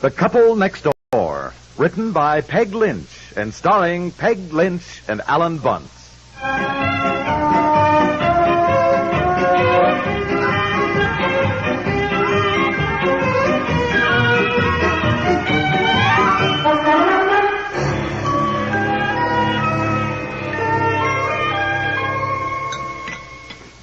The Couple Next Door, written by Peg Lynch and starring Peg Lynch and Alan Bunce.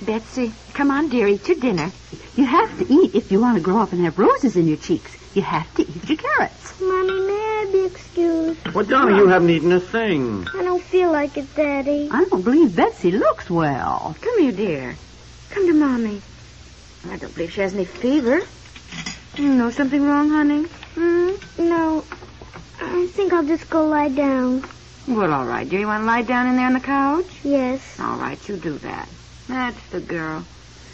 Betsy, come on, dear, eat your dinner. You have to eat if you want to grow up and have roses in your cheeks. You have to eat your carrots. Mommy, may I be excused? Well, Donna, you haven't eaten a thing. I don't feel like it, Daddy. I don't believe Betsy looks well. Come here, dear. Come to Mommy. I don't believe she has any fever. No, something wrong, honey? No. I think I'll just go lie down. Well, all right, dear. You want to lie down in there on the couch? Yes. All right, you do that. That's the girl.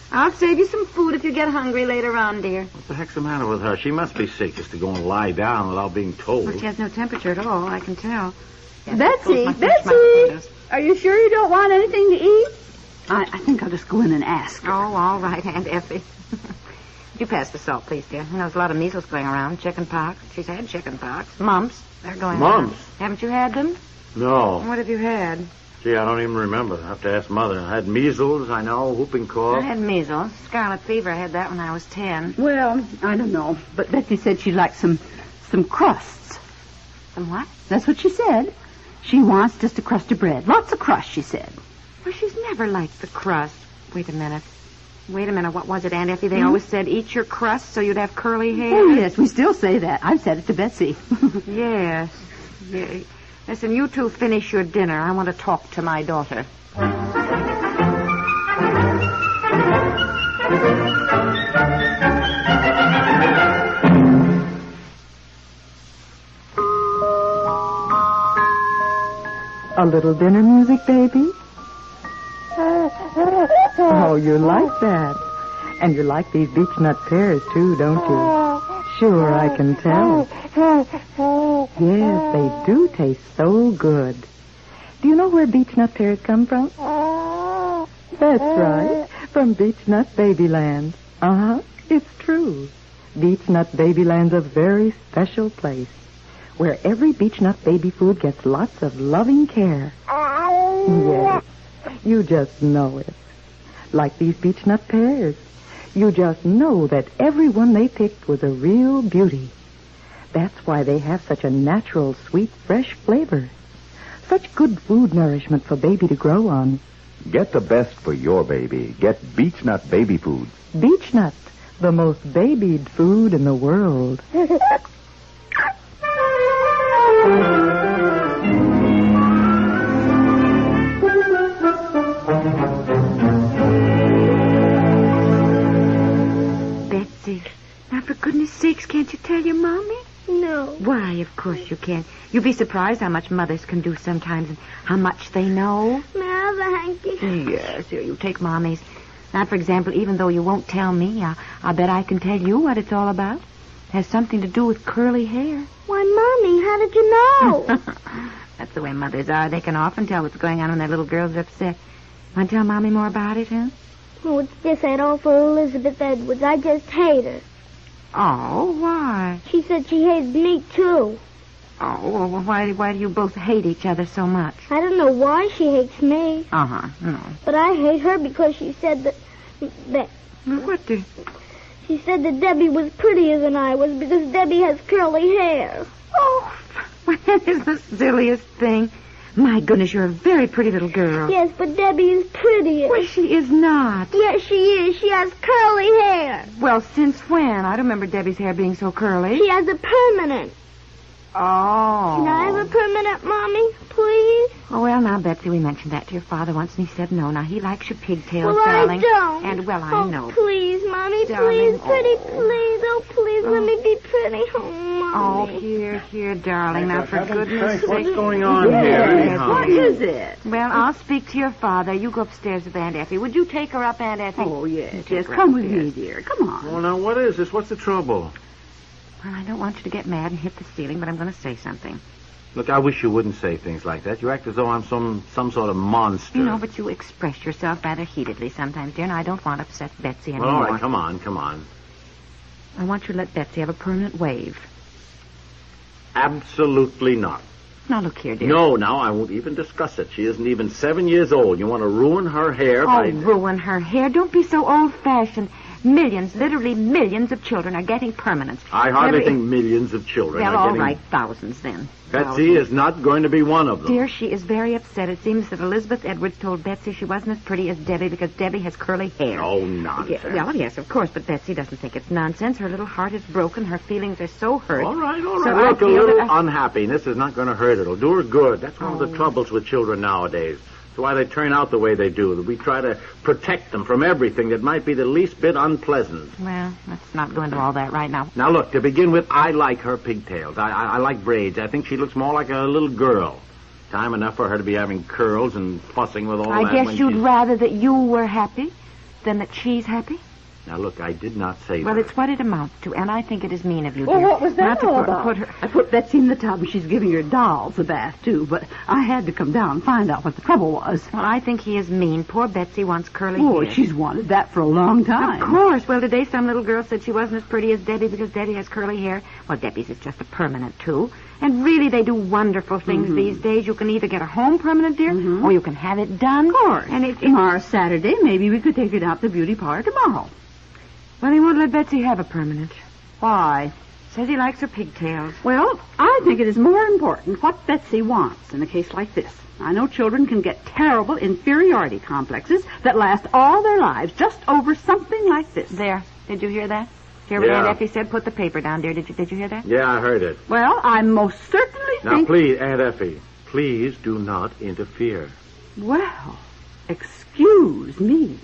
I'll save you some food if you get hungry later on, dear. What the heck's the matter with her? She must be sick just to go and lie down without being told. Well, she has no temperature at all, I can tell. Betsy, are you sure you don't want anything to eat? I think I'll just go in and ask her. Oh, all right, Aunt Effie. You pass the salt, please, dear. There's a lot of measles going around. Chicken pox. She's had chicken pox. Mumps. They're going around. Mumps? Haven't you had them? No. What have you had? Gee, I don't even remember. I have to ask Mother. I had measles, I know, whooping cough. I had measles. Scarlet fever. I had that when I was 10. Well, I don't know. But Betsy said she'd like some crusts. Some what? That's what she said. She wants just a crust of bread. Lots of crust, she said. Well, she's never liked the crust. Wait a minute. What was it, Aunt Effie? They always said, eat your crust so you'd have curly hair. Oh, yes, we still say that. I've said it to Betsy. Yes. Yeah. Listen, you two finish your dinner. I want to talk to my daughter. A little dinner music, baby? Oh, you like that. And you like these beechnut pears, too, don't you? Sure, I can tell. Yes, they do taste so good. Do you know where beechnut pears come from? That's right, from Beechnut Babyland. It's true. Beechnut Babyland's a very special place where every beechnut baby food gets lots of loving care. Yes, you just know it. Like these beechnut pears. You just know that every one they picked was a real beauty. That's why they have such a natural, sweet, fresh flavor. Such good food nourishment for baby to grow on. Get the best for your baby. Get Beechnut Baby Foods. Beechnut, the most babied food in the world. Betsy, now for goodness sakes, can't you tell your Mommy? No. Why, of course you can. You'll be surprised how much mothers can do sometimes and how much they know. May I have a hanky? Yes, here, you take Mommy's. Now, for example, even though you won't tell me, I bet I can tell you what it's all about. It has something to do with curly hair. Why, Mommy, how did you know? That's the way mothers are. They can often tell what's going on when their little girl's upset. Want to tell Mommy more about it, huh? Oh, it's just that awful Elizabeth Edwards. I just hate her. Oh, why? She said she hated me, too. Oh, well, why do you both hate each other so much? I don't know why she hates me. No. But I hate her because she said that What did... She said that Debbie was prettier than I was because Debbie has curly hair. Oh, that is the silliest thing. My goodness, you're a very pretty little girl. Yes, but Debbie is prettier. Well, she is not. Yes, she is. She has curly hair. Well, since when? I don't remember Debbie's hair being so curly. She has a permanent. Oh. Can I have a permanent, Mommy, please? Oh, well, now, Betsy, we mentioned that to your father once, and he said no. Now, he likes your pigtails, well, darling. I don't. And, well, I know. Please, Mommy, darling. Please, pretty, please. Oh, please, let me be pretty. Oh, Mommy. Oh, here, darling. Now, for goodness sake. What's going on here? Yes, what is it? Well, I'll speak to your father. You go upstairs with Aunt Effie. Would you take her up, Aunt Effie? Oh, yes. Take her Come with upstairs. me, dear. Come on. Well, now, what is this? What's the trouble? Well, I don't want you to get mad and hit the ceiling, but I'm going to say something. Look, I wish you wouldn't say things like that. You act as though I'm some sort of monster. You know, but you express yourself rather heatedly sometimes, dear, and I don't want to upset Betsy Well, anymore. all right, come on. I want you to let Betsy have a permanent wave. Absolutely not. Now, look here, dear. No, now, I won't even discuss it. She isn't even 7 years old. You want to ruin her hair by... ruin her hair. Don't be so old-fashioned. Millions, literally millions of children are getting permanents. I hardly think millions of children Well, are all getting... right, thousands then. Betsy is not going to be one of them. Dear, she is very upset. It seems that Elizabeth Edwards told Betsy she wasn't as pretty as Debbie because Debbie has curly hair. Oh, nonsense. Yeah, well, yes, of course, but Betsy doesn't think it's nonsense. Her little heart is broken. Her feelings are so hurt. All right. So Look, I a feel little that unhappiness is not going to hurt. It'll do her good. That's one of the troubles with children nowadays. That's why they turn out the way they do. We try to protect them from everything that might be the least bit unpleasant. Well, let's not go into all that right now. Now, look, to begin with, I like her pigtails. I like braids. I think she looks more like a little girl. Time enough for her to be having curls and fussing with all that. I guess you'd rather that you were happy than that she's happy? Now, look, I did not say Well, that. it's what it amounts to, and I think it is mean of you, Well, dear. what was that Not to all put- about? put her- I put Betsy in the tub, and she's giving her dolls a bath, too. But I had to come down and find out what the trouble was. Well, I think he is mean. Poor Betsy wants curly Oh, hair. she's wanted that for a long time. Of course. Well, today some little girl said she wasn't as pretty as Debbie because Debbie has curly hair. Well, Debbie's is just a permanent, too. And really, they do wonderful things these days. You can either get a home permanent, dear, or you can have it done. Of course. And Tomorrow's Saturday. Maybe we could take it out to the beauty parlor tomorrow. Well, he won't let Betsy have a permanent. Why? Says he likes her pigtails. Well, I think it is more important what Betsy wants in a case like this. I know children can get terrible inferiority complexes that last all their lives just over something like this. There. Did you hear that? Hear what Yeah. Aunt Effie said? Put the paper down, dear. Did you hear that? Yeah, I heard it. Well, I most certainly Now, think... please, Aunt Effie, please do not interfere. Well, excuse me.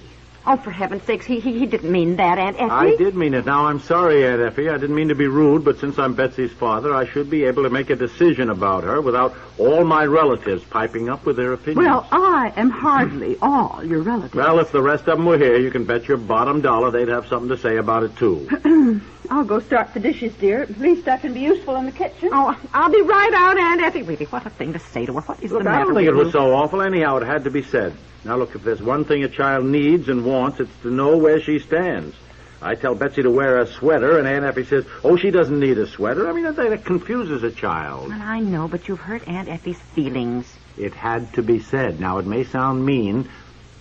Oh, for heaven's sakes, he didn't mean that, Aunt Effie. I did mean it. Now, I'm sorry, Aunt Effie. I didn't mean to be rude, but since I'm Betsy's father, I should be able to make a decision about her without all my relatives piping up with their opinions. Well, I am hardly all your relatives. Well, if the rest of them were here, you can bet your bottom dollar they'd have something to say about it, too. I'll go start the dishes, dear. At least I can be useful in the kitchen. Oh, I'll be right out, Aunt Effie. Really, what a thing to say to her. What is Look, the I matter don't with think it you? was so awful. Anyhow, it had to be said. Now, look, if there's one thing a child needs and wants, it's to know where she stands. I tell Betsy to wear a sweater, and Aunt Effie says, oh, she doesn't need a sweater. I mean, that confuses a child. Well, I know, but you've hurt Aunt Effie's feelings. It had to be said. Now, it may sound mean,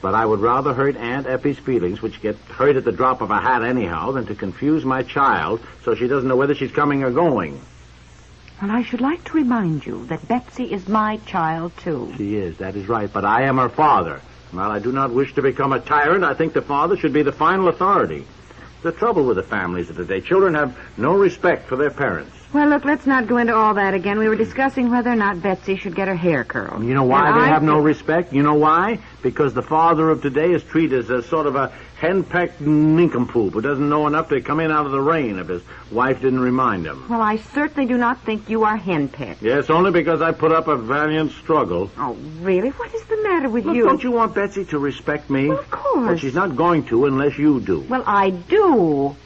but I would rather hurt Aunt Effie's feelings, which get hurt at the drop of a hat anyhow, than to confuse my child so she doesn't know whether she's coming or going. Well, I should like to remind you that Betsy is my child, too. She is, that is right, but I am her father. While I do not wish to become a tyrant, I think the father should be the final authority. The trouble with the families of today, children have no respect for their parents. Well, look, let's not go into all that again. We were discussing whether or not Betsy should get her hair curled. You know why And they I have no think- respect? You know why? Because the father of today is treated as a sort of a henpecked nincompoop who doesn't know enough to come in out of the rain if his wife didn't remind him. Well, I certainly do not think you are henpecked. Yes, only because I put up a valiant struggle. Oh, really? What is the matter with Look, you? don't you want Betsy to respect me? Well, of course. But she's not going to unless you do. Well, I do.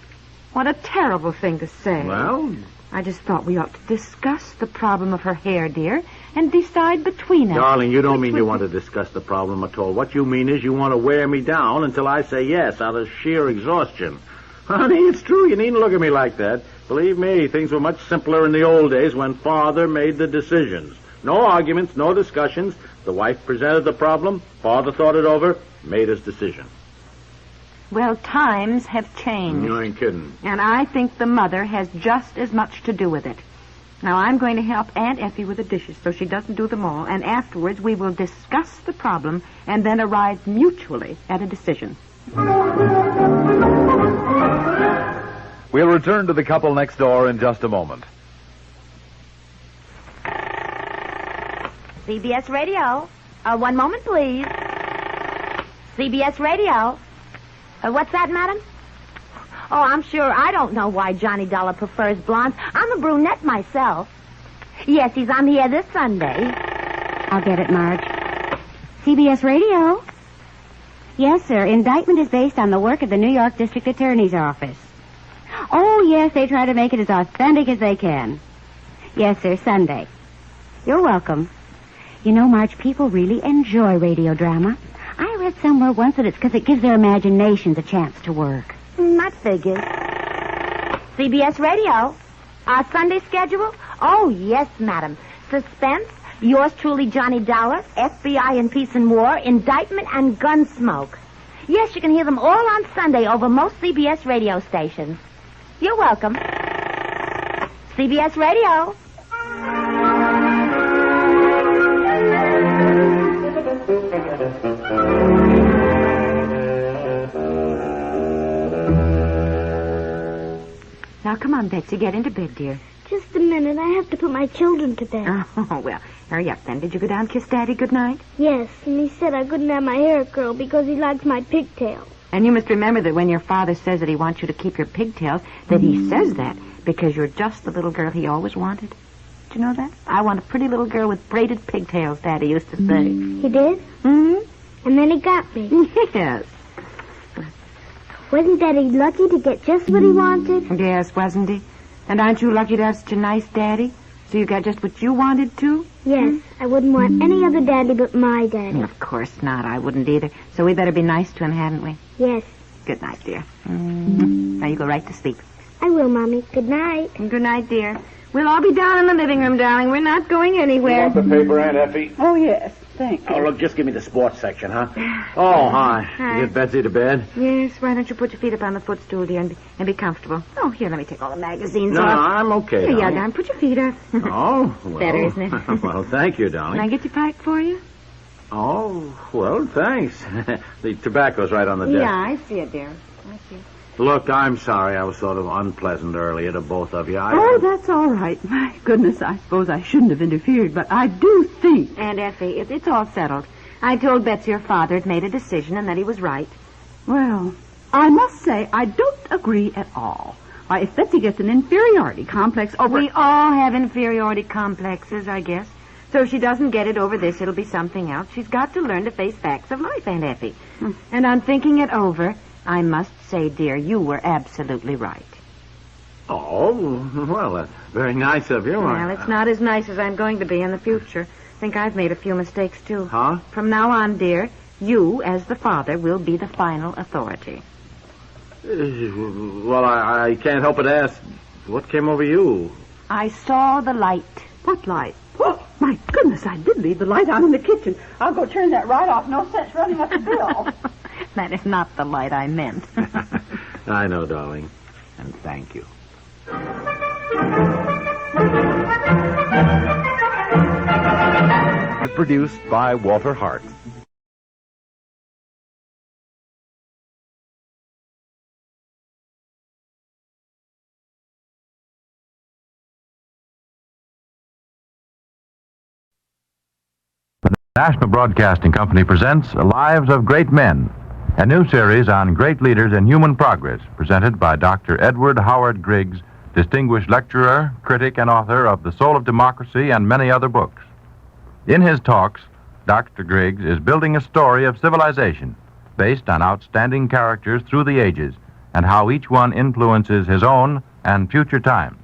What a terrible thing to say. Well, I just thought we ought to discuss the problem of her hair, dear, and decide between us. darling, you don't mean you want to discuss the problem at all. What you mean is you want to wear me down until I say yes out of sheer exhaustion. Honey, it's true. You needn't look at me like that. Believe me, things were much simpler in the old days when Father made the decisions. No arguments, no discussions. The wife presented the problem. Father thought it over, made his decision. Well, times have changed. You ain't kidding. And I think the mother has just as much to do with it. Now, I'm going to help Aunt Effie with the dishes so she doesn't do them all, and afterwards we will discuss the problem and then arrive mutually at a decision. We'll return to the couple next door in just a moment. CBS Radio. One moment, please. CBS Radio. What's that, madam? Oh, I'm sure I don't know why Johnny Dollar prefers blondes. I'm a brunette myself. Yes, he's on the air this Sunday. I'll get it, Marge. CBS Radio? Yes, sir. Indictment is based on the work of the New York District Attorney's Office. Oh, yes, they try to make it as authentic as they can. Yes, sir, Sunday. You're welcome. You know, Marge, people really enjoy radio drama. I read somewhere once that it's because it gives their imaginations a chance to work. That figures. CBS Radio. Our Sunday schedule? Oh, yes, madam. Suspense, yours truly, Johnny Dollar, FBI and Peace and War, Indictment, and Gunsmoke. Yes, you can hear them all on Sunday over most CBS radio stations. You're welcome. CBS Radio. Now, come on, Betsy. Get into bed, dear. Just a minute. I have to put my children to bed. Oh, well, hurry up then. Did you go down and kiss Daddy goodnight? Yes, and he said I couldn't have my hair curled because he likes my pigtails. And you must remember that when your father says that he wants you to keep your pigtails, that he says that because you're just the little girl he always wanted. Did you know that? I want a pretty little girl with braided pigtails, Daddy used to say. He did? Mm-hmm. And then he got me. Yes. Wasn't Daddy lucky to get just what he wanted? Yes, wasn't he? And aren't you lucky to have such a nice daddy? So you got just what you wanted to? Yes, I wouldn't want any other daddy but my daddy. Of course not. I wouldn't either. So we better be nice to him, hadn't we? Yes. Good night, dear. Now you go right to sleep. I will, Mommy. Good night. Good night, dear. We'll all be down in the living room, darling. We're not going anywhere. You want the paper, Aunt Effie? Oh, yes. Thank you. Oh, look, just give me the sports section, huh? Oh, hi. Hi. You get Betsy to bed? Yes, why don't you put your feet up on the footstool, dear, and be comfortable? Oh, here, let me take all the magazines No, off. I'm okay, Here you are, darling. darling. Put your feet up. Oh, well. Better, isn't it? Well, thank you, Can I darling. get your pipe for you? Oh, well, thanks. The tobacco's right on the desk. Yeah, I see it, dear. I see it. Look, I'm sorry I was sort of unpleasant earlier to both of you. Oh, that's all right. My goodness, I suppose I shouldn't have interfered, but I do think... And Effie, it's all settled. I told Betsy your father had made a decision and that he was right. Well, I must say I don't agree at all. Why, if Betsy gets an inferiority complex over... We all have inferiority complexes, I guess. So if she doesn't get it over this, it'll be something else. She's got to learn to face facts of life, Aunt Effie. And on thinking it over, I must say, dear, you were absolutely right. Oh, well, that's very nice of you. Well, it's not as nice as I'm going to be in the future. I think I've made a few mistakes, too. Huh? From now on, dear, you, as the father, will be the final authority. Well, I can't help but ask, what came over you? I saw the light. What light? Oh, my goodness, I did leave the light on in the kitchen. I'll go turn that right off. No sense running up the bill. That is not the light I meant. I know, darling. And thank you. Produced by Walter Hart. The National Broadcasting Company presents Lives of Great Men, a new series on great leaders in human progress, presented by Dr. Edward Howard Griggs, distinguished lecturer, critic, and author of The Soul of Democracy and many other books. In his talks, Dr. Griggs is building a story of civilization based on outstanding characters through the ages and how each one influences his own and future times.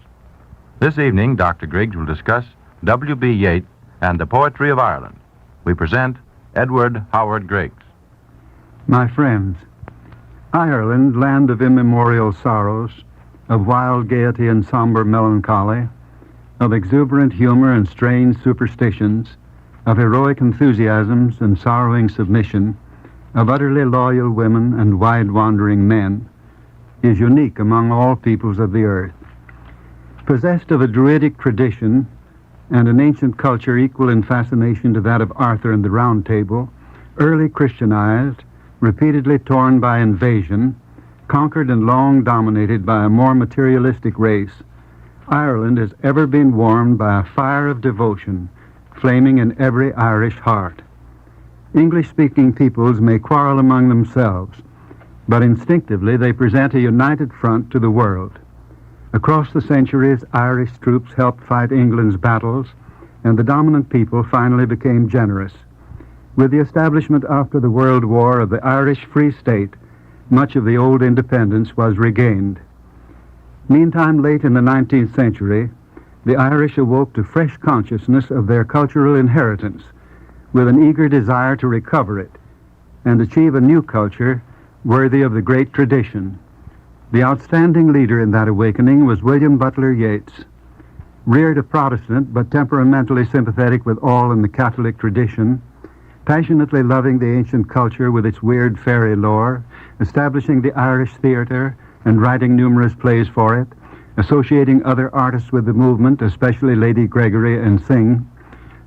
This evening, Dr. Griggs will discuss W.B. Yeats and the poetry of Ireland. We present Edward Howard Griggs. My friends, Ireland, land of immemorial sorrows, of wild gaiety and somber melancholy, of exuberant humor and strange superstitions, of heroic enthusiasms and sorrowing submission, of utterly loyal women and wide-wandering men, is unique among all peoples of the earth. Possessed of a druidic tradition and an ancient culture equal in fascination to that of Arthur and the Round Table, early Christianized, repeatedly torn by invasion, conquered and long dominated by a more materialistic race, Ireland has ever been warmed by a fire of devotion flaming in every Irish heart. English-speaking peoples may quarrel among themselves, but instinctively they present a united front to the world. Across the centuries, Irish troops helped fight England's battles, and the dominant people finally became generous. With the establishment after the World War of the Irish Free State, much of the old independence was regained. Meantime, late in the 19th century, the Irish awoke to fresh consciousness of their cultural inheritance, with an eager desire to recover it and achieve a new culture worthy of the great tradition. The outstanding leader in that awakening was William Butler Yeats. Reared a Protestant, but temperamentally sympathetic with all in the Catholic tradition, passionately loving the ancient culture with its weird fairy lore, establishing the Irish theatre and writing numerous plays for it, associating other artists with the movement, especially Lady Gregory and Synge,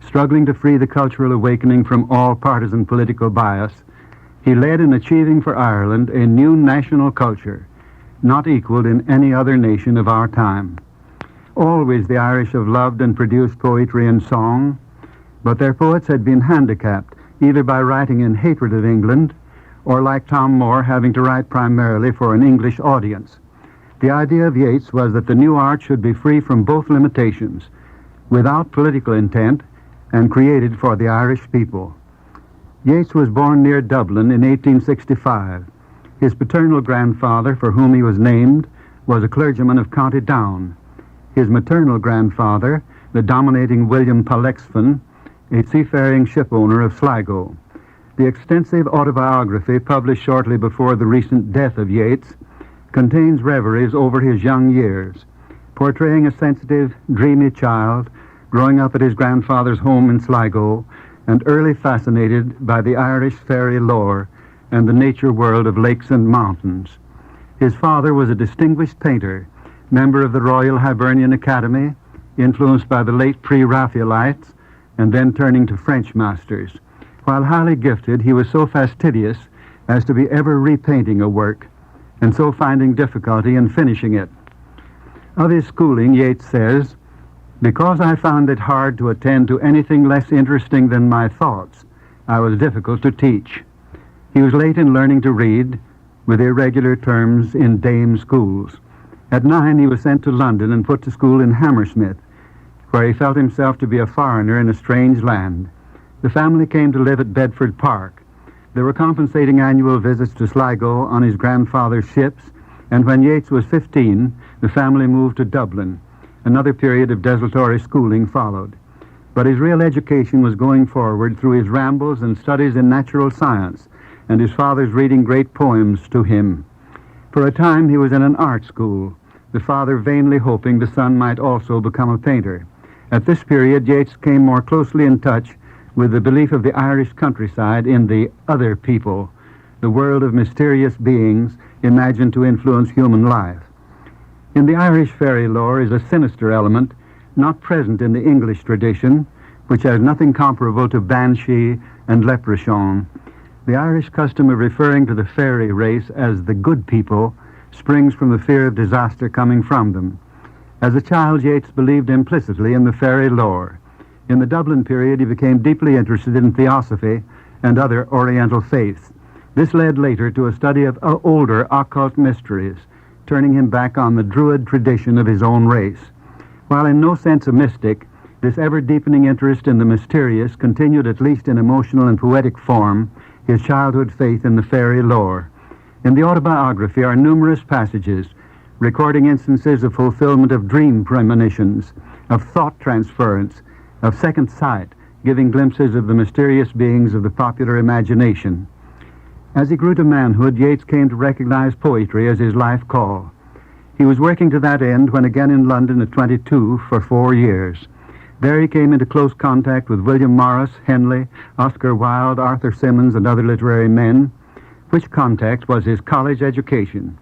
struggling to free the cultural awakening from all partisan political bias, he led in achieving for Ireland a new national culture, not equaled in any other nation of our time. Always the Irish have loved and produced poetry and song, but their poets had been handicapped either by writing in hatred of England or, like Tom Moore, having to write primarily for an English audience. The idea of Yeats was that the new art should be free from both limitations, without political intent, and created for the Irish people. Yeats was born near Dublin in 1865. His paternal grandfather, for whom he was named, was a clergyman of County Down. His maternal grandfather, the dominating William Pollexfen, a seafaring shipowner of Sligo. The extensive autobiography published shortly before the recent death of Yeats contains reveries over his young years, portraying a sensitive, dreamy child growing up at his grandfather's home in Sligo and early fascinated by the Irish fairy lore and the nature world of lakes and mountains. His father was a distinguished painter, member of the Royal Hibernian Academy, influenced by the late pre-Raphaelites, and then turning to French masters. While highly gifted, he was so fastidious as to be ever repainting a work, and so finding difficulty in finishing it. Of his schooling, Yeats says, "Because I found it hard to attend to anything less interesting than my thoughts, I was difficult to teach." He was late in learning to read, with irregular terms in dame schools. At 9, he was sent to London and put to school in Hammersmith, where he felt himself to be a foreigner in a strange land. The family came to live at Bedford Park. There were compensating annual visits to Sligo on his grandfather's ships, and when Yeats was 15, the family moved to Dublin. Another period of desultory schooling followed. But his real education was going forward through his rambles and studies in natural science, and his father's reading great poems to him. For a time he was in an art school, the father vainly hoping the son might also become a painter. At this period, Yeats came more closely in touch with the belief of the Irish countryside in the other people, the world of mysterious beings imagined to influence human life. In the Irish fairy lore is a sinister element not present in the English tradition, which has nothing comparable to banshee and leprechaun. The Irish custom of referring to the fairy race as the good people springs from the fear of disaster coming from them. As a child, Yeats believed implicitly in the fairy lore. In the Dublin period, he became deeply interested in theosophy and other Oriental faiths. This led later to a study of older occult mysteries, turning him back on the Druid tradition of his own race. While in no sense a mystic, this ever-deepening interest in the mysterious continued, at least in emotional and poetic form, his childhood faith in the fairy lore. In the autobiography are numerous passages recording instances of fulfillment of dream premonitions, of thought transference, of second sight, giving glimpses of the mysterious beings of the popular imagination. As he grew to manhood, Yeats came to recognize poetry as his life call. He was working to that end when again in London at 22 for 4 years. There he came into close contact with William Morris, Henley, Oscar Wilde, Arthur Symonds, and other literary men, which contact was his college education.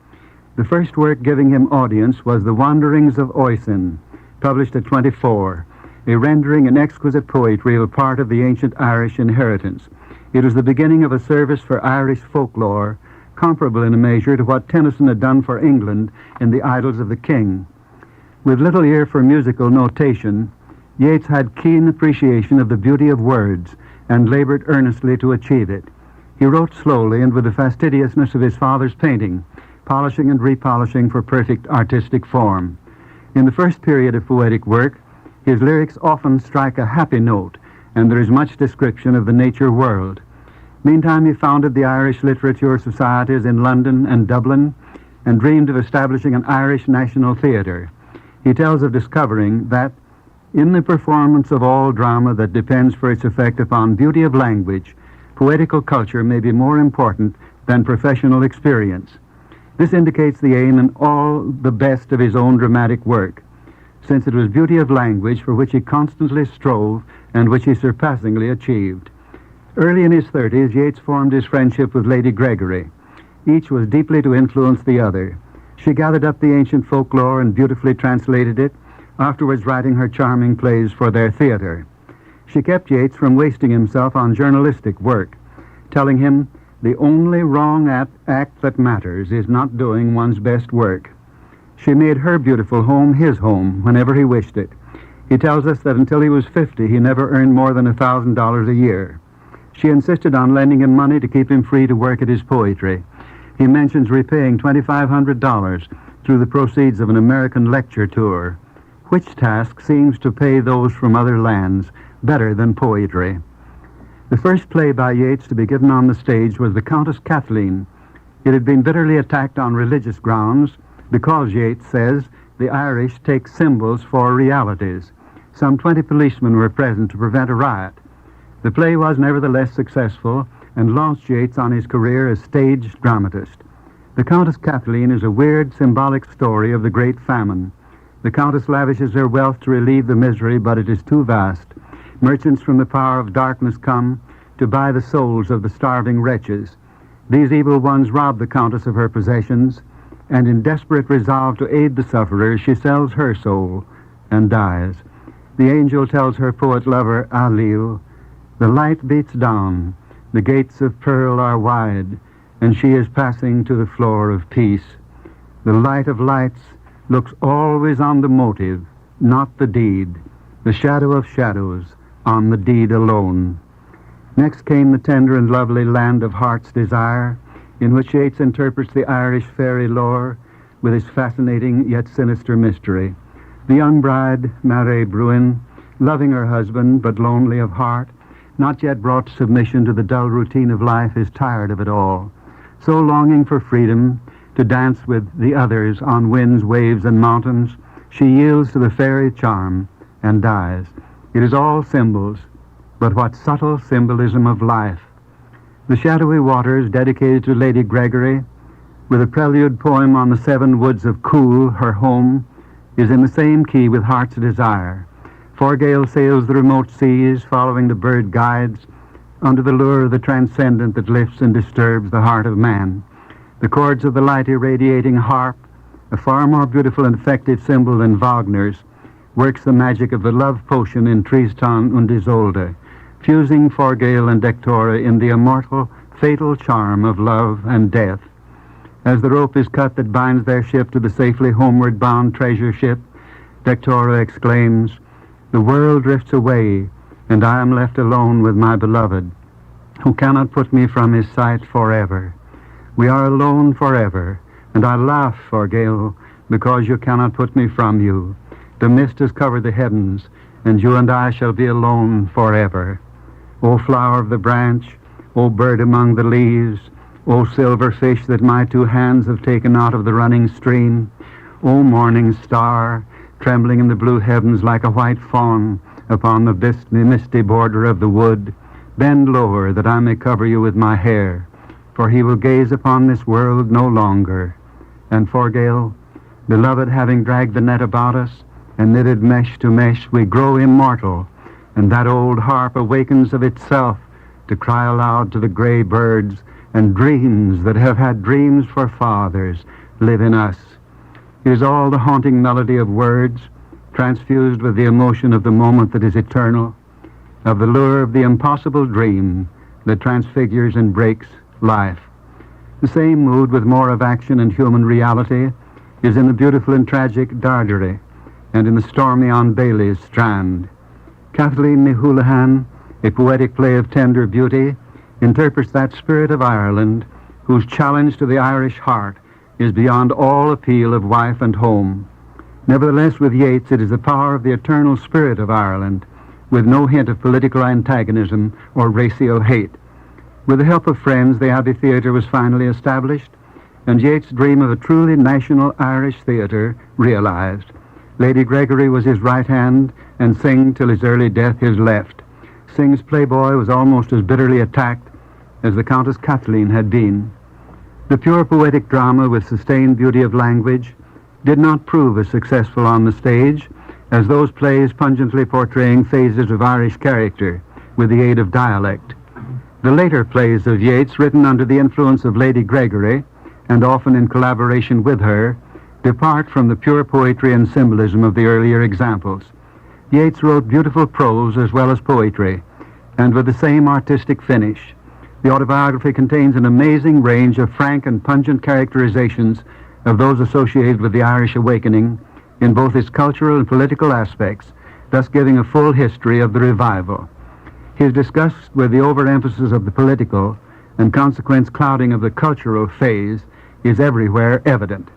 The first work giving him audience was The Wanderings of Oisin, published at 24, a rendering in exquisite poetry of a part of the ancient Irish inheritance. It was the beginning of a service for Irish folklore, comparable in a measure to what Tennyson had done for England in The Idylls of the King. With little ear for musical notation, Yeats had keen appreciation of the beauty of words and labored earnestly to achieve it. He wrote slowly and with the fastidiousness of his father's painting, polishing and repolishing for perfect artistic form. In the first period of poetic work, his lyrics often strike a happy note, and there is much description of the nature world. Meantime, he founded the Irish Literature Societies in London and Dublin, and dreamed of establishing an Irish national theatre. He tells of discovering that, in the performance of all drama that depends for its effect upon beauty of language, poetical culture may be more important than professional experience. This indicates the aim in all the best of his own dramatic work. since it was beauty of language for which he constantly strove and which he surpassingly achieved. Early in his 30s, Yeats formed his friendship with Lady Gregory. Each was deeply to influence the other. She gathered up the ancient folklore and beautifully translated it, afterwards writing her charming plays for their theater. She kept Yeats from wasting himself on journalistic work, telling him, "The only wrong act that matters is not doing one's best work." She made her beautiful home his home whenever he wished it. He tells us that until he was 50, he never earned more than $1,000 a year. She insisted on lending him money to keep him free to work at his poetry. He mentions repaying $2,500 through the proceeds of an American lecture tour, which task seems to pay those from other lands better than poetry. The first play by Yeats to be given on the stage was The Countess Kathleen. It had been bitterly attacked on religious grounds because, Yeats says, the Irish take symbols for realities. Some 20 policemen were present to prevent a riot. The play was nevertheless successful and launched Yeats on his career as stage dramatist. The Countess Kathleen is a weird, symbolic story of the Great Famine. The Countess lavishes her wealth to relieve the misery, but it is too vast. Merchants from the power of darkness come to buy the souls of the starving wretches. These evil ones rob the Countess of her possessions, and in desperate resolve to aid the sufferers, she sells her soul and dies. The angel tells her poet lover, Alil, "The light beats down, the gates of pearl are wide, and she is passing to the floor of peace. The light of lights looks always on the motive, not the deed, the shadow of shadows on the deed alone." Next came the tender and lovely Land of Heart's Desire, in which Yeats interprets the Irish fairy lore with its fascinating yet sinister mystery. The young bride, Mary Bruin, loving her husband but lonely of heart, not yet brought to submission to the dull routine of life, is tired of it all. So longing for freedom, to dance with the others on winds, waves, and mountains, she yields to the fairy charm and dies. It is all symbols, but what subtle symbolism of life. The Shadowy Waters, dedicated to Lady Gregory, with a prelude poem on the 7 woods of Cool, her home, is in the same key with Heart's Desire. Forgale sails the remote seas, following the bird guides, under the lure of the transcendent that lifts and disturbs the heart of man. The chords of the light irradiating harp, a far more beautiful and effective symbol than Wagner's, works the magic of the love potion in Tristan und Isolde, fusing Forgale and Dectora in the immortal, fatal charm of love and death. As the rope is cut that binds their ship to the safely homeward bound treasure ship, Dectora exclaims, "The world drifts away, and I am left alone with my beloved, who cannot put me from his sight forever. We are alone forever, and I laugh, Forgale, because you cannot put me from you. The mist has covered the heavens, and you and I shall be alone forever. O flower of the branch, O bird among the leaves, O silver fish that my 2 hands have taken out of the running stream, O morning star, trembling in the blue heavens like a white fawn upon the misty border of the wood, bend lower that I may cover you with my hair, for he will gaze upon this world no longer." And Forgale, "Beloved, having dragged the net about us, and knitted mesh to mesh, we grow immortal, and that old harp awakens of itself to cry aloud to the gray birds, and dreams that have had dreams for fathers live in us." It is all the haunting melody of words, transfused with the emotion of the moment that is eternal, of the lure of the impossible dream that transfigures and breaks life. The same mood, with more of action and human reality, is in the beautiful and tragic Dargery, and in the stormy On Bailey's Strand. Kathleen Ni Houlihan, a poetic play of tender beauty, interprets that spirit of Ireland whose challenge to the Irish heart is beyond all appeal of wife and home. Nevertheless, with Yeats, it is the power of the eternal spirit of Ireland, with no hint of political antagonism or racial hate. With the help of friends, the Abbey Theatre was finally established, and Yeats' dream of a truly national Irish theatre realized. Lady Gregory was his right hand, and Synge, till his early death, his left. Synge's playboy was almost as bitterly attacked as the Countess Kathleen had been. The pure poetic drama with sustained beauty of language did not prove as successful on the stage as those plays pungently portraying phases of Irish character with the aid of dialect. The later plays of Yeats, written under the influence of Lady Gregory, and often in collaboration with her, depart from the pure poetry and symbolism of the earlier examples. Yeats wrote beautiful prose as well as poetry, and with the same artistic finish. The autobiography contains an amazing range of frank and pungent characterizations of those associated with the Irish awakening in both its cultural and political aspects, thus giving a full history of the revival. His disgust with the overemphasis of the political and consequent clouding of the cultural phase is everywhere evident.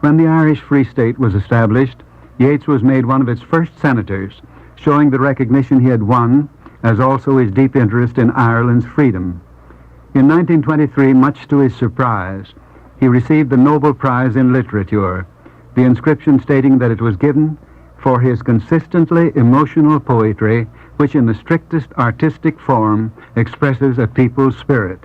When the Irish Free State was established, Yeats was made one of its first senators, showing the recognition he had won, as also his deep interest in Ireland's freedom. In 1923, much to his surprise, he received the Nobel Prize in Literature, the inscription stating that it was given for his consistently emotional poetry, which in the strictest artistic form expresses a people's spirit.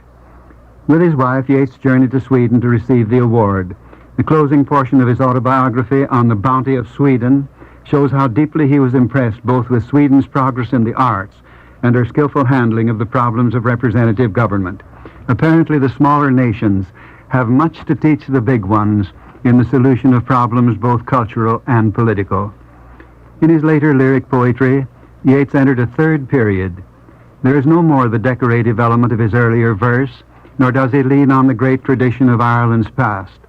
With his wife, Yeats journeyed to Sweden to receive the award. The closing portion of his autobiography, On the Bounty of Sweden, shows how deeply he was impressed both with Sweden's progress in the arts and her skillful handling of the problems of representative government. Apparently, the smaller nations have much to teach the big ones in the solution of problems both cultural and political. In his later lyric poetry, Yeats entered a third period. There is no more the decorative element of his earlier verse, nor does he lean on the great tradition of Ireland's past.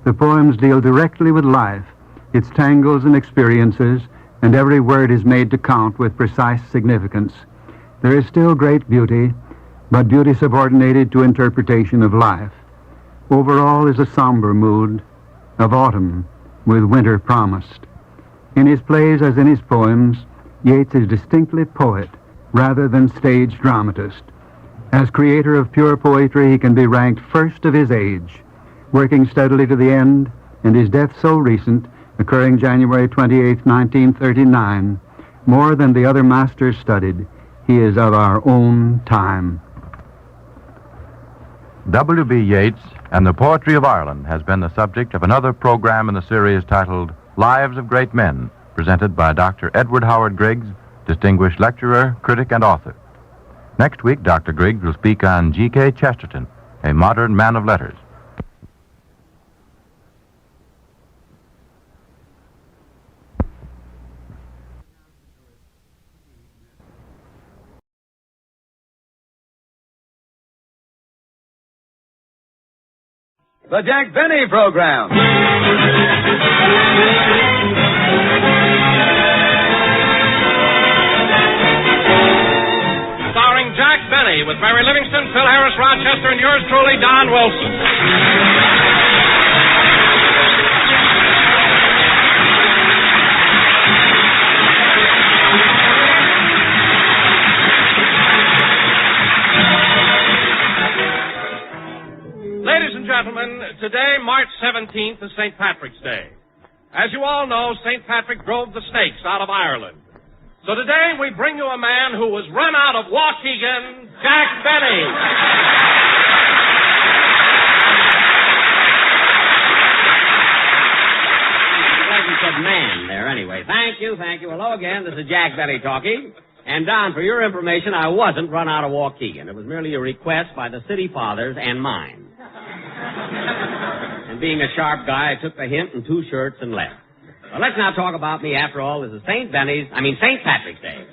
The poems deal directly with life, its tangles and experiences, and every word is made to count with precise significance. There is still great beauty, but beauty subordinated to interpretation of life. Overall is a somber mood of autumn with winter promised. In his plays as in his poems, Yeats is distinctly poet rather than stage dramatist. As creator of pure poetry, he can be ranked first of his age, working steadily to the end, and his death so recent, occurring January 28, 1939, more than the other masters studied, he is of our own time. W.B. Yeats and the Poetry of Ireland has been the subject of another program in the series titled Lives of Great Men, presented by Dr. Edward Howard Griggs, distinguished lecturer, critic, and author. Next week, Dr. Griggs will speak on G.K. Chesterton, a modern man of letters. The Jack Benny Program. Starring Jack Benny with Mary Livingston, Phil Harris Rochester, and yours truly, Don Wilson. Ladies and gentlemen, today, March 17th, is St. Patrick's Day. As you all know, St. Patrick drove the snakes out of Ireland. So today we bring you a man who was run out of Waukegan, Jack Benny. I'm glad you said man there anyway. Thank you. Hello again, this is Jack Benny talking. And Don, for your information, I wasn't run out of Waukegan. It was merely a request by the city fathers and mine. And being a sharp guy, I took the hint and 2 shirts and left. Well, let's not talk about me. After all, this is St. Patrick's Day.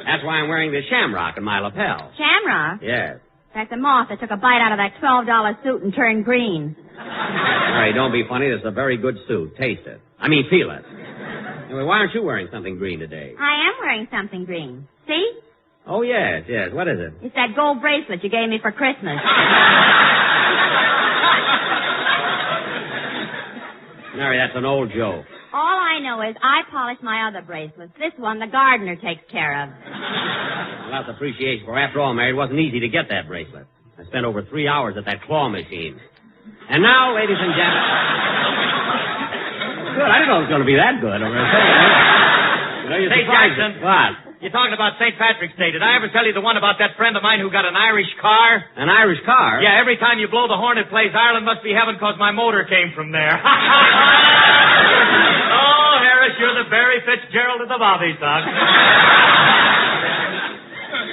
That's why I'm wearing this shamrock in my lapel. Shamrock? Yes. That's a moth that took a bite out of that $12 suit and turned green. All right, don't be funny. This is a very good suit. Taste it. Feel it. Anyway, why aren't you wearing something green today? I am wearing something green. See? Oh, yes. What is it? It's that gold bracelet you gave me for Christmas. Mary, that's an old joke. All I know is I polish my other bracelets. This one the gardener takes care of. Well, that's appreciation for. After all, Mary, it wasn't easy to get that bracelet. I spent over 3 hours at that claw machine. And now, ladies and gentlemen... Good. I didn't know it was going to be that good. Hey, Jackson. What? You're talking about St. Patrick's Day. Did I ever tell you the one about that friend of mine who got an Irish car? An Irish car? Yeah, every time you blow the horn, it plays Ireland Must Be Heaven because my motor came from there. Oh, Harris, course, you're the Barry Fitzgerald of the Bobby Sox.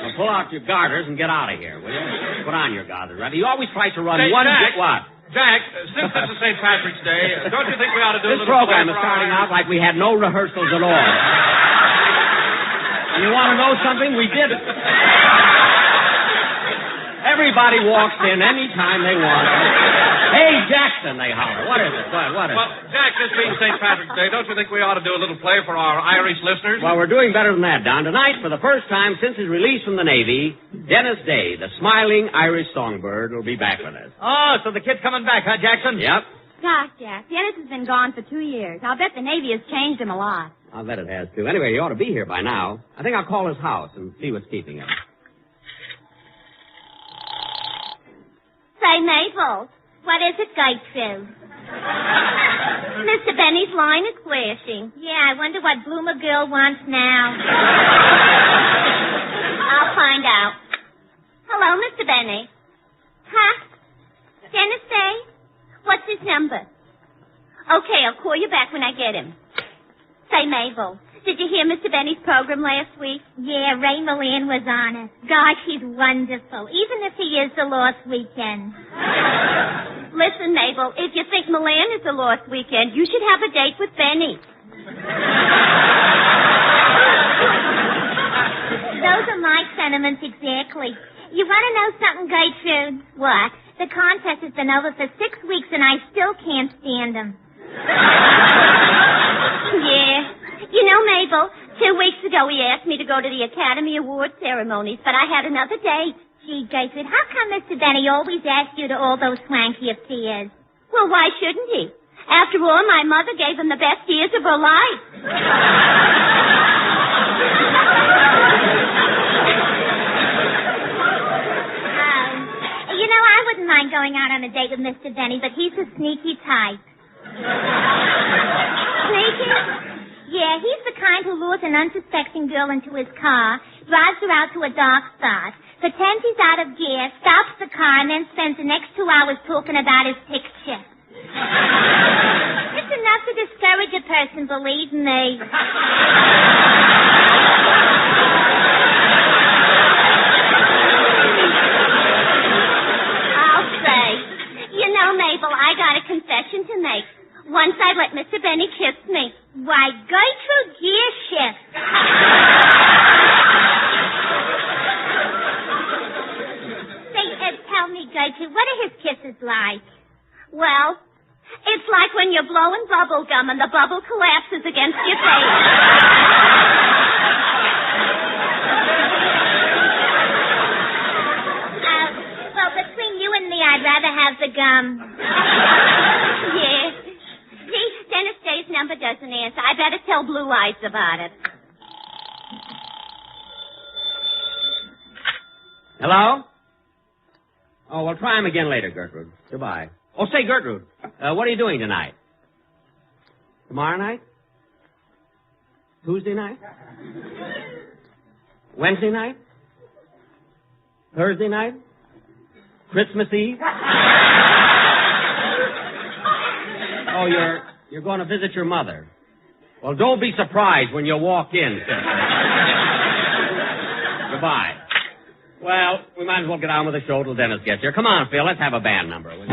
Well, pull out your garters and get out of here, will you? Put on your garters, Rather. You always try to run Say, one... Jack. What? Jack, since this is St. Patrick's Day, don't you think we ought to do a This little program play is for starting our... out like we had no rehearsals at all. And you want to know something? We did it. Everybody walks in any time they want. Hey, Jackson, they holler. What is it? What is Well, it? Jack, this being St. Patrick's Day, don't you think we ought to do a little play for our Irish listeners? Well, we're doing better than that, Don. Tonight, for the first time since his release from the Navy, Dennis Day, the smiling Irish songbird, will be back with us. Oh, so the kid's coming back, huh, Jackson? Yep. Gosh, Jack, Dennis has been gone for 2 years. I'll bet the Navy has changed him a lot. I'll bet it has, too. Anyway, he ought to be here by now. I think I'll call his house and see what's keeping him. Say, Mabel, what is it, Gertrude? Mr. Benny's line is flashing. Yeah, I wonder what Bloomer Girl wants now. I'll find out. Hello, Mr. Benny. Huh? Dennis Day? What's his number? Okay, I'll call you back when I get him. Say, Mabel, did you hear Mr. Benny's program last week? Yeah, Ray Millan was on it. Gosh, he's wonderful, even if he is the Lost Weekend. Listen, Mabel, if you think Millan is the Lost Weekend, you should have a date with Benny. Those are my sentiments exactly. You want to know something, Gertrude? What? The contest has been over for 6 weeks and I still can't stand him. Yeah. You know, Mabel, 2 weeks ago he asked me to go to the Academy Award ceremonies, but I had another date. Gee, Gertrude, how come Mr. Benny always asks you to all those swanky affairs? Well, why shouldn't he? After all, my mother gave him the best years of her life. You know, I wouldn't mind going out on a date with Mr. Benny, but he's a sneaky type. Sneaky? Yeah, he's the kind who lures an unsuspecting girl into his car, drives her out to a dark spot, pretends he's out of gear, stops the car, and then spends the next 2 hours talking about his picture. It's enough to discourage a person, believe me. I'll say. You know, Mabel, I got a confession to make. Once I let Mr. Benny kiss me. Why, Gertrude gear shift. Say, tell me, Gertrude, what are his kisses like? Well, it's like when you're blowing bubble gum and the bubble collapses against your face. Well, between you and me, I'd rather have the gum. Yeah. See, Dennis Day's number doesn't answer. I better tell Blue Eyes about it. Hello? Oh, well, try him again later, Gertrude. Goodbye. Oh, say, Gertrude, what are you doing tonight? Tomorrow night? Tuesday night? Wednesday night? Thursday night? Christmas Eve? Oh, you're going to visit your mother. Well, don't be surprised when you walk in, sister. Goodbye. Well, we might as well get on with the show till Dennis gets here. Come on, Phil, let's have a band number. Will you?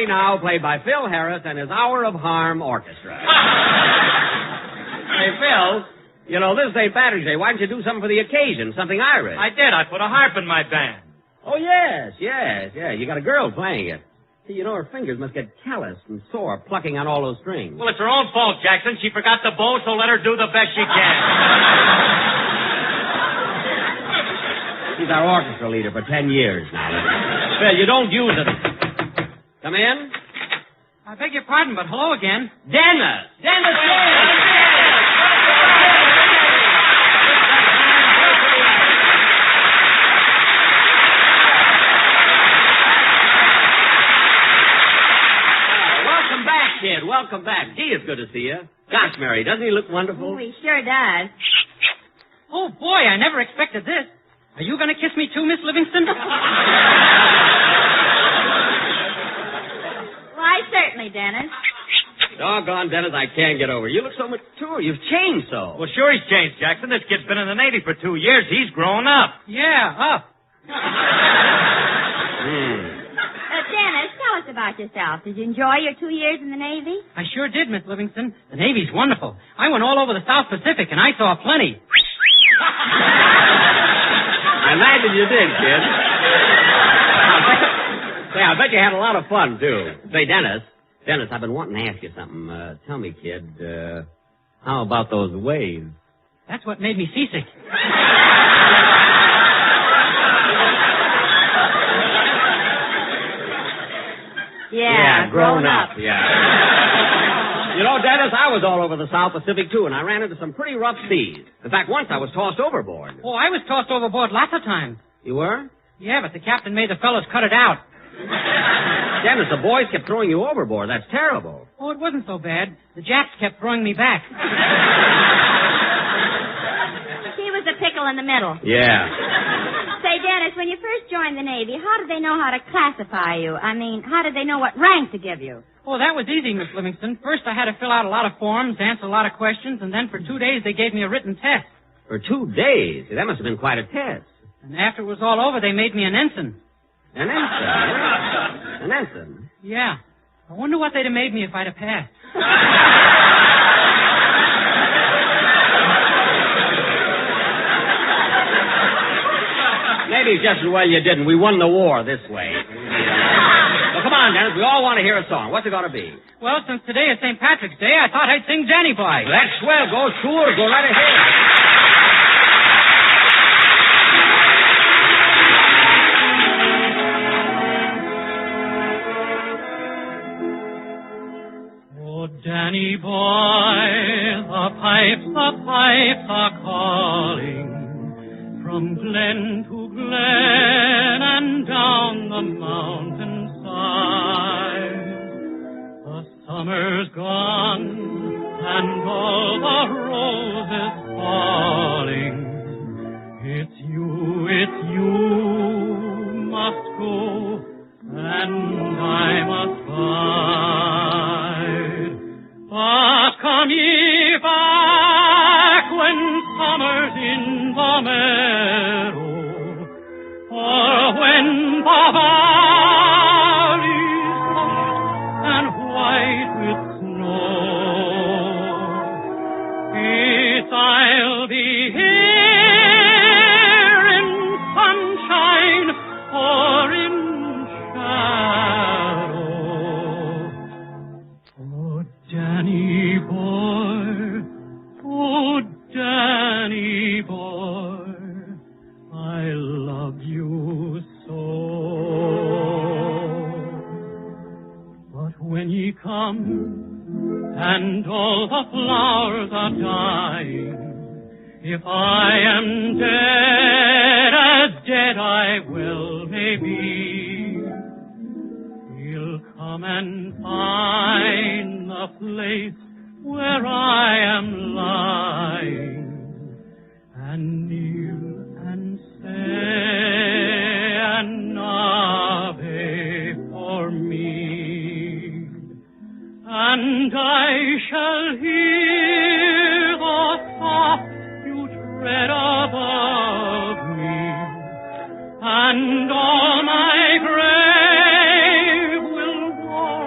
Harry now, played by Phil Harris and his Hour of Harm Orchestra. Hey, Phil, you know, this is St. Patrick's Day. Why didn't you do something for the occasion, something Irish? I did. I put a harp in my band. Oh, yes. You got a girl playing it. See, you know, her fingers must get calloused and sore plucking on all those strings. Well, it's her own fault, Jackson. She forgot the bow, so let her do the best she can. She's our orchestra leader for 10 years now. Phil, you don't use it. Come in. I beg your pardon, but hello again. Dennis! Welcome back, kid. Welcome back. Gee, it's good to see you. Gosh, Mary, doesn't he look wonderful? Oh, he sure does. Oh, boy, I never expected this. Are you going to kiss me too, Miss Livingston? Why, certainly, Dennis. Doggone, Dennis, I can't get over. You look so mature. You've changed so. Well, sure he's changed, Jackson. This kid's been in the Navy for 2 years. He's grown up. Yeah, up. Dennis, tell us about yourself. Did you enjoy your 2 years in the Navy? I sure did, Miss Livingston. The Navy's wonderful. I went all over the South Pacific, and I saw plenty. I imagine you did, kid. Say, I bet you had a lot of fun, too. Say, Dennis, I've been wanting to ask you something. Tell me, kid, how about those waves? That's what made me seasick. Yeah, grown up. Yeah. You know, Dennis, I was all over the South Pacific, too, and I ran into some pretty rough seas. In fact, once I was tossed overboard. Oh, I was tossed overboard lots of times. You were? Yeah, but the captain made the fellows cut it out. Dennis, the boys kept throwing you overboard. That's terrible. Oh, it wasn't so bad. The Japs kept throwing me back. He was the pickle in the middle. Yeah. Say, Dennis, when you first joined the Navy, how did they know how to classify you? I mean, how did they know what rank to give you? Oh, that was easy, Miss Livingston. First, I had to fill out a lot of forms, answer a lot of questions, and then for 2 days they gave me a written test. For 2 days? That must have been quite a test. And after it was all over, they made me an ensign. An ensign? An ensign? Yeah. I wonder what they'd have made me if I'd have passed. Maybe it's just as well you didn't. We won the war this way. Well, come on, Dennis. We all want to hear a song. What's it going to be? Well, since today is St. Patrick's Day, I thought I'd sing Janny Boy. Well, that's swell. Go sure. Go right ahead. Danny boy, the pipes are calling from glen to glen and down the mountainside. The summer's gone and all the roses falling. It's you must go and I must bide. But come ye back when summer's in the meadow, or when the valley's hushed and white with snow. It's I'll be here in sunshine or in Danny boy, I love you so. But when ye come and all the flowers are dying, if I am dead, as dead I well may be, he'll come and find the place where I am lying, and kneel and say an Ave for me, and I shall hear the soft you tread above me, and all my grave will walk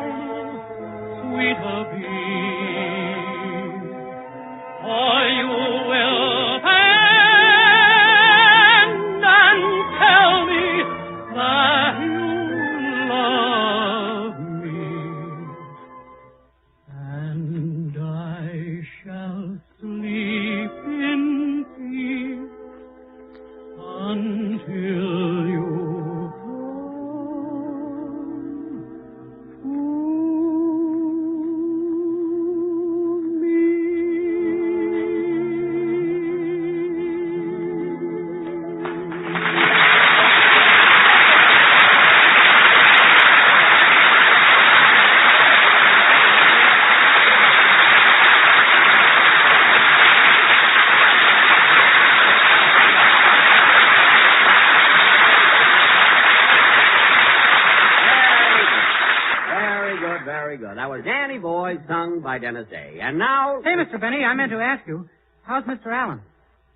Mighty Boys, sung by Dennis Day. And now... Hey, Mr. Benny, I meant to ask you, how's Mr. Allen?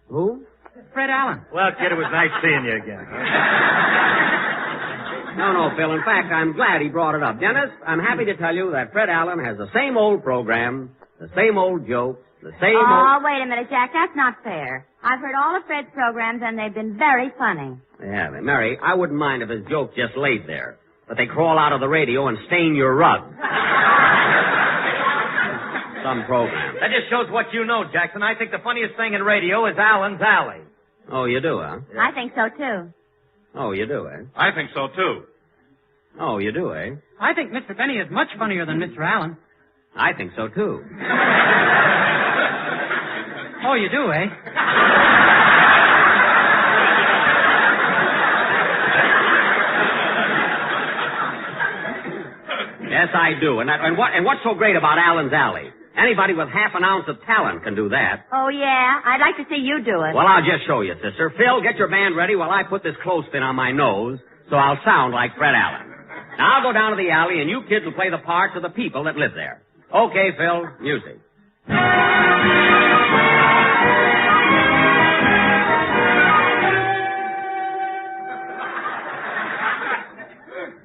Who? Fred Allen. Well, kid, it was nice seeing you again. No, Phil. In fact, I'm glad he brought it up. Dennis, I'm happy to tell you that Fred Allen has the same old program, the same old jokes, the same Oh, wait a minute, Jack. That's not fair. I've heard all of Fred's programs, and they've been very funny. Yeah, Mary, I wouldn't mind if his jokes just laid there, but they crawl out of the radio and stain your rug. Some program. That just shows what you know, Jackson. I think the funniest thing in radio is Allen's Alley. Oh, you do, huh? Yeah. I think so, too. Oh, you do, eh? I think so, too. Oh, you do, eh? I think Mr. Benny is much funnier than Mr. Allen. I think so, too. Oh, you do, eh? Yes, I do. And what's so great about Allen's Alley? Anybody with half an ounce of talent can do that. Oh, yeah? I'd like to see you do it. Well, I'll just show you, sister. Phil, get your band ready while I put this clothespin on my nose so I'll sound like Fred Allen. Now, I'll go down to the alley, and you kids will play the parts of the people that live there. Okay, Phil, music.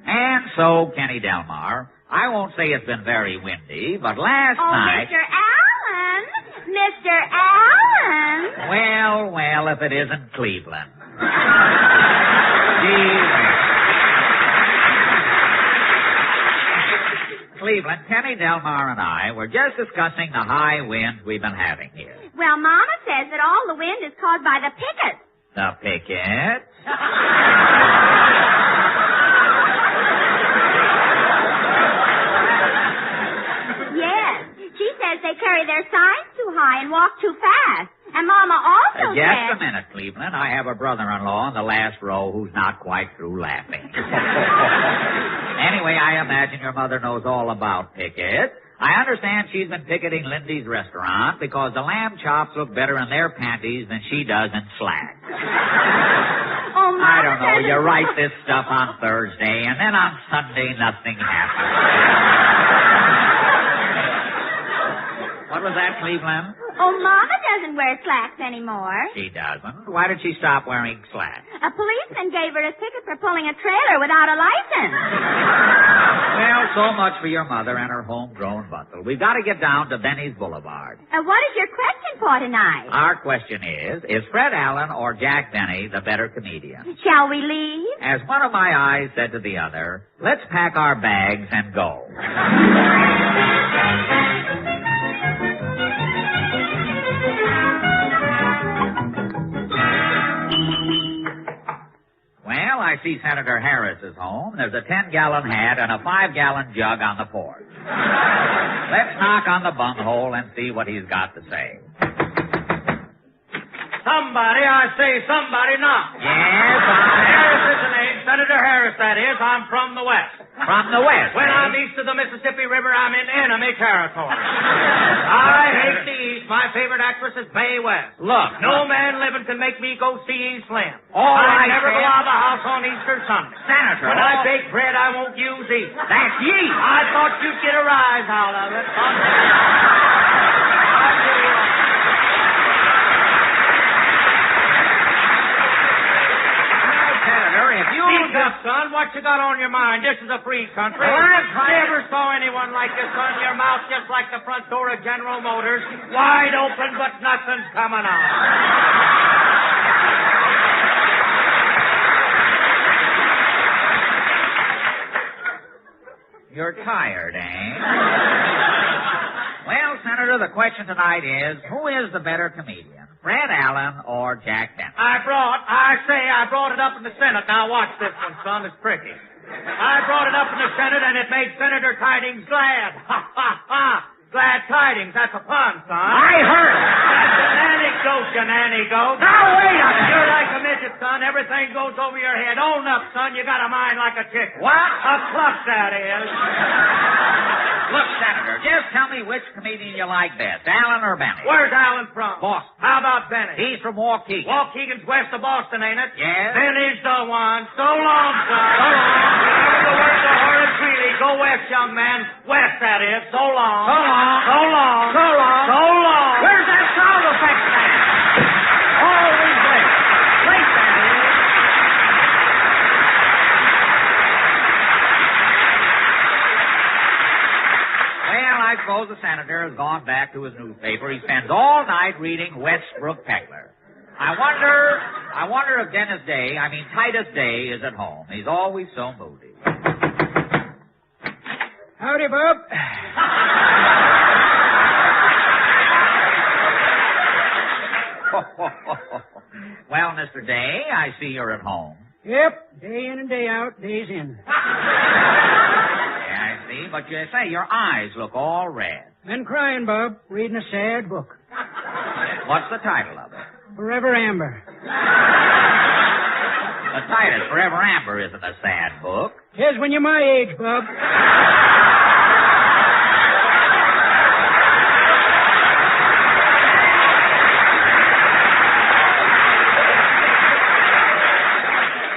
And so, Kenny Delmar, I won't say it's been very windy, but last night... Mr. Allen! Mr. Allen! Well, if it isn't Cleveland. Cleveland, Kenny Delmar and I were just discussing the high winds we've been having here. Well, Mama says that all the wind is caused by the pickets. The pickets? Yes. She says they carry their signs too high and walk too fast. And Mama also Just says... a minute, Cleveland. I have a brother-in-law in the last row who's not quite through laughing. Anyway, I imagine your mother knows all about pickets. I understand she's been picketing Lindy's restaurant because the lamb chops look better in their panties than she does in slacks. Oh, Mama I don't know. says... You write this stuff on Thursday, and then on Sunday nothing happens. What was that, Cleveland? Oh, Mama doesn't wear slacks anymore. She doesn't. Why did she stop wearing slacks? A policeman gave her a ticket for pulling a trailer without a license. Well, so much for your mother and her homegrown bustle. We've got to get down to Benny's Boulevard. What is your question for tonight? Our question is Fred Allen or Jack Benny the better comedian? Shall we leave? As one of my eyes said to the other, let's pack our bags and go. Well, I see Senator Harris is home. There's a 10-gallon hat and a 5-gallon jug on the porch. Let's knock on the bunghole and see what he's got to say. Somebody, I say somebody, knock. Yes, Harris is the name. Senator Harris, that is. I'm from the West. From the West? When I'm east of the Mississippi River, I'm in enemy territory. I hate the East. My favorite actress is Mae West. Look. No man living can make me go see East Lynn. All I right, never go Ted. out of the house on Easter Sunday. Senator. When I bake bread, I won't use yeast. That's yeast. I thought you'd get a rise out of it. Speak up, son. What you got on your mind? This is a free country. Well, I'm trying- Never saw anyone like this, son. Your mouth just like the front door of General Motors. Wide open, but nothing's coming out. You're tired, eh? Well, Senator, the question tonight is, who is the better comedian, Fred Allen or Jack Benny? I brought it up in the Senate. Now watch this one, son. It's tricky. I brought it up in the Senate, and it made Senator Tidings glad. Ha, ha, ha. Glad tidings. That's a pun, son. I heard it. That's an anecdote, you nanny-goat. Now, wait a minute. You're like a midget, son. Everything goes over your head. Own up, son. You got a mind like a chicken. What? A cluck, that is. Look, Senator, just tell me which comedian you like best, Allen or Benny? Where's Allen from? Boston. How about Benny? He's from Waukegan. Waukegan's west of Boston, ain't it? Yes. Benny's the one. So long, son. So long. Remember the words of Horace Greeley. Go west, young man. West, that is. So long. So long. So long. So long. So long. Where's that sound effect man? Always late. Late, that is. Well, I suppose the senator has gone back to his newspaper. He spends all night reading Westbrook Peckler. I wonder if Titus Day is at home. He's always so moody. Howdy, Bob. Well, Mr. Day, I see you're at home. Yep, day in and day out, days in. Yeah, I see, but you say your eyes look all red. Been crying, Bob, reading a sad book. What's the title of it? Forever Amber. The title, Forever Amber, isn't a sad book. Here's when you're my age, Bob.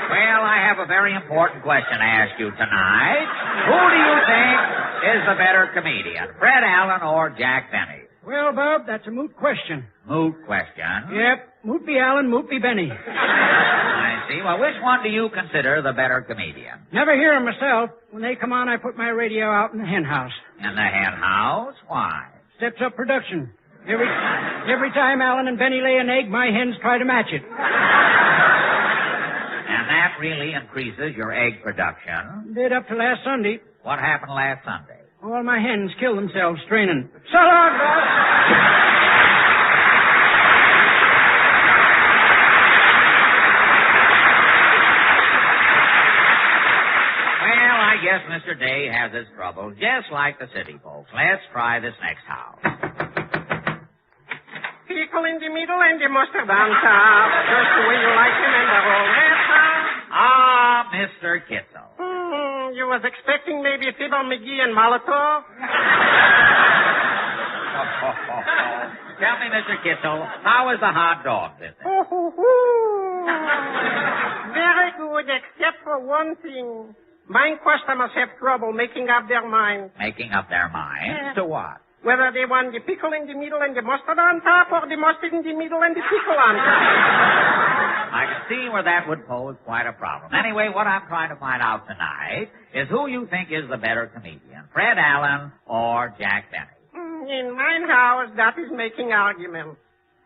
Well, I have a very important question to ask you tonight. Who do you think is the better comedian, Fred Allen or Jack Benny? Well, Bob, that's a moot question. Moot question? Yep, moot be Allen, moot be Benny. I see. Well, which one do you consider the better comedian? Never hear 'em myself. When they come on, I put my radio out in the hen house. In the hen house? Why? Steps up production. Every time Allen and Benny lay an egg, my hens try to match it. And that really increases your egg production? Did up to last Sunday. What happened last Sunday? All my hens killed themselves straining. So long, Bob. Well, I guess Mr. Day has his troubles, just like the city folks. Let's try this next house. Pickle in the middle and the mustard on top. Just the way you like them and the whole rest. Ah, Mr. Kitzel. You was expecting maybe Fibber McGee and Molotov? Tell me, Mr. Kitzel, how is the hot dog business? Very good, except for one thing. Mine customers have trouble making up their minds. Making up their minds? To what? Whether they want the pickle in the middle and the mustard on top, or the mustard in the middle and the pickle on top. I can see where that would pose quite a problem. Anyway, what I'm trying to find out tonight is who you think is the better comedian, Fred Allen or Jack Benny. In mine house, that is making argument.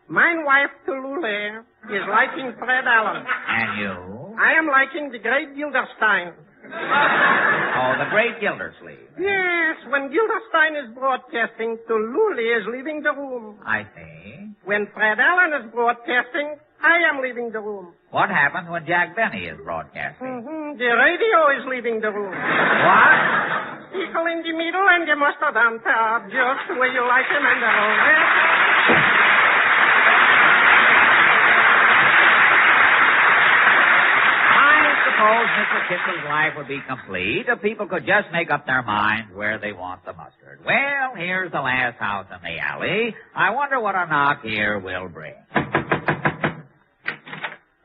Mine wife, Tulule, is liking Fred Allen. And you? I am liking the great Gilderstein. Oh, the great Gildersleeve. Yes, when Gilderstein is broadcasting, Tulule is leaving the room. I see. When Fred Allen is broadcasting, I am leaving the room. What happens when Jack Benny is broadcasting? The radio is leaving the room. What? Pickle in the middle and the mustard on top, just the way you like them and the whole rest. Suppose Mr. Kitzel's life would be complete if people could just make up their minds where they want the mustard. Well, here's the last house in the alley. I wonder what a knock here will bring.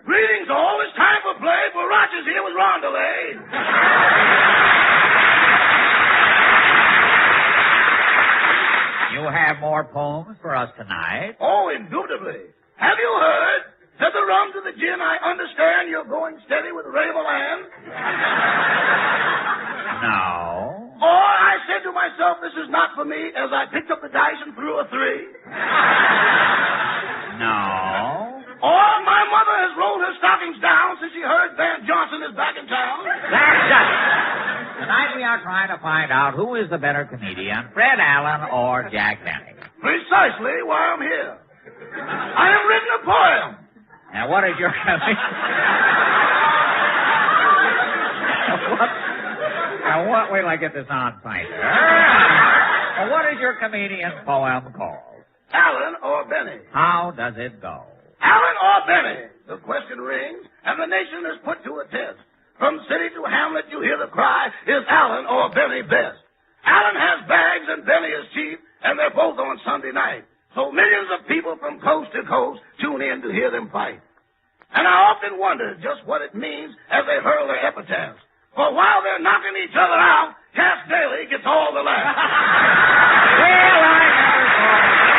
Greetings all. It's time for play, for Rogers here with Rondelay. You have more poems for us tonight? Oh, indubitably. Have you heard? Said the rum to the gin, I understand you're going steady with Raveland. No. Or I said to myself, this is not for me, as I picked up the dice and threw a 3. No. Or my mother has rolled her stockings down since she heard Van Johnson is back in town. That's just it. Tonight we are trying to find out who is the better comedian, Fred Allen or Jack Benny. Precisely why I'm here. I have written a poem. Now, what is your... what? Wait till I get this on site. What is your comedian's poem called? Allen or Benny. How does it go? Allen or Benny? The question rings, and the nation is put to a test. From city to hamlet, you hear the cry, is Allen or Benny best? Allen has bags and Benny is cheap, and they're both on Sunday night. So millions of people from coast to coast tune in to hear them fight. And I often wonder just what it means as they hurl their epitaphs. For while they're knocking each other out, Cass Daly gets all the laughs. Well, I never thought of it.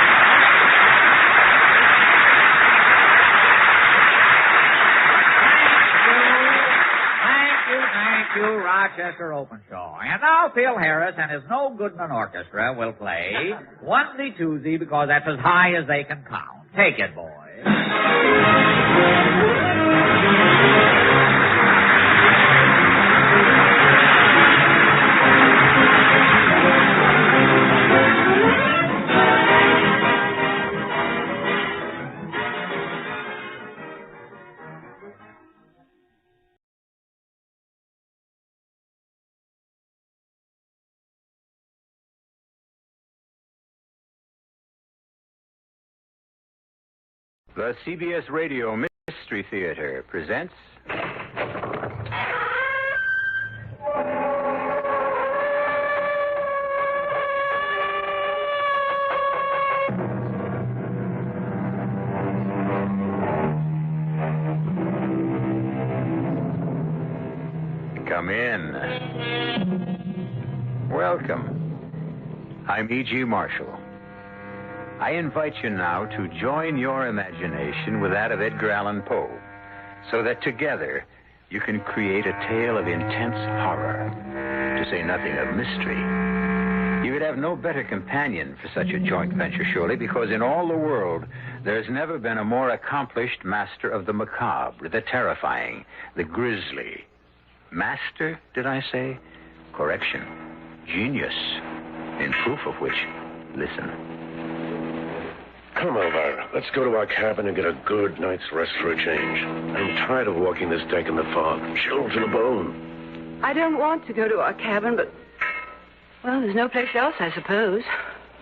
Thank you, Rochester Openshaw. And now Phil Harris and his No Goodman Orchestra will play Onesie-Twosie because that's as high as they can count. Take it, boys. The CBS Radio Mystery Theater presents... Come in. Welcome. I'm E.G. Marshall. I invite you now to join your imagination with that of Edgar Allan Poe, so that together you can create a tale of intense horror, to say nothing of mystery. You would have no better companion for such a joint venture, surely, because in all the world there's never been a more accomplished master of the macabre, the terrifying, the grisly. Master, did I say? Correction. Genius. In proof of which, listen. Come, Elvira. Let's go to our cabin and get a good night's rest for a change. I'm tired of walking this deck in the fog. Chilled to the bone. I don't want to go to our cabin, but... well, there's no place else, I suppose.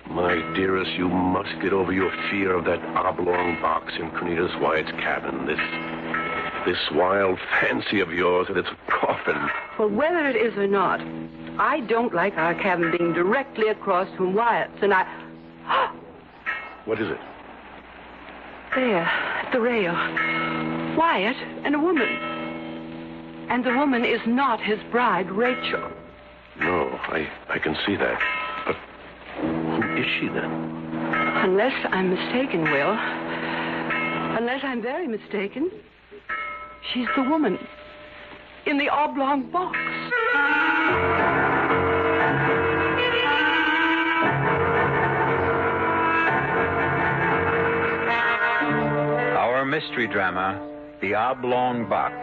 My dearest, you must get over your fear of that oblong box in Cornelius Wyatt's cabin. This wild fancy of yours and its coffin. Well, whether it is or not, I don't like our cabin being directly across from Wyatt's, and I... What is it? There, at the rail. Wyatt and a woman. And the woman is not his bride, Rachel. No, I can see that. But who is she, then? Unless I'm mistaken, Will. Unless I'm very mistaken, she's the woman in the oblong box. Mystery drama, The Oblong Box,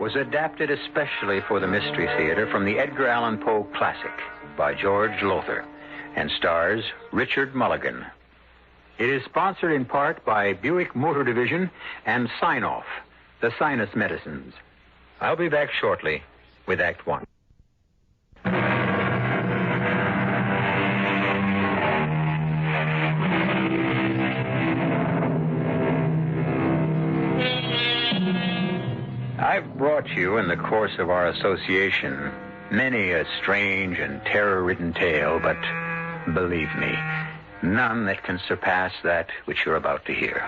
was adapted especially for the Mystery Theater from the Edgar Allan Poe classic by George Lothar and stars Richard Mulligan. It is sponsored in part by Buick Motor Division and Sign-Off, the sinus medicines. I'll be back shortly with Act One. I've brought you, in the course of our association, many a strange and terror-ridden tale, but believe me, none that can surpass that which you're about to hear.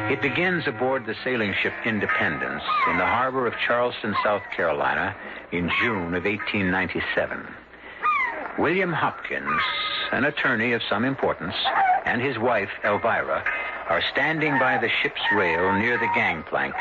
It begins aboard the sailing ship Independence in the harbor of Charleston, South Carolina, in June of 1897. William Hopkins, an attorney of some importance, and his wife, Elvira, are standing by the ship's rail near the gangplank,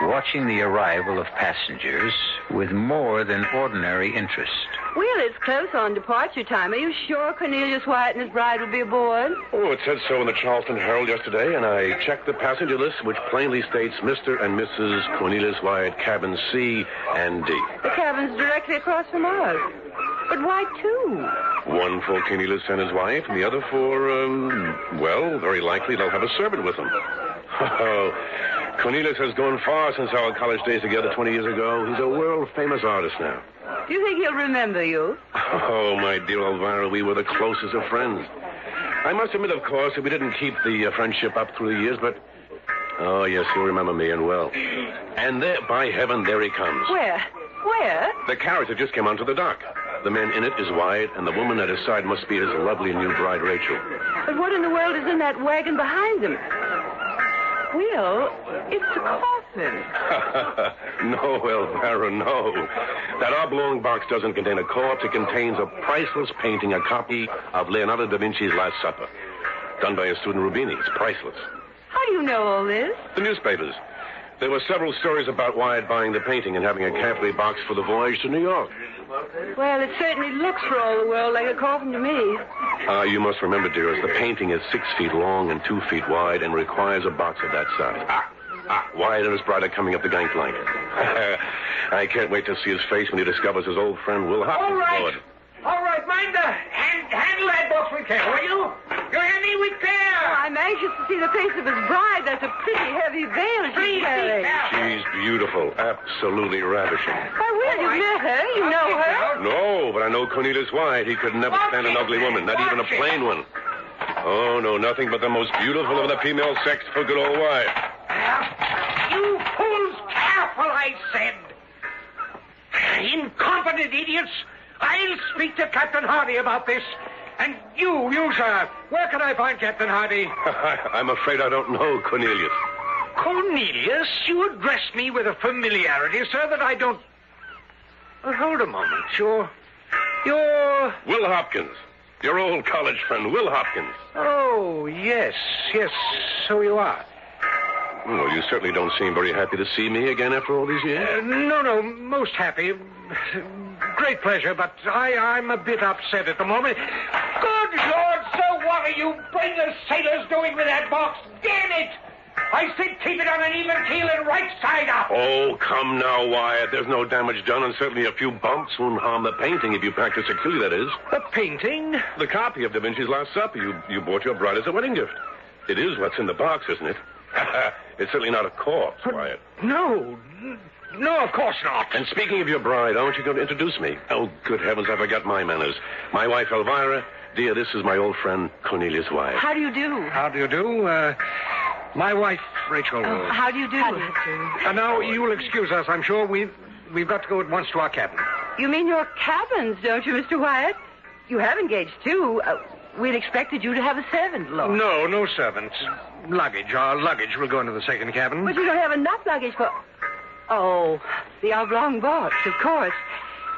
watching the arrival of passengers with more than ordinary interest. Will, it's close on departure time. Are you sure Cornelius Wyatt and his bride will be aboard? Oh, it said so in the Charleston Herald yesterday, and I checked the passenger list, which plainly states Mr. and Mrs. Cornelius Wyatt, cabin C and D. The cabin's directly across from ours. But why two? One for Cornelius and his wife, and the other for, well, very likely they'll have a servant with them. Oh, Cornelius has gone far since our college days together 20 years ago. He's a world-famous artist now. Do you think he'll remember you? Oh, my dear Elvira, we were the closest of friends. I must admit, of course, that we didn't keep the friendship up through the years, but... oh, yes, he'll remember me and well. And there, by heaven, there he comes. Where? Where? The carriage that just came onto the dock. The man in it is Wyatt, and the woman at his side must be his lovely new bride, Rachel. But what in the world is in that wagon behind him? Will, it's a coffin. then. No, Elvira, no. That oblong box doesn't contain a corpse. It contains a priceless painting, a copy of Leonardo da Vinci's Last Supper. Done by his student Rubini. It's priceless. How do you know all this? The newspapers. There were several stories about Wyatt buying the painting and having a carefully boxed for the voyage to New York. Well, it certainly looks for all the world like a coffin to me. You must remember, dearest, the painting is 6 feet long and 2 feet wide and requires a box of that size. Wyatt and his bride are coming up the gangplank. I can't wait to see his face when he discovers his old friend Will Hopkins. All right, mind handle that box with care, will you? You hear me? With care. I'm anxious to see the face of his bride. That's a pretty heavy veil she's carrying. She's beautiful, absolutely ravishing. Why, Will, you met her. You know her. No, but I know Cornelius Wyatt. He could never stand an ugly woman, not even a plain one. Oh, no, nothing but the most beautiful of the female sex for good old Wyatt. You fools, careful, I said. Incompetent idiots. I'll speak to Captain Hardy about this. And you, sir, where can I find Captain Hardy? I'm afraid I don't know, Cornelius. Cornelius? You address me with a familiarity, sir, that I don't... Well, hold a moment. You're... Will Hopkins. Your old college friend, Will Hopkins. Oh, yes, so you are. Well, you certainly don't seem very happy to see me again after all these years. No, most happy. Great pleasure, but I'm a bit upset at the moment. Good Lord, sir, what are you brainless sailors doing with that box? Damn it! I said keep it on an even keel and right side up. Oh, come now, Wyatt. There's no damage done, and certainly a few bumps won't harm the painting if you practice securely, that is. The painting? The copy of Da Vinci's Last Supper. You bought your bride as a wedding gift. It is what's in the box, isn't it? It's certainly not a corpse, Wyatt. No, of course not. And speaking of your bride, aren't you going to introduce me? Oh, good heavens, I forgot my manners. My wife, Elvira. Dear, this is my old friend, Cornelius Wyatt. How do you do? How do you do? My wife, Rachel. How do you do? Now, you'll excuse us, I'm sure. We've got to go at once to our cabin. You mean your cabins, don't you, Mr. Wyatt? You have engaged two. We'd expected you to have a servant, Lord. No servants. Luggage. Our luggage will go into the second cabin. But you don't have enough luggage for... Oh, the oblong box, of course.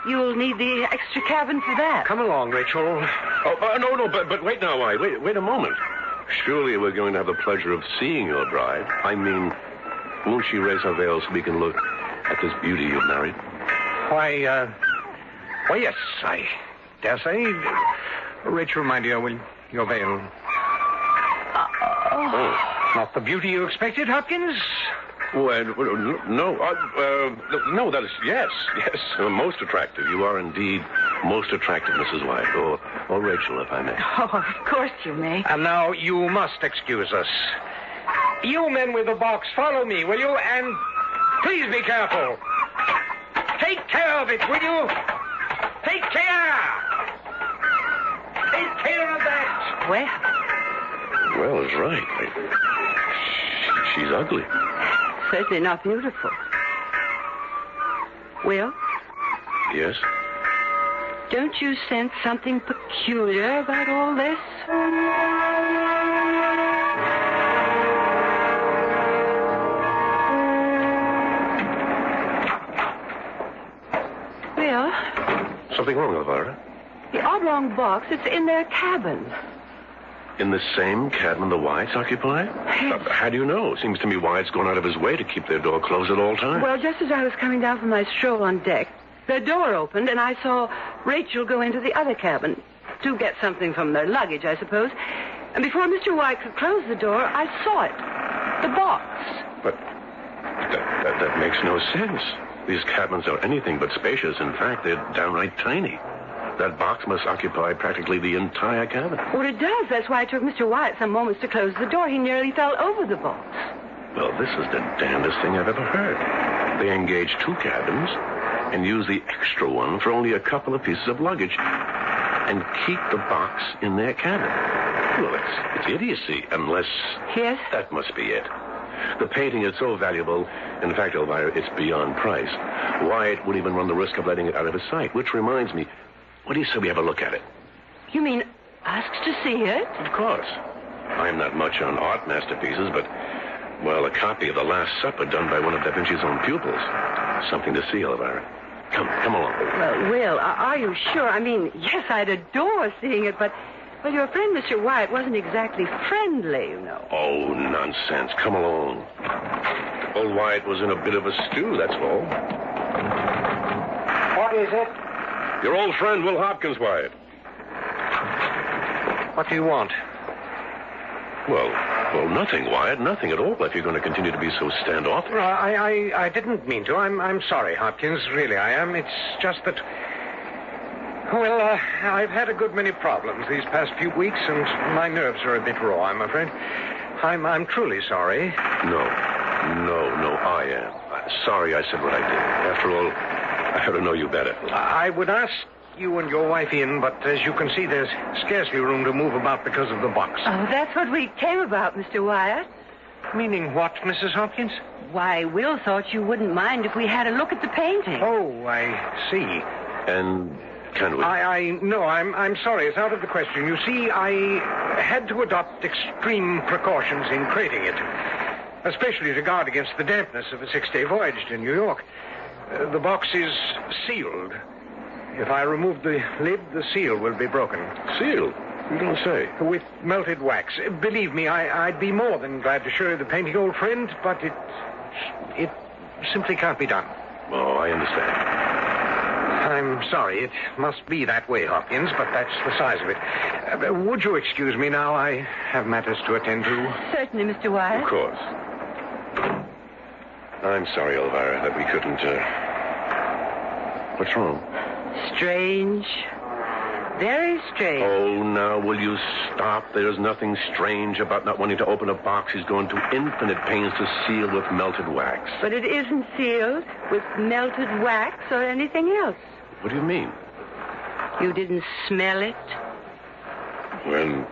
You'll need the extra cabin for that. Come along, Rachel. Oh, no, but wait now, Wyatt. Wait a moment. Surely we're going to have the pleasure of seeing your bride. I mean, won't she raise her veil so we can look at this beauty you've married? Why, yes, I dare say. Rachel, my dear, will your veil... Not the beauty you expected, Hopkins? Well, no, that is, yes, most attractive. You are indeed most attractive, Mrs. Wyatt, or Rachel, if I may. Oh, of course you may. And now you must excuse us. You men with the box, follow me, will you? And please be careful. Take care of it, will you? Take care! Take care of that! Well, it's right. She's ugly. Certainly not beautiful. Will? Yes? Don't you sense something peculiar about all this? Will? Something wrong, Elvira? The oblong box, it's in their cabin. In the same cabin the Wyatts occupy? Yes. How do you know? Seems to me Wyatt's gone out of his way to keep their door closed at all times. Well, just as I was coming down from my stroll on deck, their door opened, and I saw Rachel go into the other cabin to get something from their luggage, I suppose. And before Mr. Wyatt could close the door, I saw it. The box. But that makes no sense. These cabins are anything but spacious. In fact, they're downright tiny. That box must occupy practically the entire cabin. Well, it does. That's why it took Mr. Wyatt some moments to close the door. He nearly fell over the box. Well, this is the damnedest thing I've ever heard. They engage 2 cabins and use the extra one for only a couple of pieces of luggage and keep the box in their cabin. Well, it's idiocy, unless... Yes? That must be it. The painting is so valuable. In fact, Elvira, it's beyond price. Wyatt wouldn't even run the risk of letting it out of his sight, which reminds me... What do you say we have a look at it? You mean ask to see it? Of course. I'm not much on art masterpieces, but Well, a copy of The Last Supper done by one of Da Vinci's own pupils. Something to see, Elvira. Come along. Well, Will, are you sure? I mean, yes, I'd adore seeing it, but... Well, your friend, Mr. Wyatt, wasn't exactly friendly, you know. Oh, nonsense. Come along. Old Wyatt was in a bit of a stew, that's all. What is it? Your old friend, Will Hopkins, Wyatt. What do you want? Well, nothing, Wyatt. Nothing at all, if you're going to continue to be so standoffish. Well, I didn't mean to. I'm sorry, Hopkins. Really, I am. It's just that... Well, I've had a good many problems these past few weeks, and my nerves are a bit raw, I'm afraid. I'm truly sorry. No, I am. Sorry I said what I did. After all, I ought to know you better. I would ask you and your wife in, but as you can see, there's scarcely room to move about because of the box. Oh, that's what we came about, Mr. Wyatt. Meaning what, Mrs. Hopkins? Why, Will thought you wouldn't mind if we had a look at the painting. Oh, I see. And can we? No, I'm sorry. It's out of the question. You see, I had to adopt extreme precautions in creating it, especially to guard against the dampness of a 6-day voyage to New York. The box is sealed. If I remove the lid, the seal will be broken. Sealed? You don't say. With melted wax. Believe me, I'd be more than glad to show you the painting, old friend, but it simply can't be done. Oh, I understand. I'm sorry. It must be that way, Hopkins, but that's the size of it. Would you excuse me now? I have matters to attend to. Certainly, Mr. Wyatt. Of course. I'm sorry, Elvira, that we couldn't, What's wrong? Strange. Very strange. Oh, now, will you stop? There's nothing strange about not wanting to open a box he's gone to infinite pains to seal with melted wax. But it isn't sealed with melted wax or anything else. What do you mean? You didn't smell it? Well,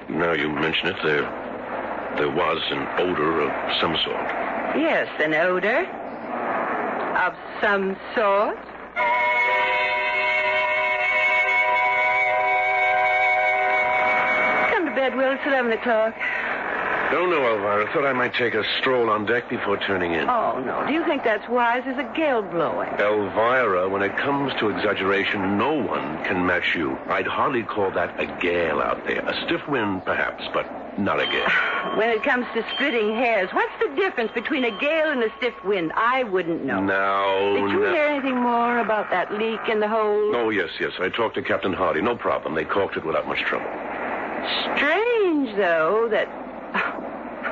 now you mention it, there was an odor of some sort. Yes, an odor of some sort. Come to bed, Will. It's 11 o'clock. Don't know, Elvira. Thought I might take a stroll on deck before turning in. Oh, no. Do you think that's wise? There's a gale blowing. Elvira, when it comes to exaggeration, no one can match you. I'd hardly call that a gale out there. A stiff wind, perhaps, but not a gale. When it comes to splitting hairs, what's the difference between a gale and a stiff wind? I wouldn't know. Did you hear anything more about that leak in the hold? Oh, yes. I talked to Captain Hardy. No problem. They caulked it without much trouble. Strange, though, that...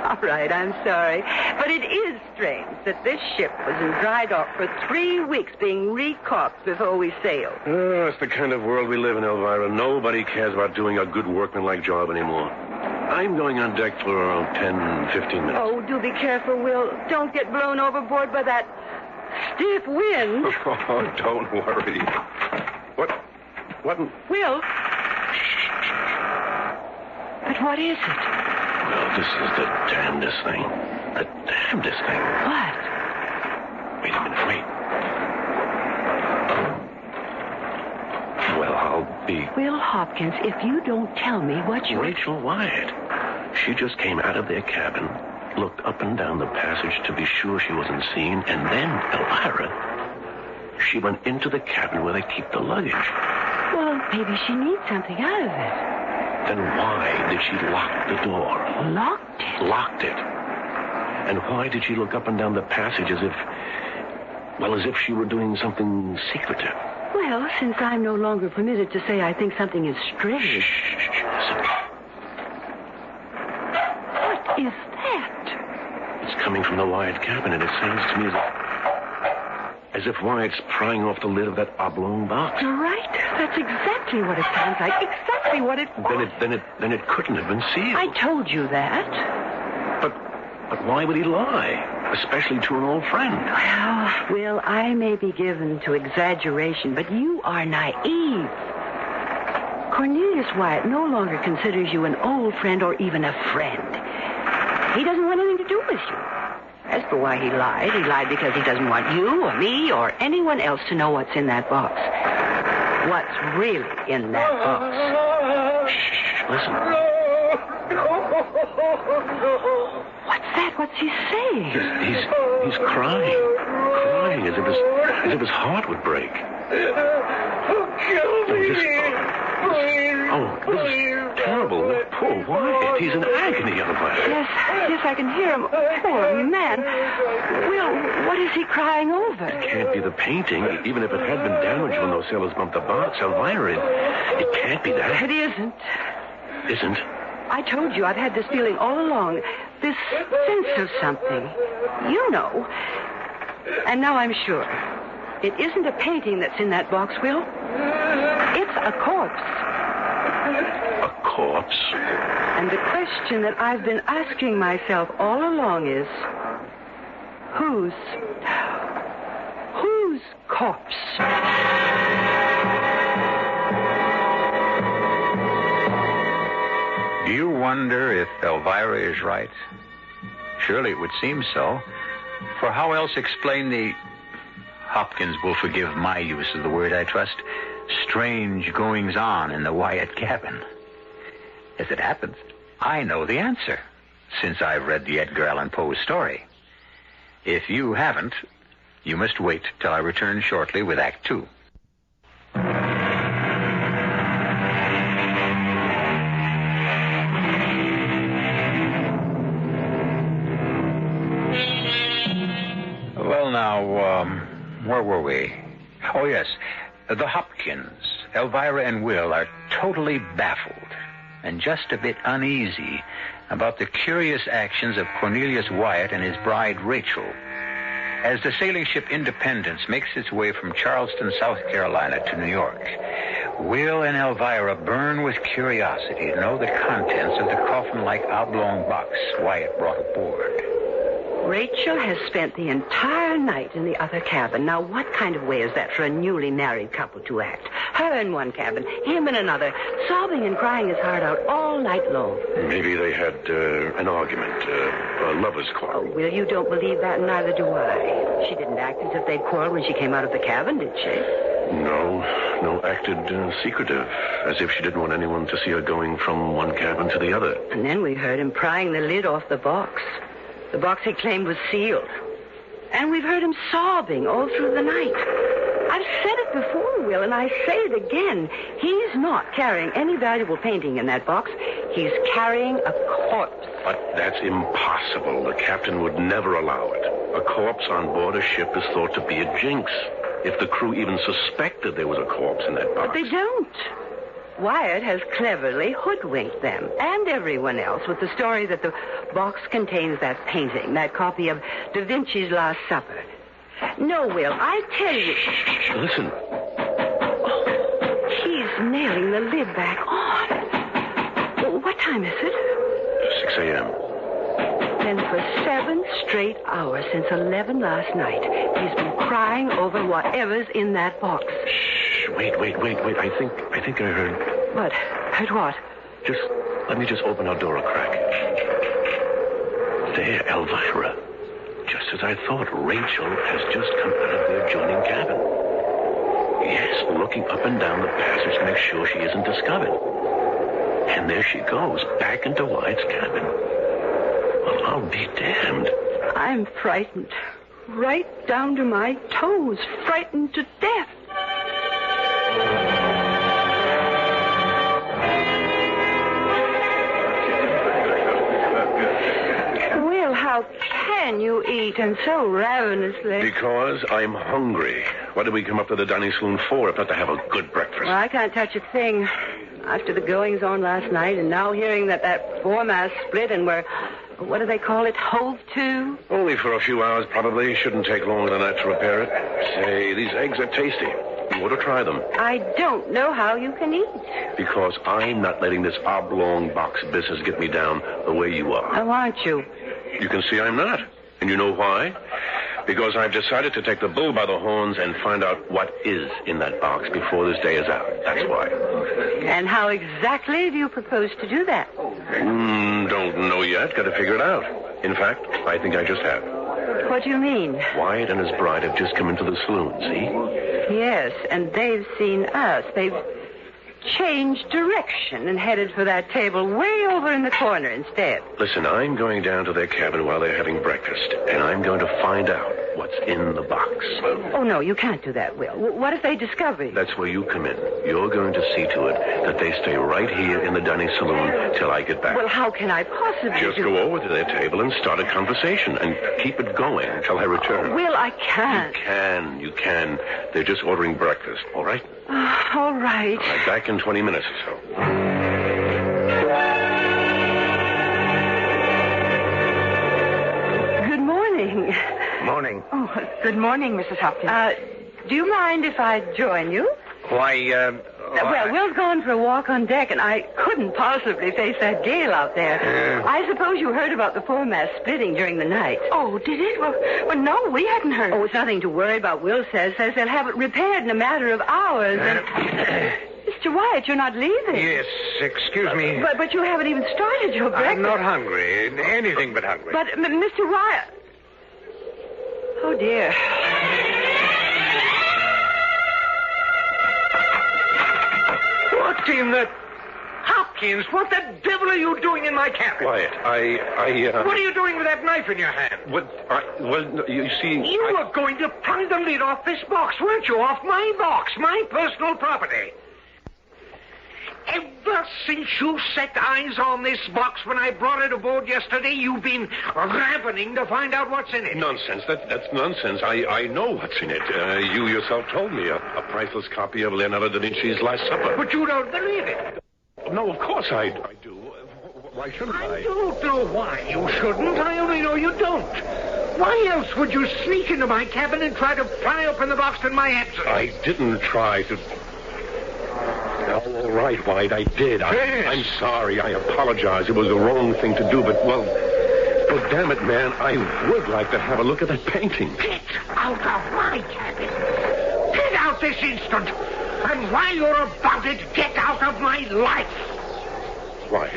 All right, I'm sorry. But it is strange that this ship was in dry dock for 3 weeks being recaulked before we sailed. Oh, it's the kind of world we live in, Elvira. Nobody cares about doing a good workmanlike job anymore. I'm going on deck for around 10, 15 minutes. Oh, do be careful, Will. Don't get blown overboard by that stiff wind. Oh, don't worry. What? Will? But what is it? Well, this is the damnedest thing. The damnedest thing. What? Wait a minute, wait. Well, I'll be... Will Hopkins, if you don't tell me what you... Rachel Wyatt. She just came out of their cabin, looked up and down the passage to be sure she wasn't seen, and then, Elvira, she went into the cabin where they keep the luggage. Well, maybe she needs something out of it. Then why did she lock the door? Locked it? Locked it. And why did she look up and down the passage as if she were doing something secretive? Well, since I'm no longer permitted to say I think something is strange. Shh, listen. What is that? It's coming from the Wyatt cabin, and it sounds to me as if Wyatt's prying off the lid of that oblong box. You're right. That's exactly what it sounds like. Exactly what it was. Then it couldn't have been sealed. I told you that. But why would he lie? Especially to an old friend. Well, Will, I may be given to exaggeration, but you are naive. Cornelius Wyatt no longer considers you an old friend or even a friend. He doesn't want anything to do with you. As for why he lied because he doesn't want you or me or anyone else to know what's in that box. What's really in that box. Shh, listen. What's that? What's he saying? He's crying as if his heart would break. This is terrible. Poor Wyatt. He's in agony, Elvira. Yes, I can hear him. Poor man. Will, what is he crying over? It can't be the painting, even if it had been damaged when those sailors bumped the box. Elvira, it can't be that. It isn't. Isn't? I told you I've had this feeling all along. This sense of something. You know. And now I'm sure. It isn't a painting that's in that box, Will. It's a corpse. A corpse? And the question that I've been asking myself all along is, whose corpse? Do you wonder if Elvira is right? Surely it would seem so. For how else explain the... Hopkins will forgive my use of the word, I trust. Strange goings-on in the Wyatt cabin. As it happens, I know the answer, since I've read the Edgar Allan Poe story. If you haven't, you must wait till I return shortly with Act 2. Well, now, where were we? Oh, yes. The Hopkins, Elvira and Will are totally baffled and just a bit uneasy about the curious actions of Cornelius Wyatt and his bride, Rachel. As the sailing ship Independence makes its way from Charleston, South Carolina to New York, Will and Elvira burn with curiosity to know the contents of the coffin-like oblong box Wyatt brought aboard. Rachel has spent the entire night in the other cabin. Now, what kind of way is that for a newly married couple to act? Her in one cabin, him in another, sobbing and crying his heart out all night long. Maybe they had an argument, a lover's quarrel. Oh, Will, you don't believe that, and neither do I. She didn't act as if they'd quarreled when she came out of the cabin, did she? No, acted secretive, as if she didn't want anyone to see her going from one cabin to the other. And then we heard him prying the lid off the box. The box he claimed was sealed. And we've heard him sobbing all through the night. I've said it before, Will, and I say it again. He's not carrying any valuable painting in that box. He's carrying a corpse. But that's impossible. The captain would never allow it. A corpse on board a ship is thought to be a jinx. If the crew even suspected there was a corpse in that box. But they don't. Wyatt has cleverly hoodwinked them and everyone else with the story that the box contains that painting, that copy of Da Vinci's Last Supper. No, Will, I tell you... Shh, listen. Oh, he's nailing the lid back on. What time is it? 6 a.m. Then for 7 straight hours since 11 last night, he's been crying over whatever's in that box. Shh, wait. I think I heard... What? Heard what? Let me just open our door a crack. There, Elvira. Just as I thought, Rachel has just come out of the adjoining cabin. Yes, looking up and down the passage to make sure she isn't discovered. And there she goes, back into Wyatt's cabin. Well, I'll be damned. I'm frightened. Right down to my toes. Frightened to death. Will, how can you eat and so ravenously? Because I'm hungry. What did we come up to the dining saloon for if not to have a good breakfast? Well, I can't touch a thing. After the goings-on last night and now hearing that foremast split and we're... What do they call it? Hove to? Only for a few hours, probably. Shouldn't take longer than that to repair it. Say, these eggs are tasty. You ought to try them. I don't know how you can eat. Because I'm not letting this oblong box business get me down the way you are. Oh, aren't you? You can see I'm not. And you know why? Because I've decided to take the bull by the horns and find out what is in that box before this day is out. That's why. And how exactly do you propose to do that? Don't know yet. Got to figure it out. In fact, I think I just have. What do you mean? Wyatt and his bride have just come into the saloon, see? Yes, and they've seen us. They've changed direction and headed for that table way over in the corner instead. Listen, I'm going down to their cabin while they're having breakfast, and I'm going to find out what's in the box. Oh, no, you can't do that, Will. What if they discover you? That's where you come in. You're going to see to it that they stay right here in the dining saloon till I get back. Well, how can I possibly Just go over to their table and start a conversation and keep it going until I return. Will, I can't. You can. They're just ordering breakfast, all right? All right. All right, back in 20 minutes or so. Good morning. Morning. Oh, good morning, Mrs. Hopkins. Do you mind if I join you? Why, Well, Will's gone for a walk on deck, and I couldn't possibly face that gale out there. I suppose you heard about the foremast splitting during the night. Oh, did it? Well, no, we hadn't heard. Oh, it's nothing to worry about. Will says they'll have it repaired in a matter of hours. Mr. Wyatt, you're not leaving. Yes, excuse me. But you haven't even started your breakfast. I'm not hungry. Anything but hungry. But, Mr. Wyatt... Oh, dear. What in the... Hopkins, what the devil are you doing in my cabin? Quiet. What are you doing with that knife in your hand? You see... You were going to pry the lid off this box, weren't you? Off my box, my personal property. Ever since you set eyes on this box when I brought it aboard yesterday, you've been ravening to find out what's in it. Nonsense. That's nonsense. I know what's in it. You yourself told me a priceless copy of Leonardo da Vinci's Last Supper. But you don't believe it. No, of course I do. Why shouldn't I? I don't know why you shouldn't. I only know you don't. Why else would you sneak into my cabin and try to pry open the box in my absence? I didn't try to... All right, White, I did. I'm sorry. I apologize. It was the wrong thing to do, but, well, damn it, man, I would like to have a look at that painting. Get out of my cabin. Get out this instant. And while you're about it, get out of my life. Why,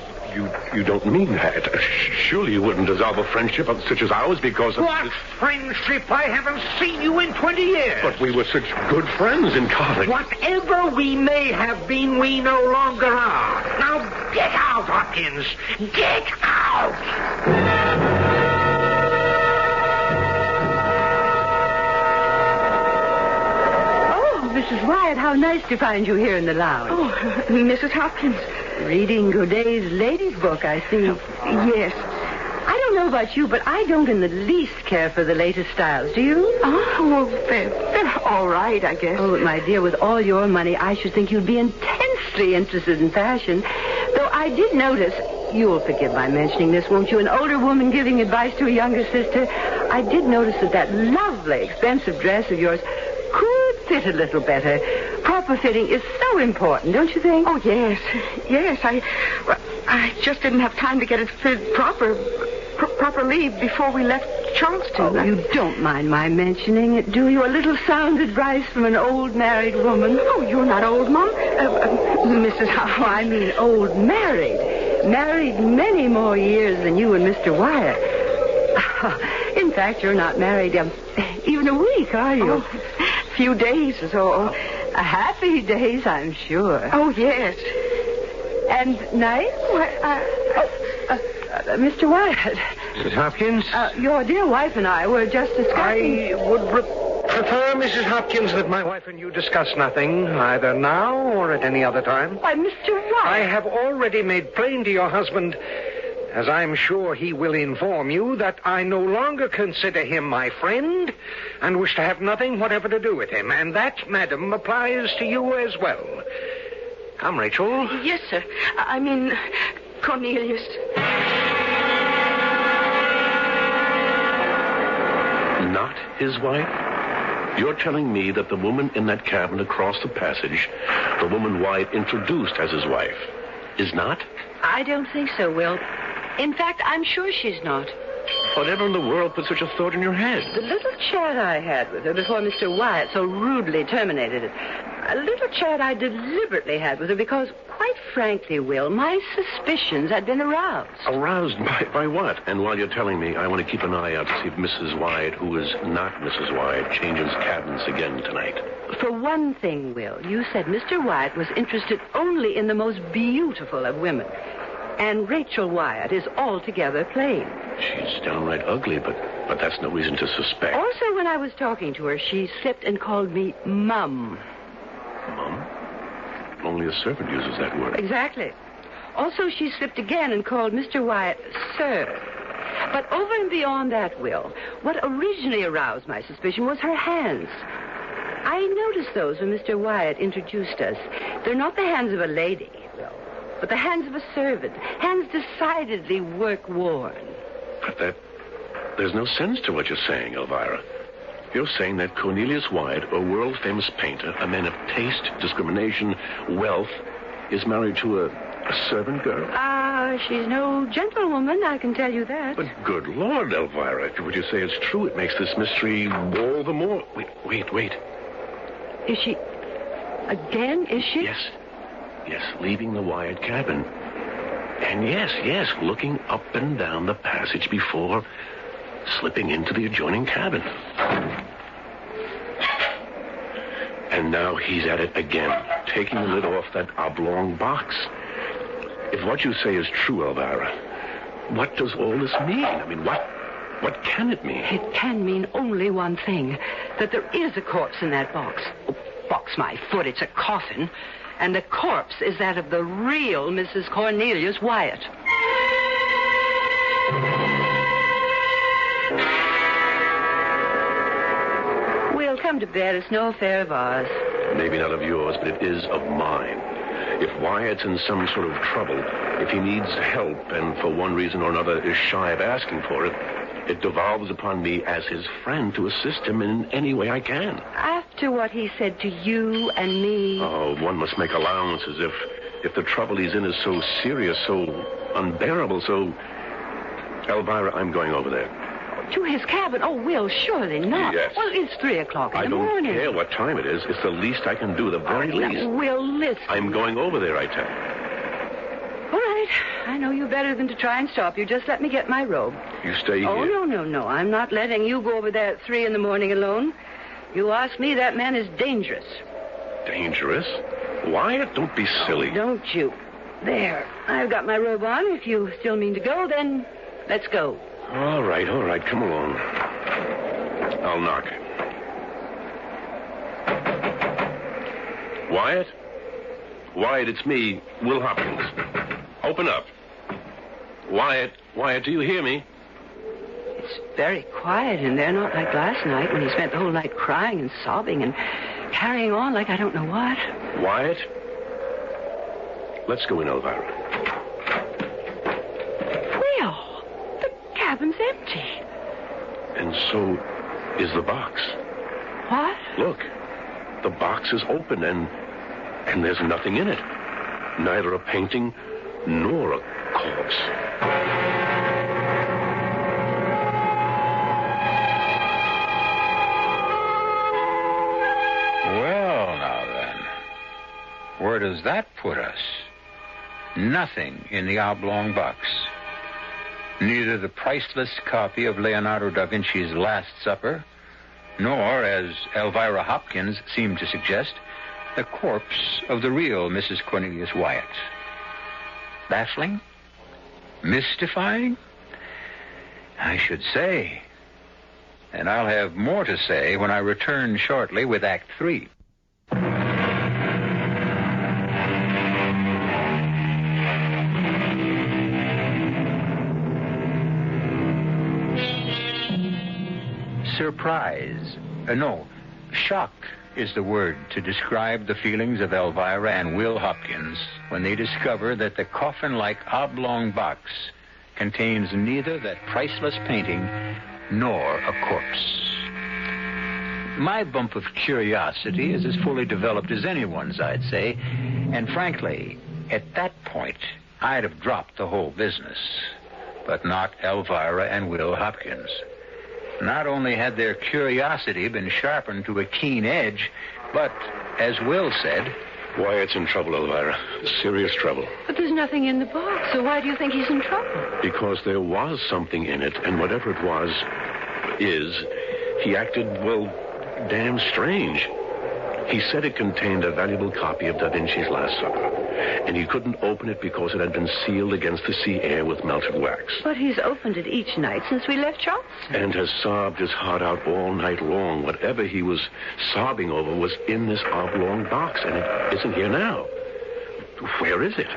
you don't mean that. Surely you wouldn't dissolve a friendship such as ours because of... What friendship? I haven't seen you in 20 years. But we were such good friends in college. Whatever we may have been, we no longer are. Now get out, Hopkins. Get out! Mrs. Wyatt, how nice to find you here in the lounge. Oh, Mrs. Hopkins. Reading Godey's ladies' book, I see. Yes. I don't know about you, but I don't in the least care for the latest styles. Do you? Oh, well, they're all right, I guess. Oh, my dear, with all your money, I should think you'd be intensely interested in fashion. Though I did notice, you'll forgive my mentioning this, won't you? An older woman giving advice to a younger sister. I did notice that lovely, expensive dress of yours could fit a little better. Proper fitting is so important, don't you think? Oh, yes. Yes, I just didn't have time to get it fit properly before we left Charleston. Oh, you don't mind my mentioning it, do you? A little sound advice from an old married woman. Oh, you're not old, Mom. Mrs. Oh, I mean old married. Married many more years than you and Mr. Wyatt. In fact, you're not married even a week, are you? Oh, a few days or so. Happy days, I'm sure. Oh, yes. And nice? Mr. Wyatt. Mrs. Hopkins? Your dear wife and I were just discussing... I would prefer, Mrs. Hopkins, that my wife and you discuss nothing, either now or at any other time. Why, Mr. Wyatt... I have already made plain to your husband, as I'm sure he will inform you, that I no longer consider him my friend and wish to have nothing whatever to do with him. And that, madam, applies to you as well. Come, Rachel. Yes, sir. I mean, Cornelius. Not his wife? You're telling me that the woman in that cabin across the passage, the woman White introduced as his wife, is not? I don't think so, Will. In fact, I'm sure she's not. Whatever in the world put such a thought in your head? The little chat I had with her before Mr. Wyatt so rudely terminated it. A little chat I deliberately had with her because, quite quite frankly, Will, my suspicions had been aroused. Aroused by what? And while you're telling me, I want to keep an eye out to see if Mrs. Wyatt, who is not Mrs. Wyatt, changes cabins again tonight. For one thing, Will, you said Mr. Wyatt was interested only in the most beautiful of women. And Rachel Wyatt is altogether plain. She's downright ugly, but that's no reason to suspect. Also, when I was talking to her, she slipped and called me Mum. Mum? Only a servant uses that word. Exactly. Also, she slipped again and called Mr. Wyatt Sir. But over and beyond that, Will, what originally aroused my suspicion was her hands. I noticed those when Mr. Wyatt introduced us. They're not the hands of a lady, Will, but the hands of a servant. Hands decidedly work-worn. But there's no sense to what you're saying, Elvira. You're saying that Cornelius Wyatt, a world-famous painter, a man of taste, discrimination, wealth, is married to a servant girl? She's no gentlewoman, I can tell you that. But good Lord, Elvira, would you say it's true? It makes this mystery all the more... Wait. Is she... Again, is she? Yes, leaving the Wyatt cabin. And yes, looking up and down the passage before slipping into the adjoining cabin. And now he's at it again, taking the lid off that oblong box. If what you say is true, Elvira, what does all this mean? I mean, what can it mean? It can mean only one thing, that there is a corpse in that box. Oh, box my foot, it's a coffin. And the corpse is that of the real Mrs. Cornelius Wyatt. We'll come to bed. It's no affair of ours. Maybe not of yours, but it is of mine. If Wyatt's in some sort of trouble, if he needs help and for one reason or another is shy of asking for it, it devolves upon me as his friend to assist him in any way I can. After what he said to you and me... Oh, one must make allowances if the trouble he's in is so serious, so unbearable, so... Elvira, I'm going over there. To his cabin? Oh, Will, surely not. Yes. Well, it's 3 o'clock in the morning. I don't care what time it is. It's the least I can do, the very least. Will, listen. I'm going over there, I tell you. All right. I know you better than to try and stop you. Just let me get my robe. You stay here. Oh, no. I'm not letting you go over there at 3 in the morning alone. You ask me, that man is dangerous. Dangerous? Wyatt, don't be silly. Oh, don't you. There. I've got my robe on. If you still mean to go, then let's go. All right. Come along. I'll knock. Wyatt, it's me, Will Hopkins. Open up. Wyatt, do you hear me? It's very quiet in there, not like last night when he spent the whole night crying and sobbing and carrying on like I don't know what. Wyatt, let's go in, Elvira. Will, the cabin's empty. And so is the box. What? Look, the box is open and there's nothing in it. Neither a painting nor a corpse. Well, now then, where does that put us? Nothing in the oblong box. Neither the priceless copy of Leonardo da Vinci's Last Supper, nor, as Elvira Hopkins seemed to suggest, the corpse of the real Mrs. Cornelius Wyatt. Baffling? Mystifying? I should say. And I'll have more to say when I return shortly with Act 3. Surprise. No, shock is the word to describe the feelings of Elvira and Will Hopkins when they discover that the coffin-like oblong box contains neither that priceless painting nor a corpse. My bump of curiosity is as fully developed as anyone's, I'd say, and frankly, at that point, I'd have dropped the whole business. But not Elvira and Will Hopkins. Not only had their curiosity been sharpened to a keen edge, but, as Will said, Wyatt's in trouble, Elvira. Serious trouble. But there's nothing in the box, so why do you think he's in trouble? Because there was something in it, and whatever it was, he acted, well, damn strange. He said it contained a valuable copy of Da Vinci's Last Supper, and he couldn't open it because it had been sealed against the sea air with melted wax. But he's opened it each night since we left Charleston. And has sobbed his heart out all night long. Whatever he was sobbing over was in this oblong box, and it isn't here now. Where is it?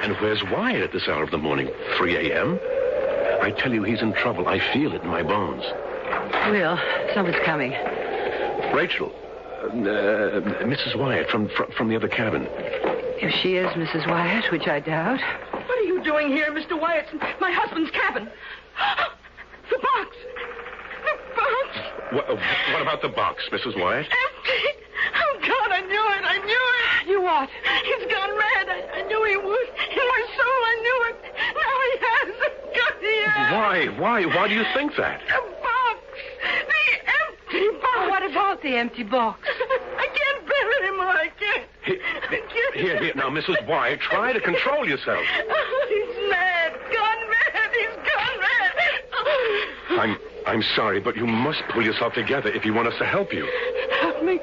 And where's Wyatt at this hour of the morning? 3 a.m.? I tell you, he's in trouble. I feel it in my bones. Will, someone's coming. Rachel. Mrs. Wyatt from the other cabin. If she is Mrs. Wyatt, which I doubt. What are you doing here, Mr. Wyatt? My husband's cabin. The box. The box. What about the box, Mrs. Wyatt? Empty. Oh, God, I knew it. I knew it. You what? He's gone mad. I knew he would. In my soul, I knew it. Now he has. God, he has. Why do you think that? The box. The empty box. What about the empty box? I can't bear it anymore. I can't. Here. Now, Mrs. Wyatt, try to control yourself. He's mad. Gone mad. He's gone mad. I'm sorry, but you must pull yourself together if you want us to help you. Help me.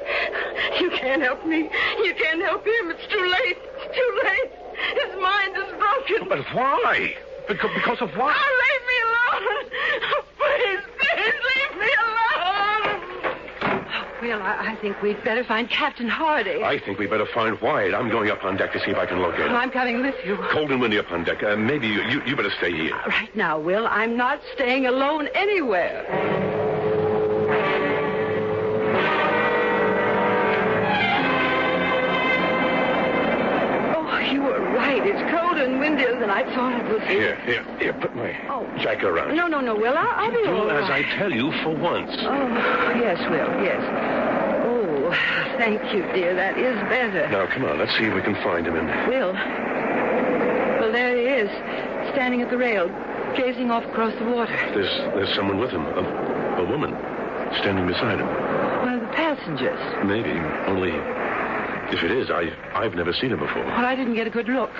You can't help me. You can't help him. It's too late. It's too late. His mind is broken. But why? Because of what? Oh, leave me alone. Oh, please, leave me alone. Will, I think we'd better find Captain Hardy. I think we better find Wyatt. I'm going up on deck to see if I can locate him. I'm coming with you. Cold and windy up on deck. Maybe you better stay here. Right now, Will, I'm not staying alone anywhere. Oh, you were right. It's cold and windier than I thought it was. Here, put my jacket around. No, Will, I'll be all Do right. as I tell you for once. Oh, yes, Will, yes. Oh, thank you, dear. That is better. Now, come on. Let's see if we can find him in there. Will. Well, there he is, standing at the rail, gazing off across the water. There's someone with him. A woman standing beside him. One of the passengers. Maybe. Only, if it is, I've never seen her before. Well, I didn't get a good look.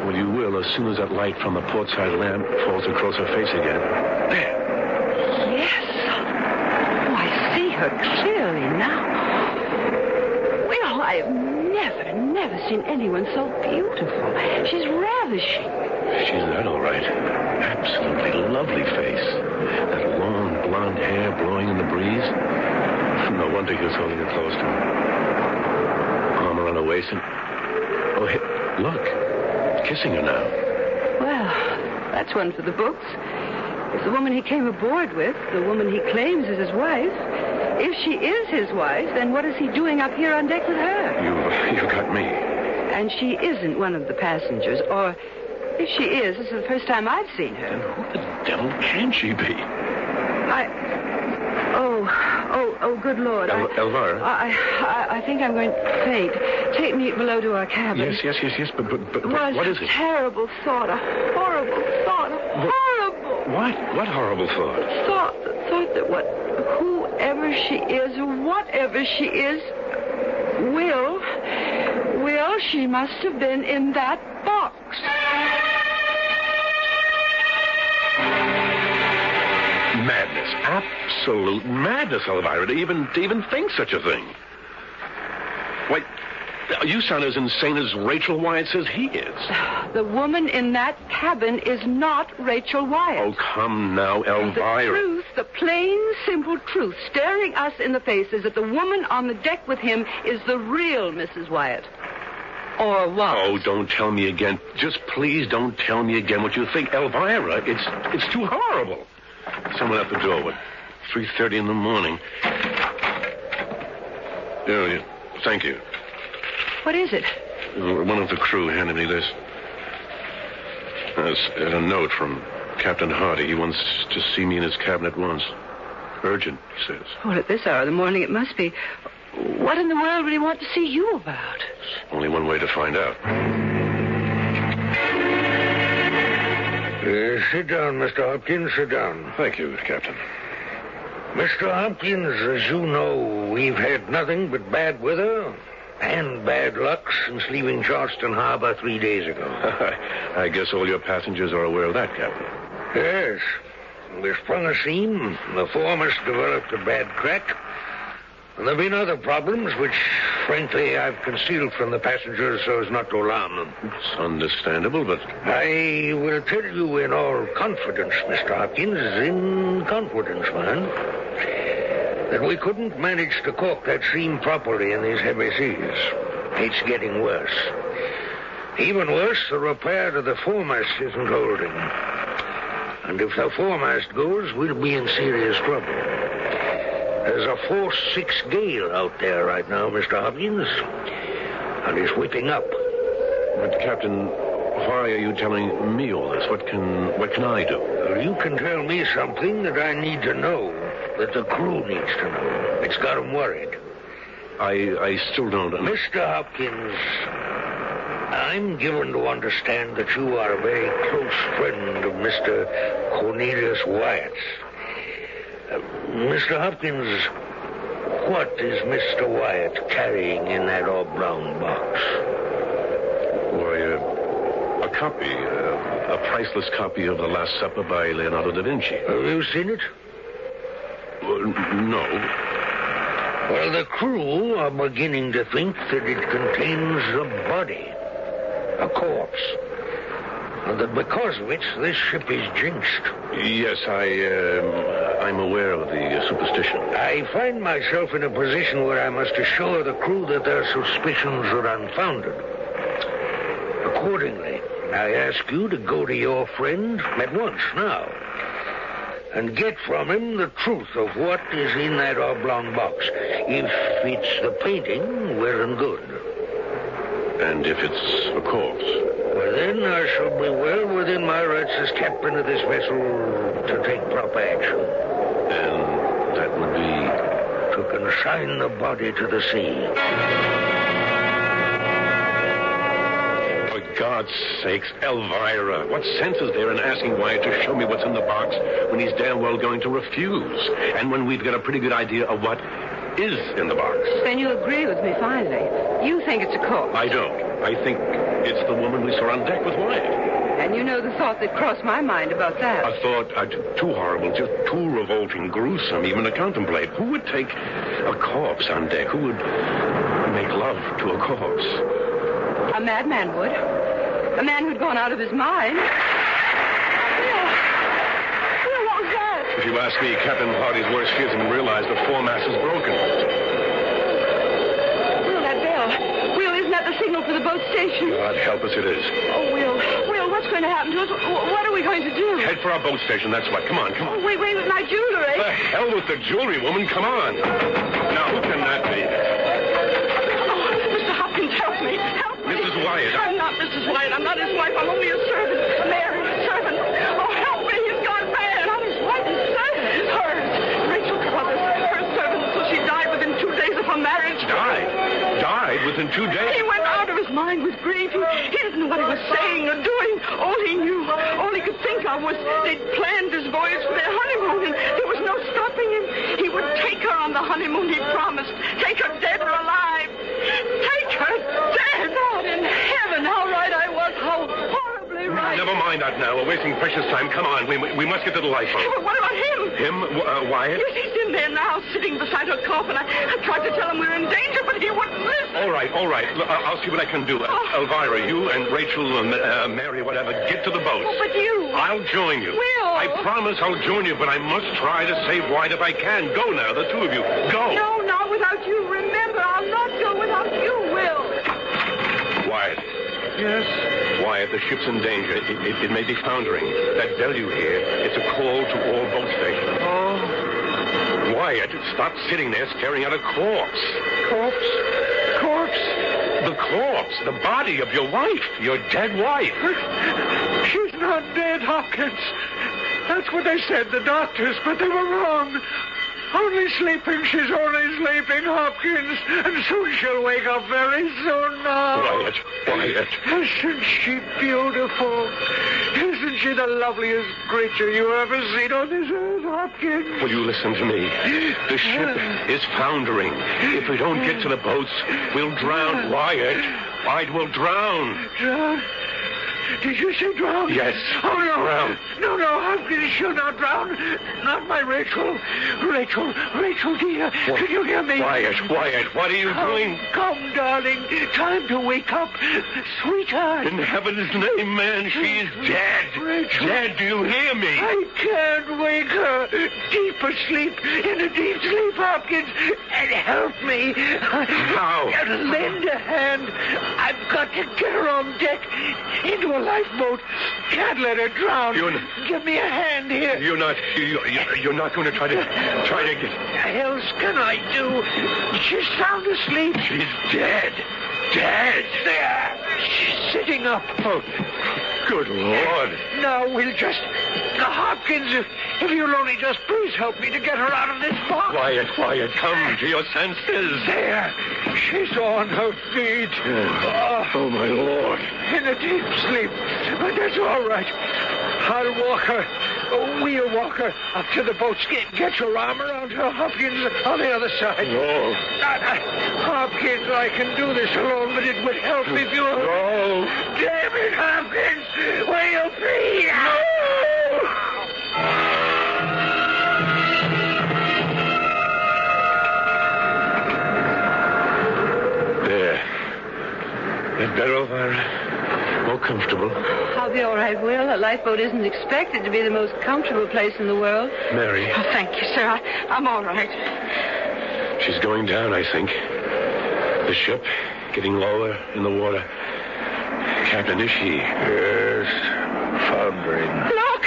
Well, you will as soon as that light from the port side lamp falls across her face again. There. Yes. Oh, I see her clearly now. Will, I've never seen anyone so beautiful. She's ravishing. She's that, all right. Absolutely lovely face. That long blonde hair blowing in the breeze. No wonder he was holding her close to him. Arm around her waist and... Oh, hey, look. Kissing her now. Well, that's one for the books. If the woman he came aboard with, the woman he claims is his wife, if she is his wife, then what is he doing up here on deck with her? You got me. And she isn't one of the passengers, or if she is, this is the first time I've seen her. Then who the devil can she be? Oh, good Lord. Elvira? I think I'm going to faint. Take me below to our cabin. Yes, but what is it? A terrible thought, a horrible thought, horrible. What horrible thought? The thought that whoever she is, or whatever she is, Will, she must have been in that box. Madness. Absolute madness, Elvira, to even think such a thing. Wait, you sound as insane as Rachel Wyatt says he is. The woman in that cabin is not Rachel Wyatt. Oh, come now, Elvira. The truth, the plain, simple truth, staring us in the face is that the woman on the deck with him is the real Mrs. Wyatt. Or what? Oh, don't tell me again. Just please don't tell me again what you think. Elvira, it's too horrible. Someone at the door. What? 3:30 in the morning. Oh, thank you. What is it? One of the crew handed me this. It's a note from Captain Hardy. He wants to see me in his cabin at once. Urgent, he says. Well, at this hour of the morning it must be. What in the world would he want to see you about? Only one way to find out. Sit down, Mr. Hopkins, sit down. Thank you, Captain. Mr. Hopkins, as you know, we've had nothing but bad weather. And bad luck since leaving Charleston Harbor 3 days ago. I guess all your passengers are aware of that, Captain. Yes. We sprung a seam. The foremast developed a bad crack. And there have been other problems which, frankly, I've concealed from the passengers so as not to alarm them. It's understandable, but... I will tell you in all confidence, Mr. Hopkins, in confidence, man, that we couldn't manage to caulk that seam properly in these heavy seas. It's getting worse. Even worse, the repair to the foremast isn't holding. And if the foremast goes, we'll be in serious trouble. There's a force 6 gale out there right now, Mr. Hopkins, and it's whipping up. But, Captain, why are you telling me all this? What can I do? You can tell me something that I need to know, that the crew needs to know. It's got them worried. I still don't... Mr. Hopkins, I'm given to understand that you are a very close friend of Mr. Cornelius Wyatt's. Mr. Hopkins, what is Mr. Wyatt carrying in that oblong box? Why, a copy, a priceless copy of The Last Supper by Leonardo da Vinci. Have you seen it? No. Well, the crew are beginning to think that it contains a body, a corpse. And that because of it, this ship is jinxed. Yes, I'm aware of the superstition. I find myself in a position where I must assure the crew that their suspicions are unfounded. Accordingly, I ask you to go to your friend at once now and get from him the truth of what is in that oblong box. If it's the painting, well and good. And if it's a corpse? Well, then I shall be well within my rights as captain of this vessel to take proper action. And that would be? To consign the body to the sea. For God's sakes, Elvira, what sense is there in asking Wyatt to show me what's in the box when he's damn well going to refuse? And when we've got a pretty good idea of what is in the box. Then you agree with me, finally. You think it's a corpse. I don't. I think it's the woman we saw on deck with Wyatt. And you know the thought that crossed my mind about that. A thought too horrible, just too revolting, gruesome even to contemplate. Who would take a corpse on deck? Who would make love to a corpse? A madman would. A man who'd gone out of his mind. If you ask me, Captain Hardy's worst fears have been realized. The foremast is broken. Will, that bell. Will, isn't that the signal for the boat station? God help us, it is. Oh, Will, what's going to happen to us? What are we going to do? Head for our boat station, that's what. Come on. Oh, wait, with my jewelry. The hell with the jewelry, woman. Come on. Now, who can that be? Oh, Mr. Hopkins, help me. Help me. Mrs. Wyatt. I'm not Mrs. Wyatt. I'm not his wife. I'm only a servant. A married servant. Oh, help me. He's gone bad. Not his wife. His servant. Rachel Carruthers. Her servant until she died within 2 days of her marriage. Died within 2 days? He went out of his mind with grief. He didn't know what he was saying or doing. All he knew, all he could think of was they'd planned this voyage for their honeymoon, and there was no stopping him. He would take her on the honeymoon he promised. Take her dead or alive. Take her dead. God in heaven, how right I was. How horribly right. Never mind that now. We're wasting precious time. Come on. We must get to the lifeboat. But what about him? Him? Wyatt? Yes, he's in there now, sitting beside her coffin. I tried to tell him we were in danger, but he wouldn't listen. All right. Look, I'll see what I can do. Elvira, you and Rachel and Mary, whatever, get to the boat. Oh, but you... I'll join you. Will! I promise I'll join you, but I must try to save Wyatt if I can. Go now, the two of you. Go! No, not without you. Remember, I'll not go without you, Will. Wyatt. Yes? Wyatt, the ship's in danger. It may be foundering. That bell you hear, it's a call to all boat stations. Oh. Wyatt, stop sitting there staring at a corpse. Corpse? The corpse, the body of your wife, your dead wife. She's not dead, Hopkins. That's what they said, the doctors, but they were wrong. Only sleeping. She's only sleeping, Hopkins. And soon she'll wake up very soon now. Quiet. Isn't she beautiful? Isn't she the loveliest creature you ever seen on this earth, Hopkins? Will you listen to me? The ship is foundering. If we don't get to the boats, we'll drown. Wyatt, we'll drown. Drown? Did you say drown? Yes. Oh, no. Drown. No, Hopkins, she'll not drown. Not my Rachel. Rachel, dear. What? Can you hear me? Wyatt, what are you doing? Come, darling. Time to wake up. Sweetheart. In heaven's name, man, she's dead. Rachel. Dead, do you hear me? I can't wake her. Deep asleep. In a deep sleep, Hopkins. And help me. How? Lend a hand. I've got to get her on deck. Into a lifeboat. Can't let her drown. Give me a hand here. You're not going to try to get... What else can I do? She's sound asleep. She's dead. Dead. There. She's sitting up. Oh, good Lord. Now we'll just... Hopkins, if you'll only just please help me to get her out of this box. Quiet. Come to your senses. There. She's on her feet. Oh, my Lord. In a deep sleep. But that's all right. I'll walk her. We'll walk her up to the boats. Get your arm around her, Hopkins, on the other side. No. Hopkins, I can do this alone, but it would help if you... No. Damn it, Hopkins! Will you please? No! There. That better, Elvira? More comfortable. I'll be all right, Will. A lifeboat isn't expected to be the most comfortable place in the world. Mary. Oh, thank you, sir. I'm all right. She's going down, I think. The ship getting lower in the water. Captain, is she? Yes. Foundering. Look!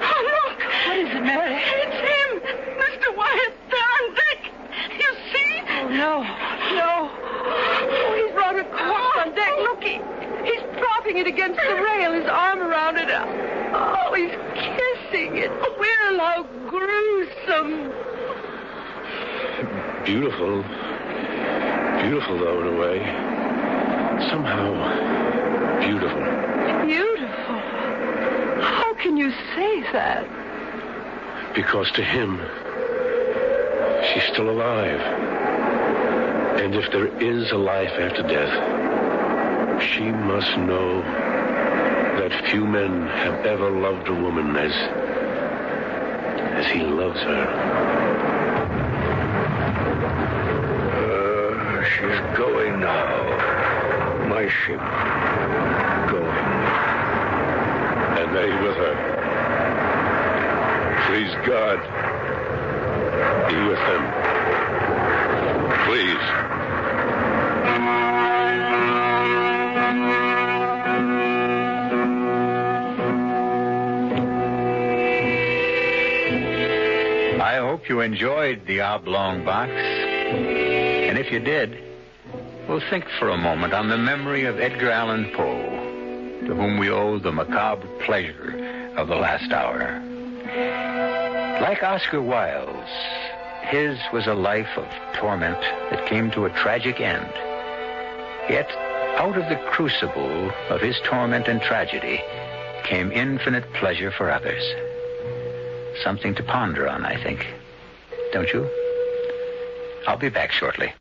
Oh, look! What is it, Mary? It's him! Mr. Wyatt, they're on deck! You see? Oh, no. Oh, he's brought a corpse on deck. Look, he's propping it against the rail, his arm around it. Oh, he's kissing it. Will, how gruesome. Beautiful, though, in a way. Somehow, beautiful. Beautiful? How can you say that? Because to him, she's still alive. And if there is a life after death, she must know that few men have ever loved a woman as he loves her. She's going now. My ship. Going. And they with her. Please, God, be with them. Please. I hope you enjoyed the oblong box. And if you did, we'll think for a moment on the memory of Edgar Allan Poe, to whom we owe the macabre pleasure of the last hour. Like Oscar Wilde's, his was a life of torment that came to a tragic end. Yet, out of the crucible of his torment and tragedy came infinite pleasure for others. Something to ponder on, I think. Don't you? I'll be back shortly.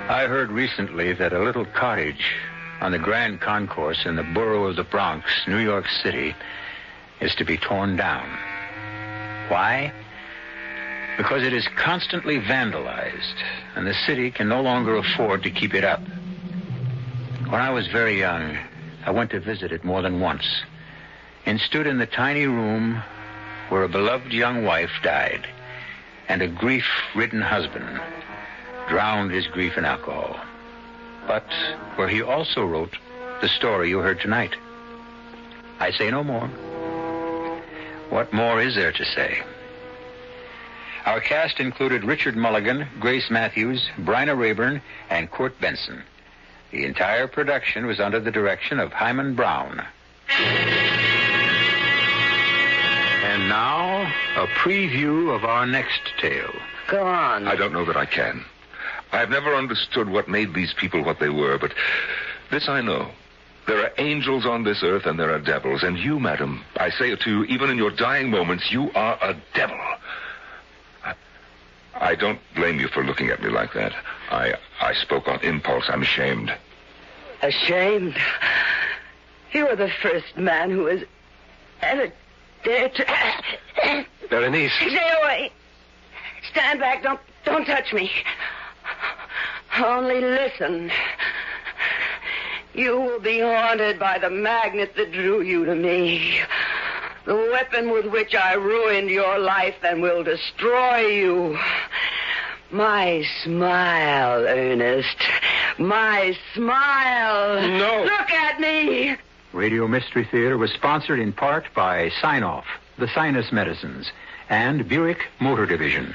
I heard recently that a little cottage on the Grand Concourse in the borough of the Bronx, New York City, is to be torn down. Why? Because it is constantly vandalized, and the city can no longer afford to keep it up. When I was very young, I went to visit it more than once, and stood in the tiny room where a beloved young wife died, and a grief-ridden husband drowned his grief in alcohol. But where he also wrote the story you heard tonight. I say no more. What more is there to say? Our cast included Richard Mulligan, Grace Matthews, Bryna Rayburn, and Court Benson. The entire production was under the direction of Hyman Brown. And now, a preview of our next tale. Go on. I don't know that I can. I've never understood what made these people what they were, but this I know. There are angels on this earth and there are devils, and you, madam, I say it to you, even in your dying moments, you are a devil. I don't blame you for looking at me like that. I spoke on impulse. I'm ashamed. Ashamed? You are the first man who has ever dared to... Berenice. Stay away. Stand back. Don't touch me. Only listen. You will be haunted by the magnet that drew you to me. The weapon with which I ruined your life and will destroy you. My smile, Ernest. My smile. No. Look at me. Radio Mystery Theater was sponsored in part by Sign-Off, the Sinus Medicines, and Buick Motor Division.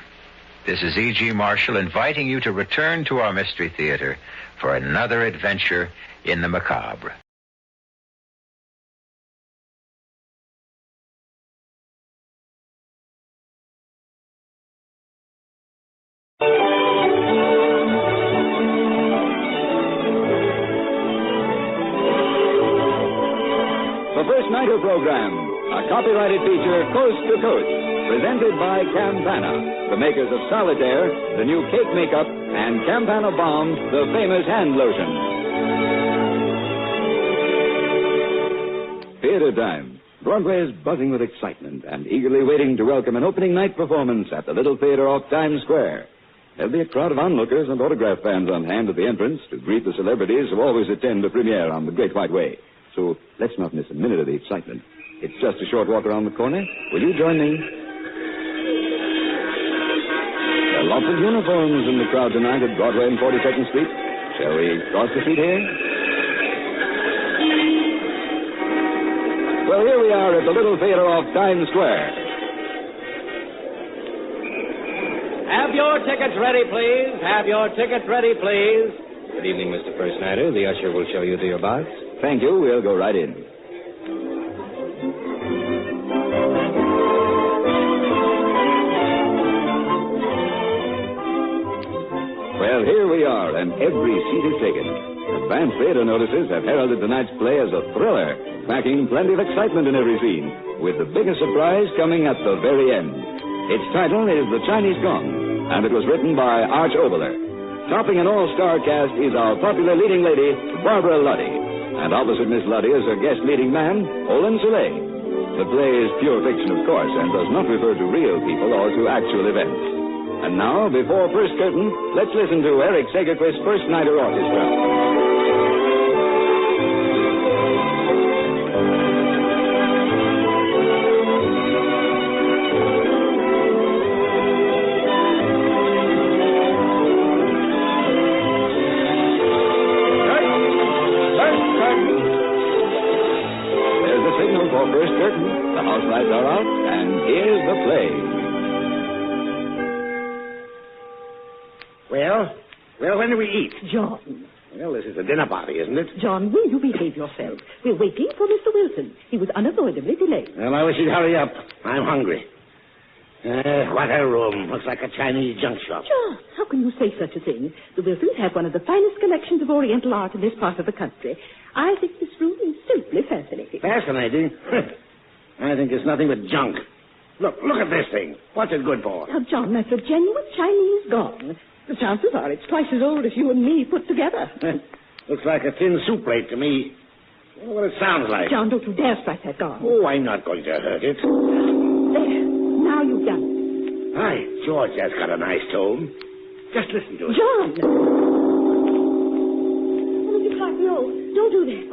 This is E.G. Marshall inviting you to return to our Mystery Theater for another adventure in the macabre. The First Nighter Program, a copyrighted feature Coast to Coast, presented by Campana, the makers of Solitaire, the new cake makeup, and Campana Balm, the famous hand lotion. Theater time. Broadway is buzzing with excitement and eagerly waiting to welcome an opening night performance at the Little Theater off Times Square. There'll be a crowd of onlookers and autograph fans on hand at the entrance to greet the celebrities who always attend the premiere on the Great White Way. So let's not miss a minute of the excitement. It's just a short walk around the corner. Will you join me? There are lots of uniforms in the crowd tonight at Broadway and 42nd Street. Shall we cross the street here? Well, here we are at the Little Theater off Times Square. Have your tickets ready, please. Have your tickets ready, please. Good evening, Mr. First Nighter. The usher will show you to your box. Thank you. We'll go right in. Well, here we are, and every seat is taken. Advanced theater notices have heralded tonight's play as a thriller, packing plenty of excitement in every scene, with the biggest surprise coming at the very end. Its title is The Chinese Gong, and it was written by Arch Oboler. Topping an all-star cast is our popular leading lady, Barbara Luddy. And opposite Miss Luddy is her guest leading man, Olin Soleil. The play is pure fiction, of course, and does not refer to real people or to actual events. And now, before first curtain, let's listen to Eric Segerquist's First Nighter Orchestra. First curtain, the house lights are out, and here's the play. Well, when do we eat? John. Well, this is a dinner party, isn't it? John, will you behave yourself? We're waiting for Mr. Wilson. He was unavoidably delayed. Well, I wish he'd hurry up. I'm hungry. What a room. Looks like a Chinese junk shop. John, how can you say such a thing? The Wilsons have one of the finest collections of Oriental art in this part of the country. I think this room is simply fascinating. Fascinating? I think it's nothing but junk. Look at this thing. What's it good for? Now, John, that's a genuine Chinese gong. The chances are it's twice as old as you and me put together. Looks like a tin soup plate to me. I wonder what it sounds like. John, don't you dare strike that gong. Oh, I'm not going to hurt it. There. Now you've done it. Hi, George, that's got a nice tone. Just listen to it. John! Oh, Mr. Clark, no. Don't do that.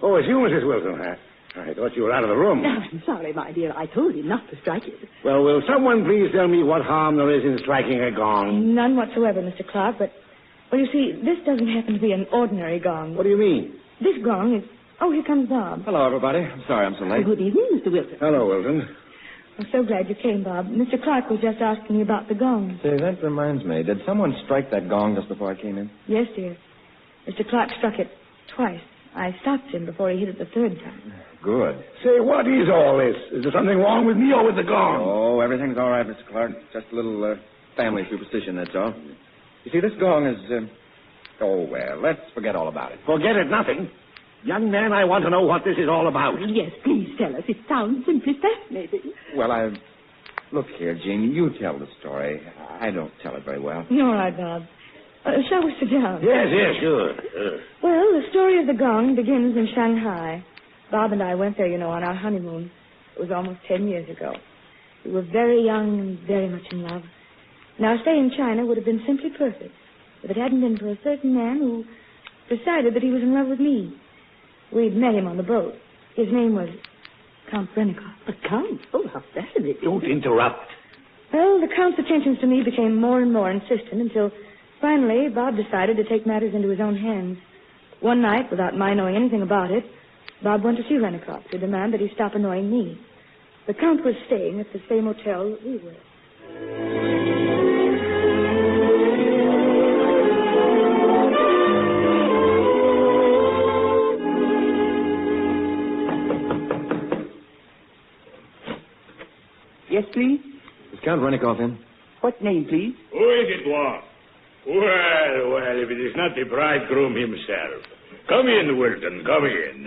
Oh, it's you, Mrs. Wilson. I thought you were out of the room. No, I'm sorry, my dear. I told him not to strike it. Well, will someone please tell me what harm there is in striking a gong? None whatsoever, Mr. Clark, but, well, you see, this doesn't happen to be an ordinary gong. What do you mean? This gong is... Oh, here comes Bob. Hello, everybody. I'm sorry I'm so late. Good evening, Mr. Wilson. Hello, Wilson. I'm so glad you came, Bob. Mr. Clark was just asking me about the gong. Say, that reminds me. Did someone strike that gong just before I came in? Yes, dear. Mr. Clark struck it twice. I stopped him before he hit it the third time. Good. Say, what is all this? Is there something wrong with me or with the gong? Oh, everything's all right, Mr. Clark. Just a little family superstition, that's all. You see, this gong is... Oh, well, let's forget all about it. Forget it, nothing. Young man, I want to know what this is all about. Yes, please tell us. It sounds simply fascinating. Well, Look here, Jean, you tell the story. I don't tell it very well. All right, Bob. Shall we sit down? Yes, sure. Well, the story of the gong begins in Shanghai. Bob and I went there, on our honeymoon. It was almost 10 years ago. We were very young and very much in love. And our stay in China would have been simply perfect if it hadn't been for a certain man who decided that he was in love with me. We'd met him on the boat. His name was Count Brennikov. The Count? Oh, how fascinating. Don't interrupt. Well, the Count's attentions to me became more and more insistent until finally Bob decided to take matters into his own hands. One night, without my knowing anything about it, Bob went to see Brennikov to demand that he stop annoying me. The Count was staying at the same hotel that we were. Yes, please? Is Count Brennikov in? What name, please? Who is it, Juan? Well, if it is not the bridegroom himself. Come in, Wilton, come in.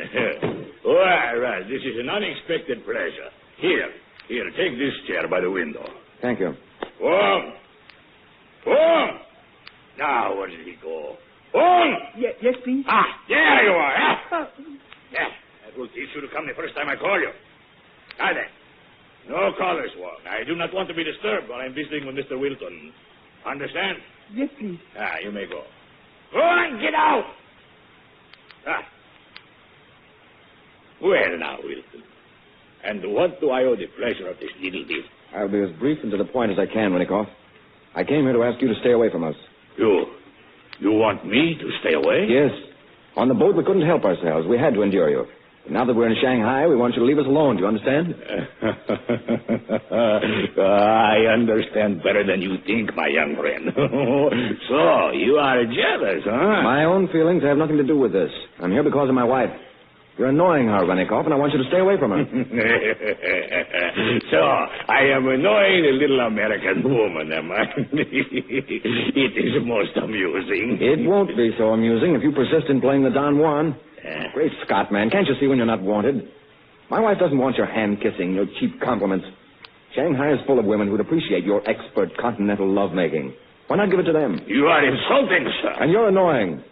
Well, this is an unexpected pleasure. Here, take this chair by the window. Thank you. Juan! Now, where did he go? Juan! Yes, please? There you are. Yeah, that will teach you to come the first time I call you. Now then. No callers, Juan. I do not want to be disturbed while I'm visiting with Mr. Wilton. Understand? Yes, please. You may go. Go on, get out! Well, now, Wilton. And what do I owe the pleasure of this little bit? I'll be as brief and to the point as I can, Brennikov. I came here to ask you to stay away from us. You want me to stay away? Yes. On the boat, we couldn't help ourselves. We had to endure you. Now that we're in Shanghai, we want you to leave us alone. Do you understand? I understand better than you think, my young friend. So, you are jealous, huh? My own feelings have nothing to do with this. I'm here because of my wife. You're annoying her, Brennikov, and I want you to stay away from her. So, I am annoying a little American woman, am I? It is most amusing. It won't be so amusing if you persist in playing the Don Juan. Great Scott, man. Can't you see when you're not wanted? My wife doesn't want your hand-kissing, your cheap compliments. Shanghai is full of women who'd appreciate your expert continental lovemaking. Why not give it to them? You are insulting, sir. And you're annoying.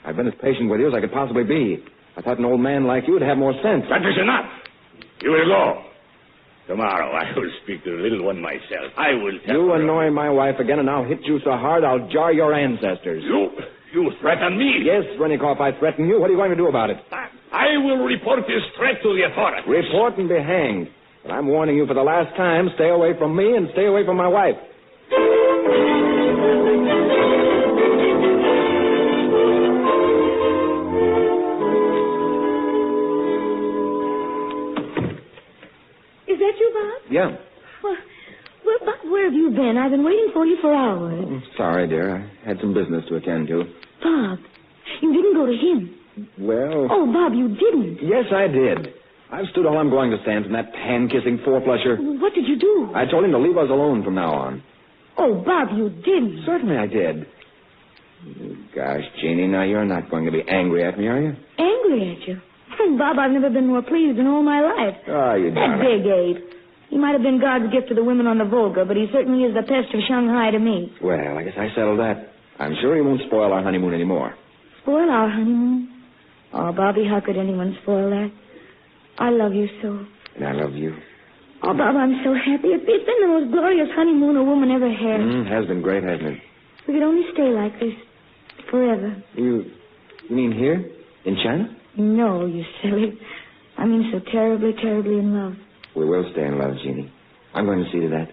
I've been as patient with you as I could possibly be. I thought an old man like you would have more sense. That is enough. You will go. Tomorrow I will speak to the little one myself. I will tell you. her. Annoy my wife again, and I'll hit you so hard I'll jar your ancestors. You threaten me? Yes, Brennikov, I threaten you. What are you going to do about it? I will report this threat to the authorities. Report and be hanged. But I'm warning you for the last time, stay away from me and stay away from my wife. Is that you, Bob? Yeah. Well, Bob, where have you been? I've been waiting for you for hours. Sorry, dear. I had some business to attend to. Bob, you didn't go to him. Well... Oh, Bob, you didn't. Yes, I did. I've stood all I'm going to stand from that hand-kissing four-flusher. What did you do? I told him to leave us alone from now on. Oh, Bob, you didn't. Certainly I did. Gosh, Jeannie, now you're not going to be angry at me, are you? Angry at you? Bob, I've never been more pleased in all my life. Oh, you That darling. big ape. He might have been God's gift to the women on the Volga, but he certainly is the pest of Shanghai to me. Well, I guess I settled that. I'm sure he won't spoil our honeymoon anymore. Spoil our honeymoon? Oh, Bobby, how could anyone spoil that? I love you so. And I love you. Oh, Bob, I'm so happy. It's been the most glorious honeymoon a woman ever had. It has been great, hasn't it? We could only stay like this forever. You mean here? In China? No, you silly. I mean so terribly, terribly in love. We will stay in love, Jeannie. I'm going to see to that.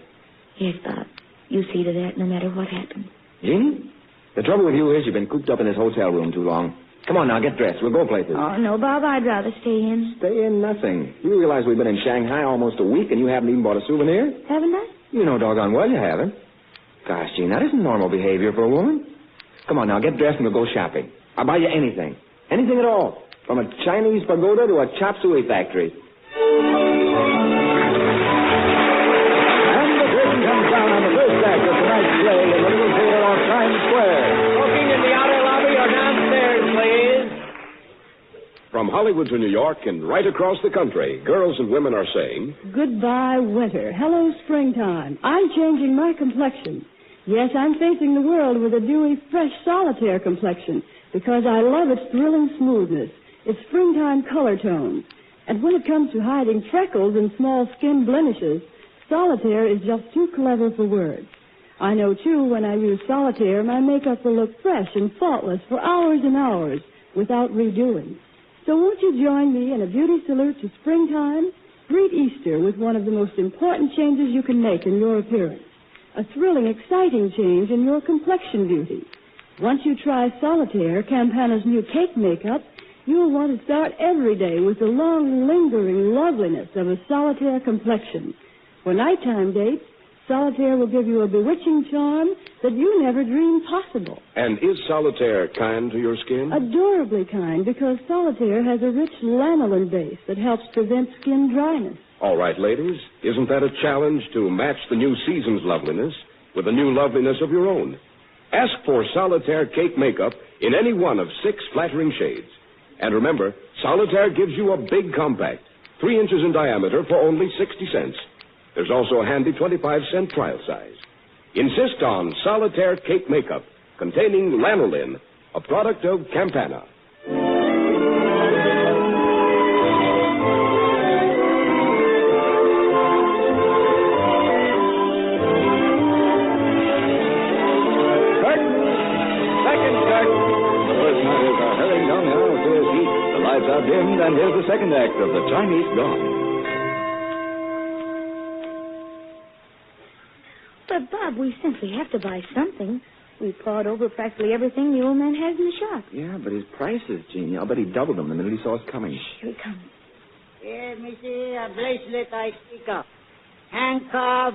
Yes, Bob. You see to that no matter what happens. Jeannie? The trouble with you is you've been cooped up in this hotel room too long. Come on now, get dressed. We'll go places. Oh, no, Bob, I'd rather stay in. Stay in nothing. You realize we've been in Shanghai almost a week and you haven't even bought a souvenir? Haven't I? You know doggone well you haven't. Gosh, Gene, that isn't normal behavior for a woman. Come on now, get dressed and we'll go shopping. I'll buy you anything. Anything at all. From a Chinese pagoda to a chop suey factory. And the curtain comes down on the first act of tonight's play in the little theater on Times Square. Booking in the outer lobby or downstairs, please. From Hollywood to New York and right across the country, girls and women are saying, Goodbye, winter. Hello, springtime. I'm changing my complexion. Yes, I'm facing the world with a dewy, fresh solitaire complexion because I love its thrilling smoothness, its springtime color tones. And when it comes to hiding freckles and small skin blemishes, solitaire is just too clever for words. I know, too, when I use solitaire, my makeup will look fresh and faultless for hours and hours without redoing. So won't you join me in a beauty salute to springtime? Greet Easter with one of the most important changes you can make in your appearance. A thrilling, exciting change in your complexion beauty. Once you try Solitaire, Campana's new cake makeup, you'll want to start every day with the long, lingering loveliness of a Solitaire complexion. For nighttime dates, Solitaire will give you a bewitching charm that you never dreamed possible. and is Solitaire kind to your skin? Adorably kind, because Solitaire has a rich lanolin base that helps prevent skin dryness. All right, ladies, isn't that a challenge to match the new season's loveliness with a new loveliness of your own? Ask for Solitaire Cake Makeup in any one of 6 flattering shades. And remember, Solitaire gives you a big compact, 3 inches in diameter for only 60 cents. There's also a handy 25-cent trial size. Insist on Solitaire Cake Makeup, containing lanolin, a product of Campana. Dimmed, and here's the second act of the Chinese Gong. But, Bob, we simply have to buy something. We pawed over practically everything the old man has in the shop. Yeah, but his prices, Gene. I'll bet he doubled them the minute he saw us coming. Here he comes. Here, missy, a bracelet I speak of. Handcuff,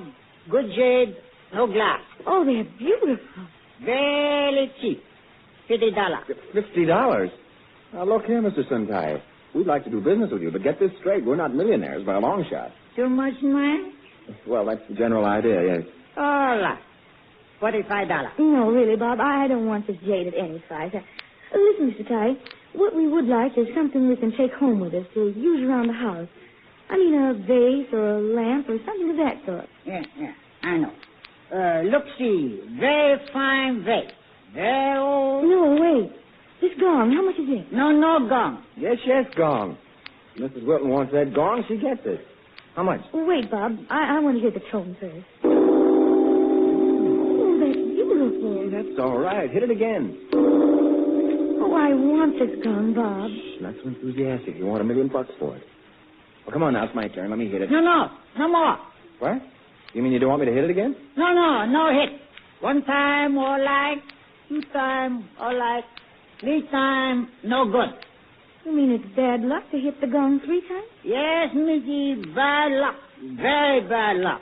good jade, no glass. Oh, they're beautiful. Very cheap. $50. $50? Now, look here, Mr. Suntai. We'd like to do business with you, but get this straight. We're not millionaires by a long shot. Too much money? Well, that's the general idea, yes. All right. $45. No, really, Bob, I don't want this jade at any price. Listen, Mr. Ty, what we would like is something we can take home with us to use around the house. I mean, a vase or a lamp or something of that sort. Yeah, I know. Look, see, very fine vase. Very old. No, wait. This gong, how much is it? No gong. Yes, gong. Mrs. Wilton wants that gong. She gets it. How much? Well, wait, Bob. I want to hear the tone first. Oh, that's beautiful. That's all right. Hit it again. Oh, I want this gong, Bob. Shh, not so enthusiastic. You want $1 million for it. Well, come on now. It's my turn. Let me hit it. No more. What? You mean you don't want me to hit it again? No hit. 1 time, all right. 2 time, all right. 3 time, no good. You mean it's bad luck to hit the gong 3 times? Yes, missy, bad luck. Very bad luck.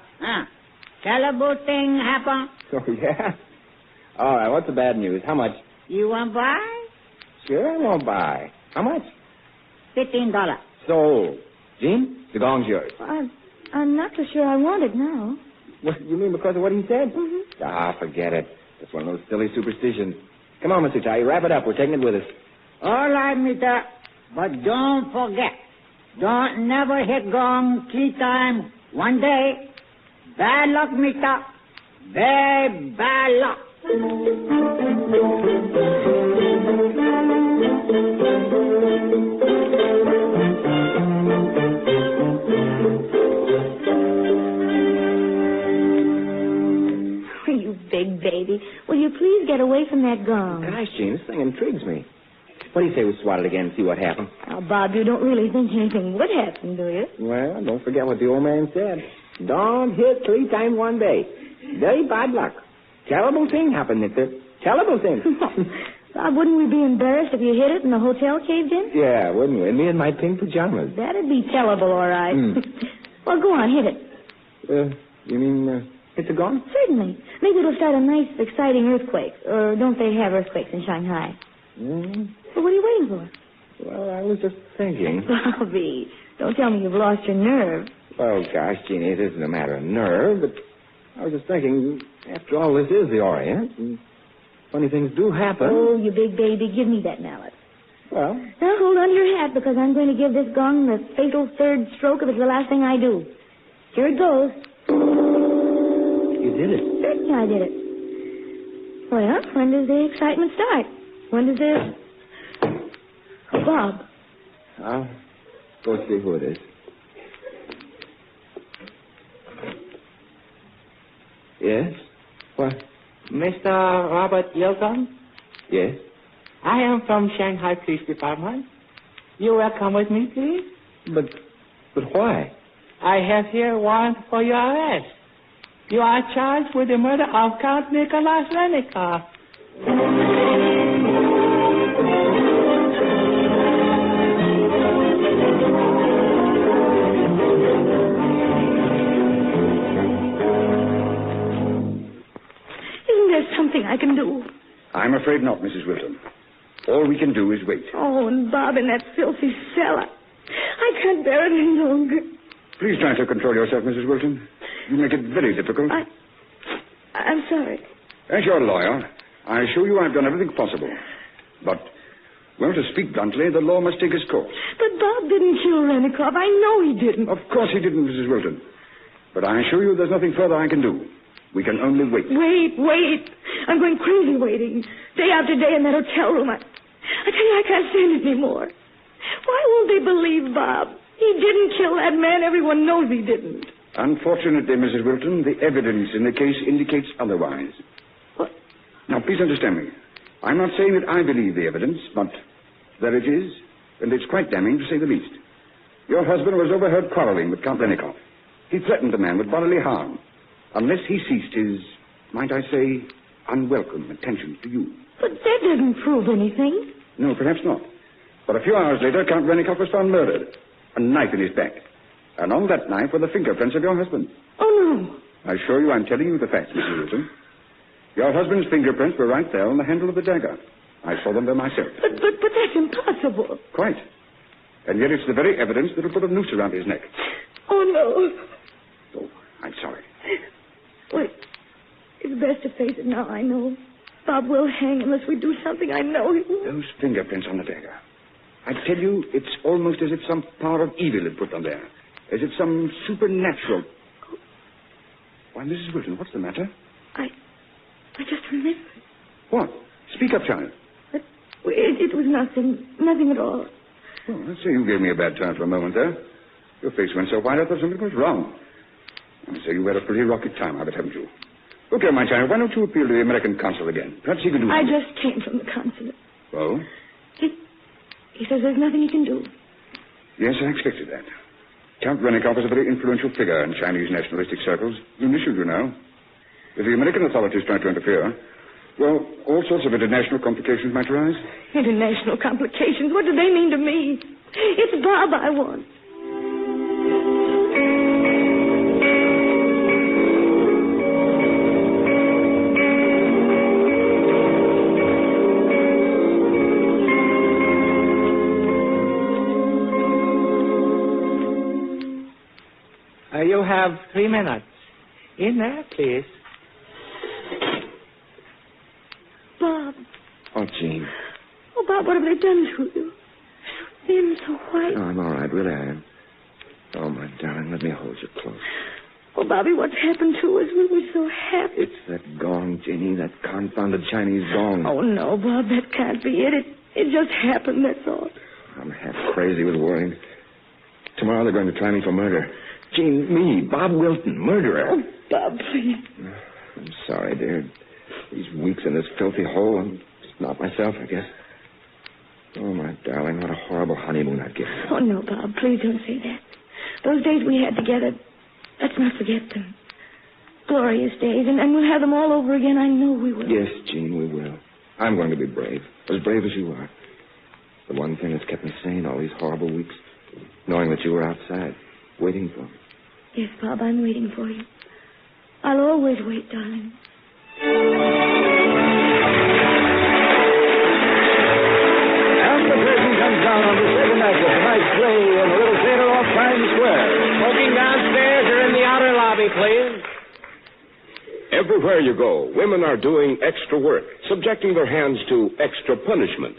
Terrible thing happen. Oh, yeah? All right, what's the bad news? How much? You want buy? Sure, I won't buy. How much? $15. Sold. Gene, the gong's yours. I'm not so sure I want it now. What, you mean because of what he said? Mm-hmm. Forget it. It's one of those silly superstitions. Come on, Mr. Ty, wrap it up. We're taking it with us. All right, Mr. But don't forget, don't never hit gong 3 times one day. Bad luck, Mr. Very bad luck. You big baby. Will you please get away from that gong? Gosh, Gene, this thing intrigues me. What do you say we swat it again and see what happens? Now, Bob, you don't really think anything would happen, do you? Well, don't forget what the old man said. Don't hit 3 times one day. Very bad luck. Terrible thing happened, mister. Terrible thing. Bob, wouldn't we be embarrassed if you hit it and the hotel caved in? Yeah, wouldn't we? Me in my pink pajamas. That'd be tellable, all right. Well, go on, hit it. You mean hit the gong? Certainly. Maybe it'll start a nice, exciting earthquake. Or don't they have earthquakes in Shanghai? Well, what are you waiting for? Well, I was just thinking. Bobby, don't tell me you've lost your nerve. Well, gosh, Jeannie, it isn't a matter of nerve, but I was just thinking, after all, this is the Orient, and funny things do happen. Oh, you big baby, give me that mallet. Well? Now, hold on to your hat, because I'm going to give this gong the fatal third stroke if it's the last thing I do. Here it goes. You did it. Certainly I did it. Well, when does the excitement start? When does the... Oh, Bob. I'll go see who it is. Yes? What? Mr. Robert Yilton? Yes? I am from Shanghai Police Department. You will come with me, please? But why? I have here a warrant for your arrest. You are charged with the murder of Count Nicholas Renikoff. Isn't there something I can do? I'm afraid not, Mrs. Wilton. All we can do is wait. Oh, and Bob in that filthy cellar. I can't bear it any longer. Please try to control yourself, Mrs. Wilton. You make it very difficult. I'm sorry. As your lawyer, I assure you I've done everything possible. But, well, to speak bluntly, the law must take its course. But Bob didn't kill Renikoff. I know he didn't. Of course he didn't, Mrs. Wilton. But I assure you there's nothing further I can do. We can only wait. Wait. I'm going crazy waiting. Day after day in that hotel room. I tell you, I can't stand it anymore. Why won't they believe Bob? He didn't kill that man. Everyone knows he didn't. Unfortunately, Mrs. Wilton, the evidence in the case indicates otherwise. What? Now, please understand me. I'm not saying that I believe the evidence, but there it is, and it's quite damning to say the least. Your husband was overheard quarreling with Count Renikoff. He threatened the man with bodily harm, unless he ceased his, might I say, unwelcome attentions to you. But that doesn't prove anything. No, perhaps not. But a few hours later, Count Renikoff was found murdered. A knife in his back. And on that knife were the fingerprints of your husband. Oh, no. I assure you I'm telling you the facts, Mrs. Wilton. Your husband's fingerprints were right there on the handle of the dagger. I saw them there myself. But that's impossible. Quite. And yet it's the very evidence that will put a noose around his neck. Oh, no. Oh, I'm sorry. Wait. It's best to face it now, I know. Bob will hang unless we do something. I know he will. Those fingerprints on the dagger. I tell you, it's almost as if some power of evil had put them there. As if some supernatural... Why, Mrs. Wilton, what's the matter? I just remembered. What? Speak up, child. It was nothing. Nothing at all. Oh, I say you gave me a bad turn for a moment there. Your face went so white I thought something was wrong. I say you had a pretty rocky time of it, haven't you? Look here, my child, why don't you appeal to the American consul again? Perhaps he can do I something. just came from the consulate. Oh? He says there's nothing he can do. Yes, I expected that. Count Renikoff is a very influential figure in Chinese nationalistic circles. Initial, you know. If the American authorities try to interfere, well, all sorts of international complications might arise. International complications? What do they mean to me? It's Bob I want. You have 3 minutes. In there, please. Bob. Oh, Jean. Oh, Bob, what have they done to you? So thin, so white. No, I'm all right. Really, I am. Oh, my darling, let me hold you close. Oh, Bobby, what's happened to us? We were so happy. It's that gong, Jeannie, that confounded Chinese gong. Oh, no, Bob, that can't be it. It just happened, that's all. I'm half crazy with worrying. Tomorrow they're going to try me for murder. Jean, me, Bob Wilton, murderer. Oh, Bob, please. I'm sorry, dear. These weeks in this filthy hole, I'm just not myself, I guess. Oh, my darling, what a horrible honeymoon I've given you. Oh, no, Bob, please don't say that. Those days we had together, let's not forget them. Glorious days, and we'll have them all over again. I know we will. Yes, Jean, we will. I'm going to be brave as you are. The one thing that's kept me sane all these horrible weeks, knowing that you were outside, waiting for me. Yes, Bob, I'm waiting for you. I'll always wait, darling. As the curtain comes down on the second act of tonight's play in the little theater off Times Square. Smoking downstairs or in the outer lobby, please. Everywhere you go, women are doing extra work, subjecting their hands to extra punishment.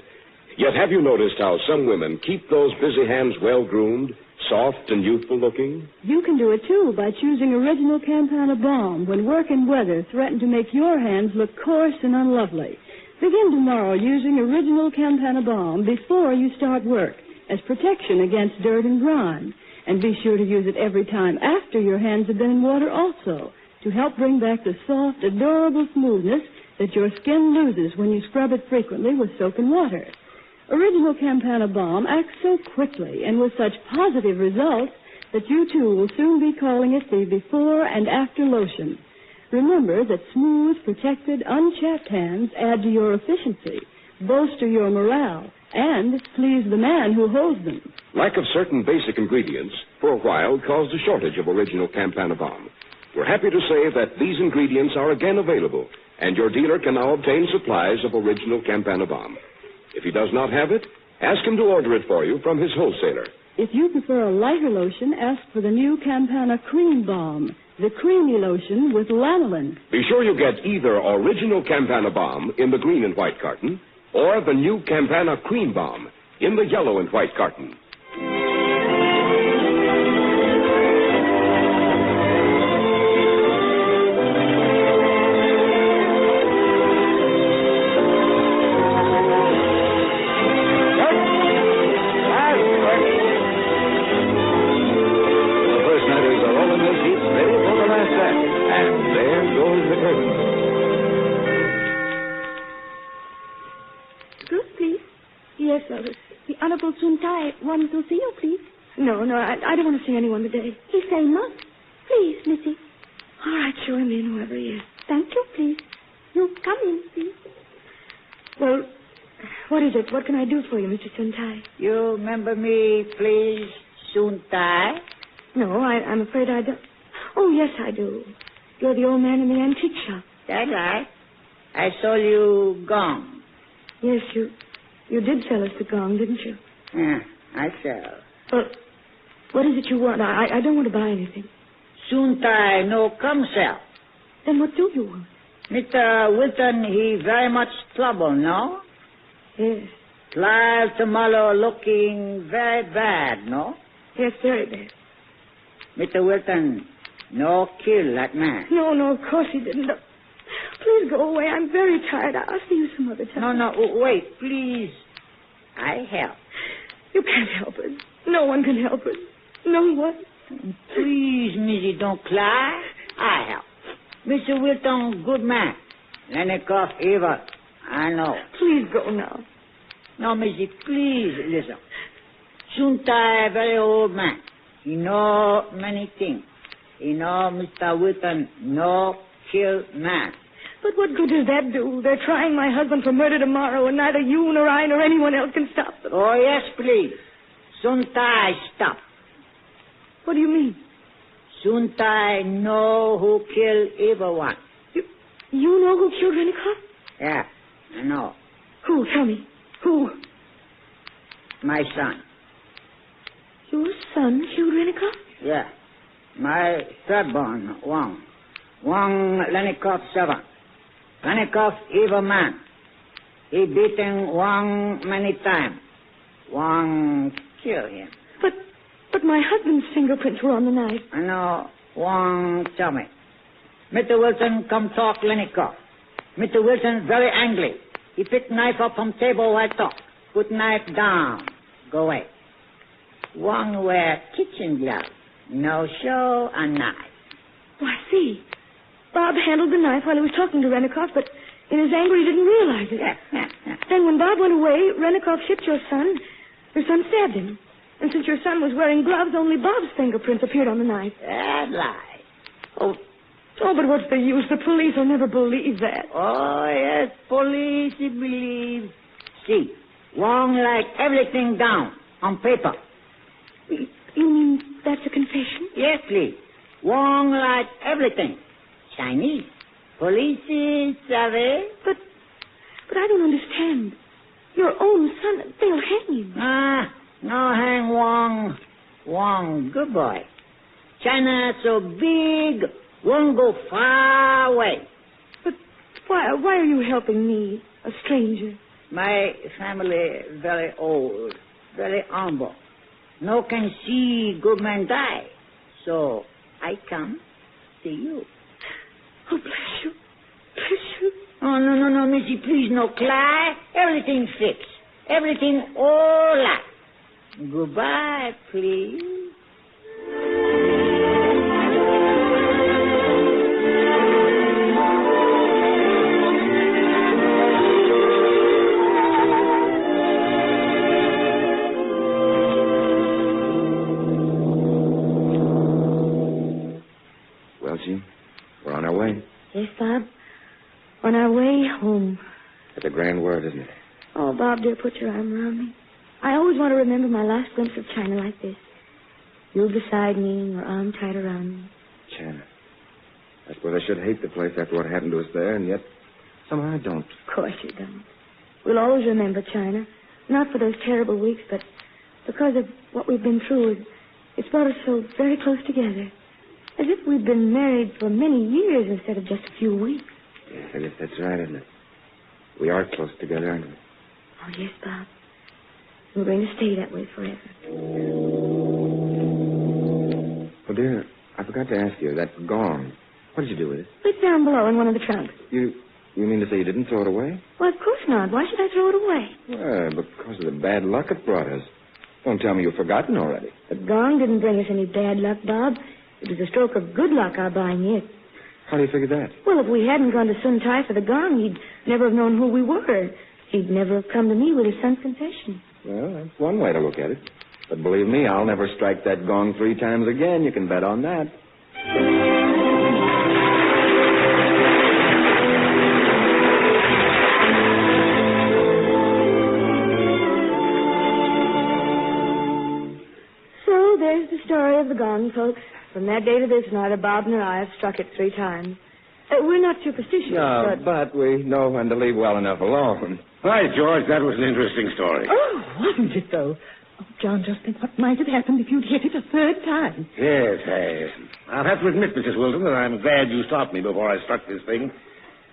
Yet have you noticed how some women keep those busy hands well-groomed, soft and youthful-looking? You can do it, too, by choosing original Campana Balm when work and weather threaten to make your hands look coarse and unlovely. Begin tomorrow using original Campana Balm before you start work as protection against dirt and grime. And be sure to use it every time after your hands have been in water also, to help bring back the soft, adorable smoothness that your skin loses when you scrub it frequently with soap and water. Original Campana Balm acts so quickly and with such positive results that you, too, will soon be calling it the before and after lotion. Remember that smooth, protected, unchapped hands add to your efficiency, bolster your morale, and please the man who holds them. Lack of certain basic ingredients for a while caused a shortage of original Campana Balm. We're happy to say that these ingredients are again available, and your dealer can now obtain supplies of original Campana Balm. If he does not have it, ask him to order it for you from his wholesaler. If you prefer a lighter lotion, ask for the new Campana Cream Balm, the creamy lotion with lanolin. Be sure you get either original Campana Balm in the green and white carton or the new Campana Cream Balm in the yellow and white carton. Want to see you, please? No, I don't want to see anyone today. He say not. Please, Missy. All right, show him in, whoever he is. Thank you, please. You come in, please. Well, what is it? What can I do for you, Mr. Suntai? You remember me, please, Suntai? No, I'm afraid I don't. Oh, yes, I do. You're the old man in the antique shop. That's right. I sold you gong. Yes, you did sell us the gong, didn't you? Yeah, I sell. Well, what is it you want? I don't want to buy anything. Suntai no come sell. Then what do you want? Mr. Wilton, he very much trouble, no? Yes. Clive tomorrow looking very bad, no? Yes, very bad. Mr. Wilton, no kill that man. No, of course he didn't. Please go away. I'm very tired. I'll see you some other time. No, wait, please. I help. You can't help us. No one can help us. No one. Please, Missy, don't cry. I help. Mr. Wilton, good man. Lenikoff, evil. I know. Please go now. No, Missy, please listen. Suntai, very old man. He know many things. He know Mr. Wilton no kill man. But what good does that do? They're trying my husband for murder tomorrow, and neither you nor I nor anyone else can stop them. Oh, yes, please. Suntai stop. What do you mean? Suntai know who killed everyone. You know who killed Renikoff? Yeah, I know. Who? Tell me. Who? My son. Your son killed Renikoff? Yeah. My third-born, Wang. Wang Lenikoff 7. Lenikoff evil man. He beaten Wang many times. Wang killed him. But my husband's fingerprints were on the knife. I know. Wang tell me. Mr. Wilson come talk Lenikoff. Mr. Wilson very angry. He pick knife up from table while talk. Put knife down. Go away. Wang wear kitchen gloves. No show a knife. Oh, I see. Bob handled the knife while he was talking to Renikoff, but in his anger he didn't realize it. Then when Bob went away, Renikoff hit your son. Your son stabbed him. And since your son was wearing gloves, only Bob's fingerprints appeared on the knife. That lie. Oh, Oh, but what's the use? The police will never believe that. Oh, yes, police believe. See, Wong like everything down on paper. You mean that's a confession? Yes, please. Wong like everything. Chinese. Police savvy. But I don't understand. Your own son, they'll hang him. No hang Wong. Wong, good boy. China so big, won't go far away. But why are you helping me, a stranger? My family very old, very humble. No can see good man die. So I come see you. Oh, bless you. Bless you. Oh, no, Missy, please, no cry. Everything fixed. Everything all right. Goodbye, please. Well, Jean, we're on our way. Yes, Bob. On our way home. It's a grand word, isn't it? Oh, Bob, dear, put your arm around me. I always want to remember my last glimpse of China like this. You beside me, your arm tight around me. China. I suppose I should hate the place after what happened to us there, and yet somehow I don't. Of course you don't. We'll always remember China. Not for those terrible weeks, but because of what we've been through. It's brought us so very close together. As if we'd been married for many years instead of just a few weeks. Yes, I guess that's right, isn't it? We are close together, aren't we? Oh, yes, Bob. We're going to stay that way forever. Oh, dear, I forgot to ask you, that gong. What did you do with it? It's down below in one of the trunks. You mean to say you didn't throw it away? Well, of course not. Why should I throw it away? Well, because of the bad luck it brought us. Don't tell me you've forgotten already. The gong didn't bring us any bad luck, Bob. It was a stroke of good luck, our buying it. How do you figure that? Well, if we hadn't gone to Sun Tai for the gong, he'd never have known who we were. He'd never have come to me with his son's confession. Well, that's one way to look at it. But believe me, I'll never strike that gong 3 times again. You can bet on that. So there's the story of the gong, folks. From that day to this, neither Bob nor I have struck it 3 times. We're not superstitious, No, but we know when to leave well enough alone. Hi, George. That was an interesting story. Oh, wasn't it, though? Oh, John, just think what might have happened if you'd hit it a 3rd time. Yes. I'll have to admit, Mrs. Wilton, that I'm glad you stopped me before I struck this thing.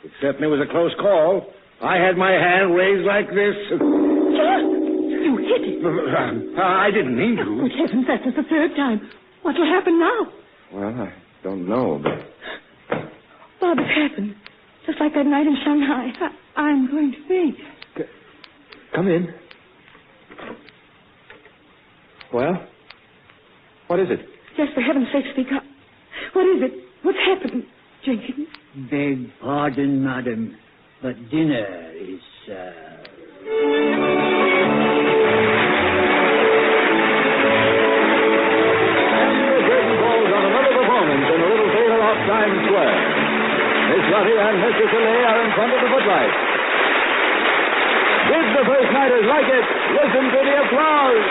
It certainly was a close call. I had my hand raised like this. John, you hit it. I didn't mean to. Oh, good heavens, that was the 3rd time. What'll happen now? Well, I don't know, but... Bob, it's happened. Just like that night in Shanghai. I'm going to faint. Come in. Well? What is it? Just for heaven's sake, speak up. What is it? What's happened, Jenkins? Beg pardon, madam, but dinner is, Times Square. Miss Lottie and Mr. Soleil are in front of the footlights. Did the first nighters like it? Listen to the applause.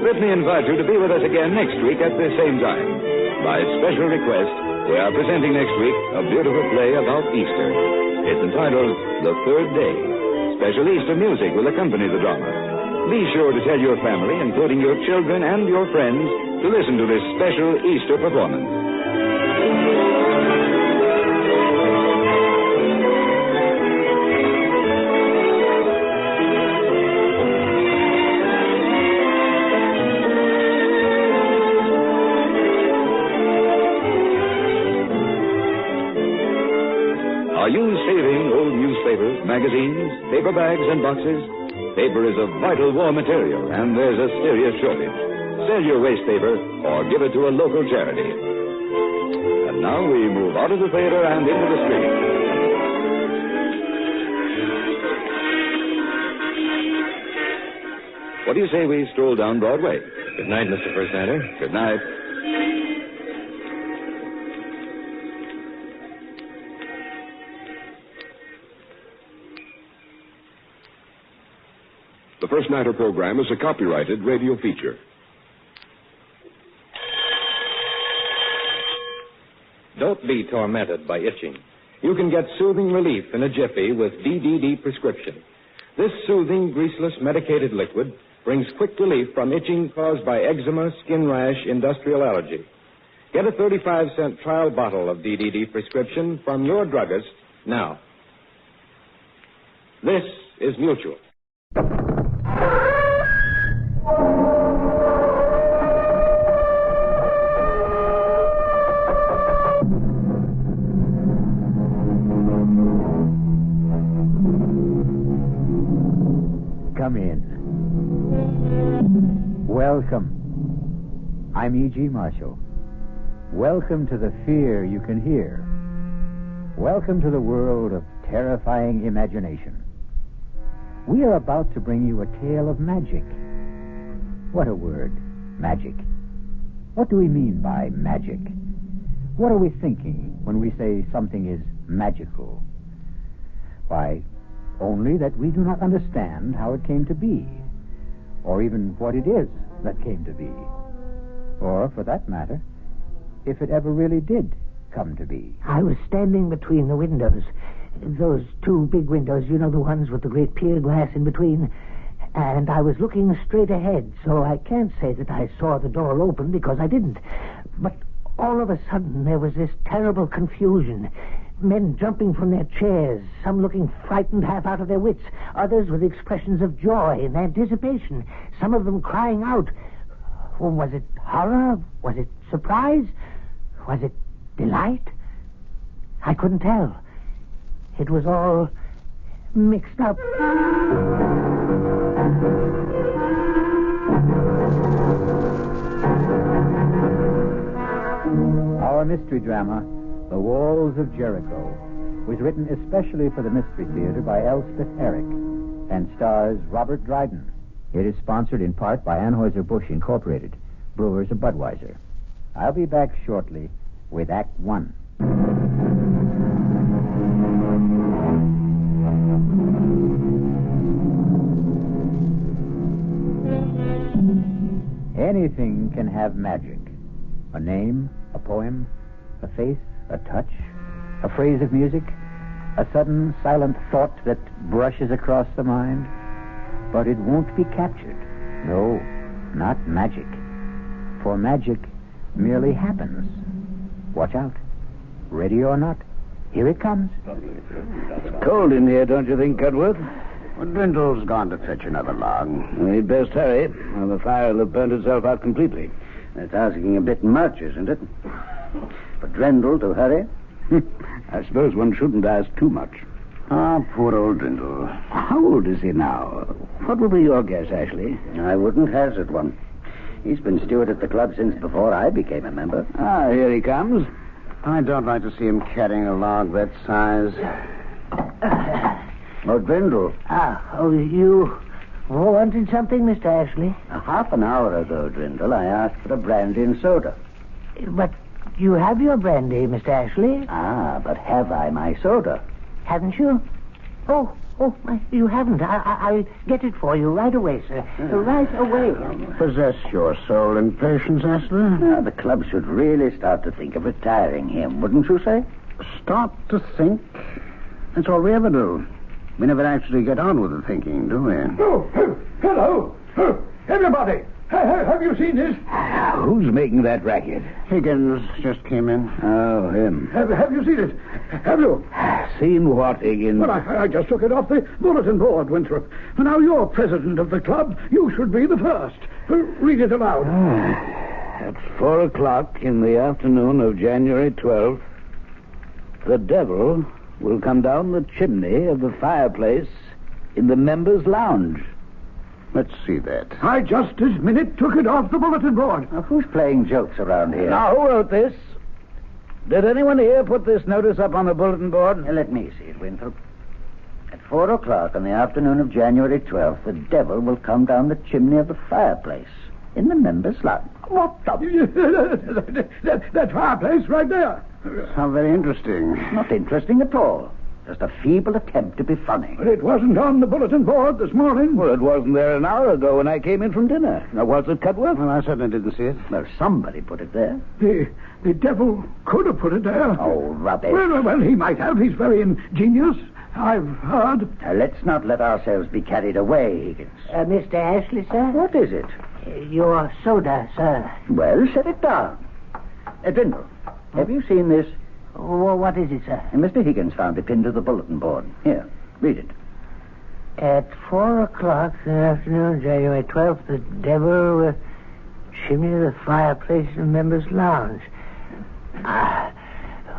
Let me invite you to be with us again next week at the same time. By special request, we are presenting next week a beautiful play about Easter. It's entitled The Third Day. Special Easter music will accompany the drama. Be sure to tell your family, including your children and your friends, to listen to this special Easter performance. Are you saving old newspapers, magazines, magazines, paper bags, and boxes, paper is a vital war material, and there's a serious shortage. Sell your waste paper or give it to a local charity. And now we move out of the theater and into the street. What do you say we stroll down Broadway? Good night, Mr. First Nighter. Good night. The First Nighter program is a copyrighted radio feature. Don't be tormented by itching. You can get soothing relief in a jiffy with DDD prescription. This soothing, greaseless, medicated liquid brings quick relief from itching caused by eczema, skin rash, industrial allergy. Get a 35-cent trial bottle of DDD prescription from your druggist now. This is Mutual. Come in. Welcome. I'm E.G. Marshall. Welcome to the fear you can hear. Welcome to the world of terrifying imagination. We are about to bring you a tale of magic. What a word, magic. What do we mean by magic? What are we thinking when we say something is magical? Why, only that we do not understand how it came to be, or even what it is that came to be, or, for that matter, if it ever really did come to be. I was standing between the windows, those two big windows, you know, the ones with the great pier glass in between, and I was looking straight ahead, so I can't say that I saw the door open, because I didn't. But all of a sudden there was this terrible confusion. Men jumping from their chairs, some looking frightened half out of their wits, others with expressions of joy and anticipation, some of them crying out. Was it horror? Was it surprise? Was it delight? I couldn't tell. It was all mixed up. Our mystery drama, The Walls of Jericho, was written especially for the Mystery Theater by Elspeth Eric and stars Robert Dryden. It is sponsored in part by Anheuser-Busch Incorporated, brewers of Budweiser. I'll be back shortly with Act One. Anything can have magic. A name, a poem, a face, a touch, a phrase of music, a sudden silent thought that brushes across the mind. But it won't be captured. No, not magic. For magic merely happens. Watch out. Ready or not, here it comes. It's cold in here, don't you think, Cudworth? Well, Drindle's gone to fetch another log. We'd best hurry, or the fire will have burnt itself out completely. That's asking a bit much, isn't it? For Drindle to hurry? I suppose one shouldn't ask too much. Ah, poor old Drindle. How old is he now? What would be your guess, Ashley? I wouldn't hazard one. He's been steward at the club since before I became a member. Ah, here he comes. I don't like to see him carrying a log that size. Oh, Drindle. You wanted something, Mr. Ashley? Half an hour ago, Drindle, I asked for a brandy and soda. But you have your brandy, Mr. Ashley. Ah, but have I my soda? Haven't you? Oh, you haven't. I'll get it for you right away, sir. Right away. Possess your soul in patience, Ashley. The club should really start to think of retiring him, wouldn't you say? Start to think? That's all we ever do. We never actually get on with the thinking, do we? Oh, hello. Everybody. Have you seen this? Who's making that racket? Higgins just came in. Oh, him. Have you seen it? Have you? Seen what, Higgins? Well, I just took it off the bulletin board, Winthrop. Now, you're president of the club. You should be the first. Read it aloud. At 4:00 in the afternoon of January 12th, the devil will come down the chimney of the fireplace in the members' lounge. Let's see that. I just this minute took it off the bulletin board. Now, who's playing jokes around here? Now, who wrote this? Did anyone here put this notice up on the bulletin board? Let me see it, Winthrop. At 4 o'clock on the afternoon of January 12th, the devil will come down the chimney of the fireplace in the members' lounge. What the... that fireplace right there. How very interesting. Not interesting at all. Just a feeble attempt to be funny. But it wasn't on the bulletin board this morning. Well, it wasn't there an hour ago when I came in from dinner. Now, was it, Cudworth? Well, I certainly didn't see it. Well, somebody put it there. The devil could have put it there. Oh, rubbish. Well, he might have. He's very ingenious. I've heard. Let's not let ourselves be carried away, Higgins. Mr. Ashley, sir? What is it? Your soda, sir. Well, set it down. Dwindle, have you seen this? Oh, what is it, sir? Mr. Higgins found it pinned to the bulletin board. Here, read it. At 4 o'clock in the afternoon, January 12th, the devil will chimney of the fireplace in the members' lounge.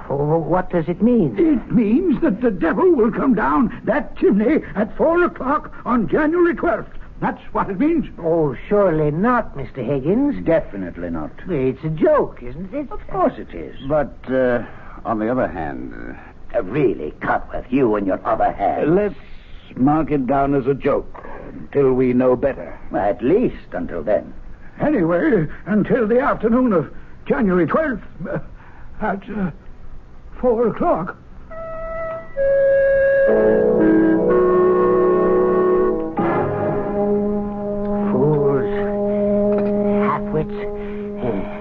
What does it mean? It means that the devil will come down that chimney at 4 o'clock on January 12th. That's what it means. Oh, surely not, Mr. Higgins. Definitely not. It's a joke, isn't it? Of course it is. But, on the other hand... really, Cudworth, you and your other hand. Let's mark it down as a joke until we know better. At least until then. Anyway, until the afternoon of January 12th at 4 o'clock.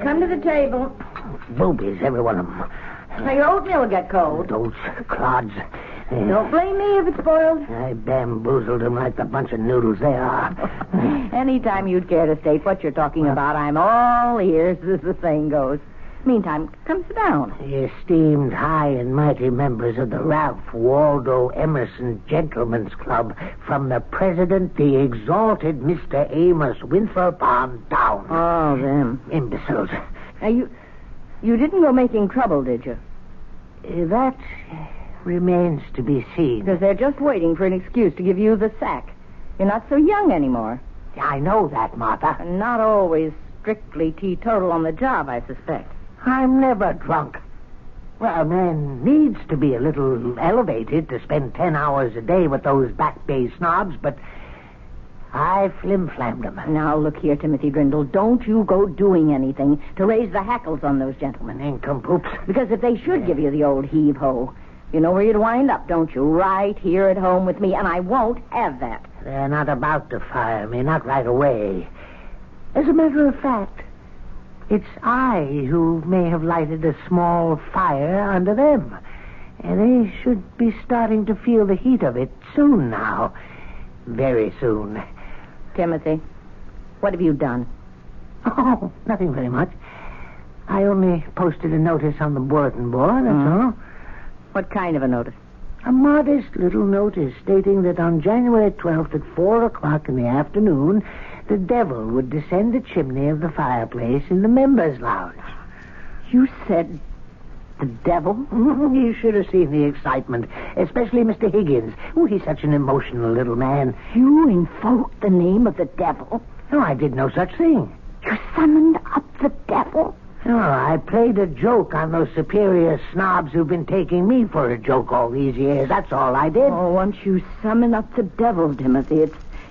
Come to the table. Boobies, every one of them. Now, your oatmeal will get cold. Those clods. Don't blame me if it's spoiled. I bamboozled them like the bunch of noodles they are. Anytime you'd care to state what you're talking about, I'm all ears, as the saying goes. Meantime, come sit down. The esteemed high and mighty members of the Ralph Waldo Emerson Gentlemen's Club, from the president, the exalted Mr. Amos Winthrop, on down. Oh, them. Imbeciles. Now, you didn't go making trouble, did you? That remains to be seen. Because they're just waiting for an excuse to give you the sack. You're not so young anymore. I know that, Martha. And not always strictly teetotal on the job, I suspect. I'm never drunk. Well, a man needs to be a little elevated to spend 10 hours a day with those Back Bay snobs, but I flim-flammed them. Now, look here, Timothy Grindle. Don't you go doing anything to raise the hackles on those gentlemen. Nincompoops. Because if they should give you the old heave-ho, you know where you'd wind up, don't you? Right here at home with me, and I won't have that. They're not about to fire me, not right away. As a matter of fact, it's I who may have lighted a small fire under them. And they should be starting to feel the heat of it soon now. Very soon. Timothy, what have you done? Oh, nothing very much. I only posted a notice on the bulletin board, that's all. What kind of a notice? A modest little notice stating that on January 12th at 4 o'clock in the afternoon, the devil would descend the chimney of the fireplace in the members' lounge. You said the devil? You should have seen the excitement, especially Mr. Higgins. Oh, he's such an emotional little man. You invoked the name of the devil? No, I did no such thing. You summoned up the devil? No, I played a joke on those superior snobs who've been taking me for a joke all these years. That's all I did. Oh, once you summon up the devil, Timothy,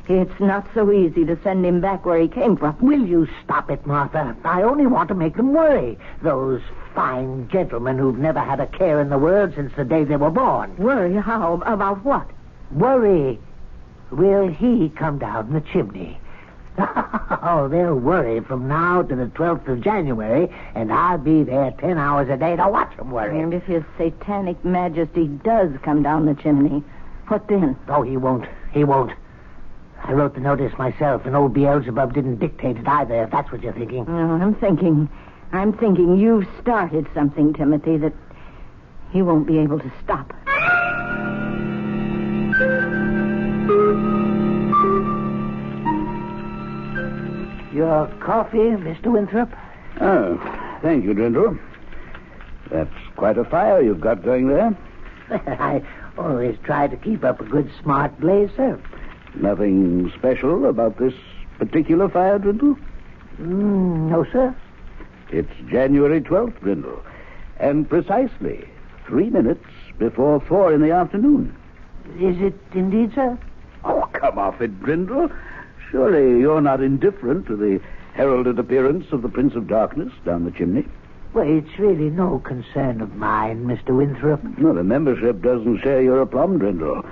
it's not so easy to send him back where he came from. Will you stop it, Martha? I only want to make them worry. Those fine gentlemen who've never had a care in the world since the day they were born. Worry? How? About what? Worry. Will he come down the chimney? Oh, they'll worry from now to the 12th of January, and I'll be there 10 hours a day to watch them worry. And if his satanic majesty does come down the chimney, what then? Oh, he won't. He won't. I wrote the notice myself, and old Beelzebub didn't dictate it either, if that's what you're thinking. Oh, I'm thinking you've started something, Timothy, that he won't be able to stop. Your coffee, Mr. Winthrop? Oh, thank you, Dwindle. That's quite a fire you've got going there. I always try to keep up a good smart blaze, sir. Nothing special about this particular fire, Brindle? No, sir. It's January 12th, Brindle, and precisely 3 minutes before 4 in the afternoon. Is it indeed, sir? Oh, come off it, Brindle. Surely you're not indifferent to the heralded appearance of the Prince of Darkness down the chimney? Well, it's really no concern of mine, Mr. Winthrop. No, the membership doesn't share your aplomb, Brindle.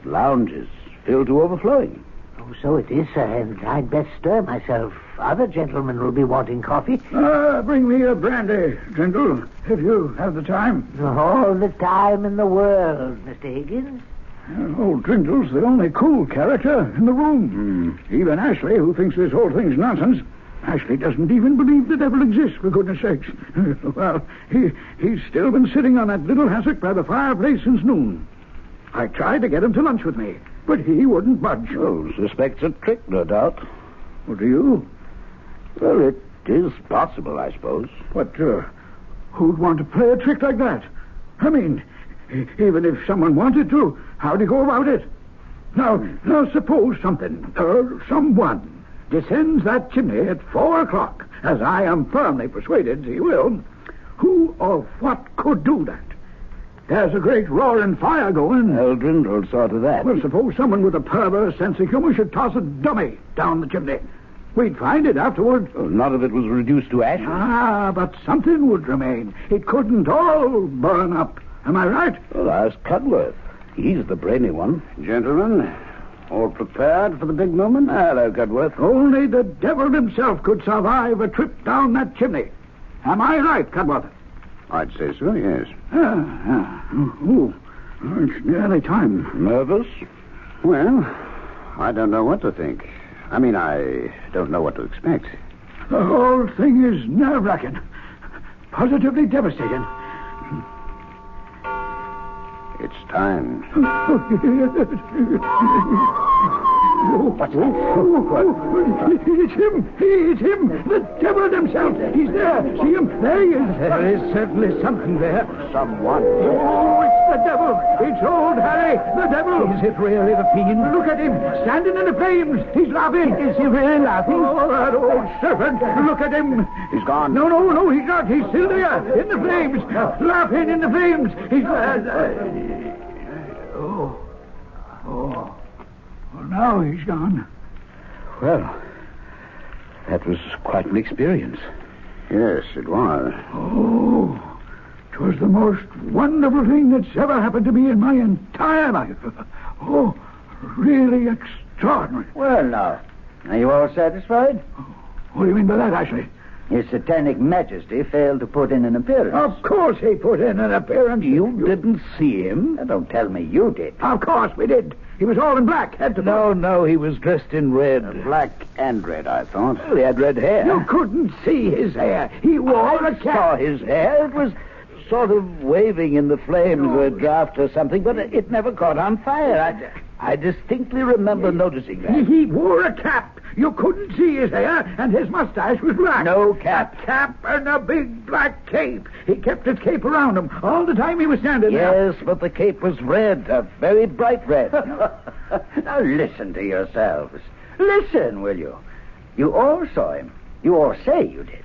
Lounges filled to overflowing. Oh, so it is, sir, and I'd best stir myself. Other gentlemen will be wanting coffee. Bring me a brandy, Brindle, if you have the time. All the time in the world, Mr. Higgins. Old Brindle's the only cool character in the room. Even Ashley, who thinks this whole thing's nonsense. Ashley doesn't even believe the devil exists, for goodness sakes. Well, he's still been sitting on that little hassock by the fireplace since noon. I tried to get him to lunch with me, but he wouldn't budge. Oh, suspects a trick, no doubt. What do you? Well, it is possible, I suppose. But who'd want to play a trick like that? I mean, even if someone wanted to, how'd he go about it? Now suppose someone descends that chimney at 4 o'clock, as I am firmly persuaded he will. Who or what could do that? There's a great roaring fire going. Eldrin will saw to that. Well, suppose someone with a perverse sense of humor should toss a dummy down the chimney. We'd find it afterwards. Oh, none of it was reduced to ashes. But something would remain. It couldn't all burn up. Am I right? Well, ask Cudworth. He's the brainy one. Gentlemen, all prepared for the big moment? Hello, Cudworth. Only the devil himself could survive a trip down that chimney. Am I right, Cudworth? I'd say so, yes. It's nearly time. Nervous? Well, I don't know what to think. I mean, I don't know what to expect. The whole thing is nerve-wracking. Positively devastating. It's time. What's that? It's him. The devil himself. He's there. See him? There he is. There is certainly something there. Someone. Oh, it's the devil. It's old Harry, the devil. Is it really the fiend? Look at him, standing in the flames. He's laughing. Is he really laughing? Oh, that old serpent. Look at him. He's gone. No, he's not. He's still there, in the flames. Laughing in the flames. He's... Well, now he's gone. Well, that was quite an experience. Yes, it was. Oh, it was the most wonderful thing that's ever happened to me in my entire life. Oh, really extraordinary. Well, now, are you all satisfied? What do you mean by that, Ashley? His Satanic Majesty failed to put in an appearance. Of course he put in an appearance. You didn't see him? Don't tell me you did. Of course we did. He was all in black, head to toe. No, he was dressed in red. Black and red, I thought. Well, he had red hair. You couldn't see his hair. He wore a cap. I saw his hair. It was sort of waving in the flames of a draft or something, but it never caught on fire. I distinctly remember noticing that. He wore a cap. You couldn't see his hair, and his mustache was black. No cap. A cap and a big black cape. He kept his cape around him all the time he was standing there. Yes, but the cape was red, a very bright red. Now listen to yourselves. Listen, will you? You all saw him. You all say you did.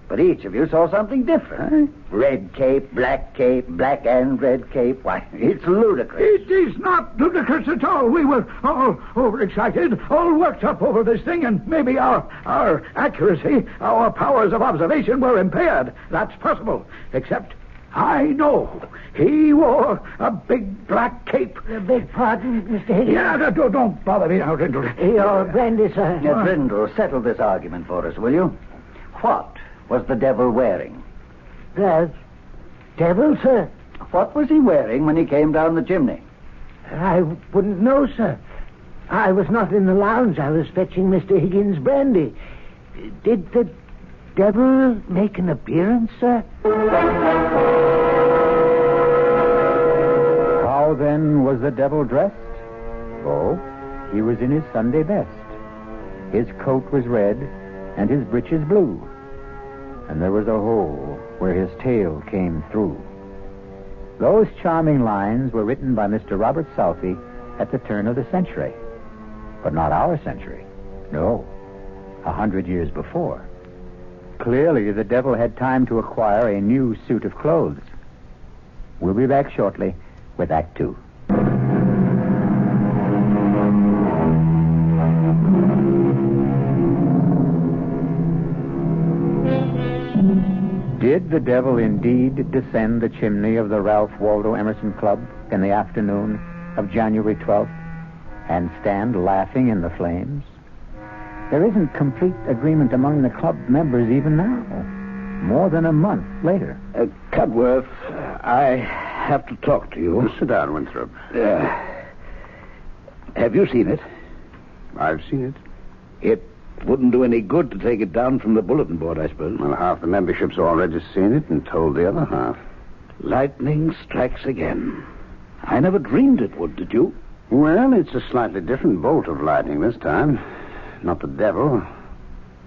But each of you saw something different. Huh? Red cape, black and red cape. Why, it's ludicrous. It is not ludicrous at all. We were all overexcited, all worked up over this thing, and maybe our accuracy, our powers of observation were impaired. That's possible. Except I know he wore a big black cape. Beg pardon, Mr. Higgins? Yeah, don't bother me now, Brindle. Your brandy, sir. Brindle, settle this argument for us, will you? What was the devil wearing? The devil, sir? What was he wearing when he came down the chimney? I wouldn't know, sir. I was not in the lounge. I was fetching Mr. Higgins' brandy. Did the devil make an appearance, sir? How then was the devil dressed? Oh, he was in his Sunday best. His coat was red and his breeches blue, and there was a hole where his tail came through. Those charming lines were written by Mr. Robert Southey at the turn of the century. But not our century. No, 100 years before. Clearly, the devil had time to acquire a new suit of clothes. We'll be back shortly with Act Two. Did the devil indeed descend the chimney of the Ralph Waldo Emerson Club in the afternoon of January 12th and stand laughing in the flames? There isn't complete agreement among the club members even now, more than a month later. Cudworth, I have to talk to you. Sit down, Winthrop. Have you seen it? I've seen it. It wouldn't do any good to take it down from the bulletin board, I suppose. Well, half the membership's already seen it and told the other half. Lightning strikes again. I never dreamed it would, did you? Well, it's a slightly different bolt of lightning this time. Not the devil.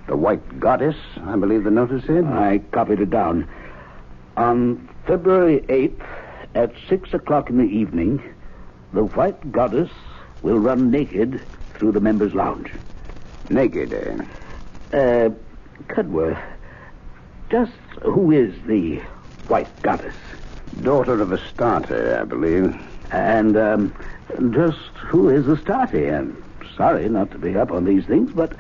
The White Goddess, I believe the notice said. I copied it down. On February 8th, at 6 o'clock in the evening, the White Goddess will run naked through the members' lounge. Naked, eh? Cudworth, just who is the White Goddess? Daughter of Astarte, I believe. And, just who is Astarte? I'm sorry not to be up on these things, but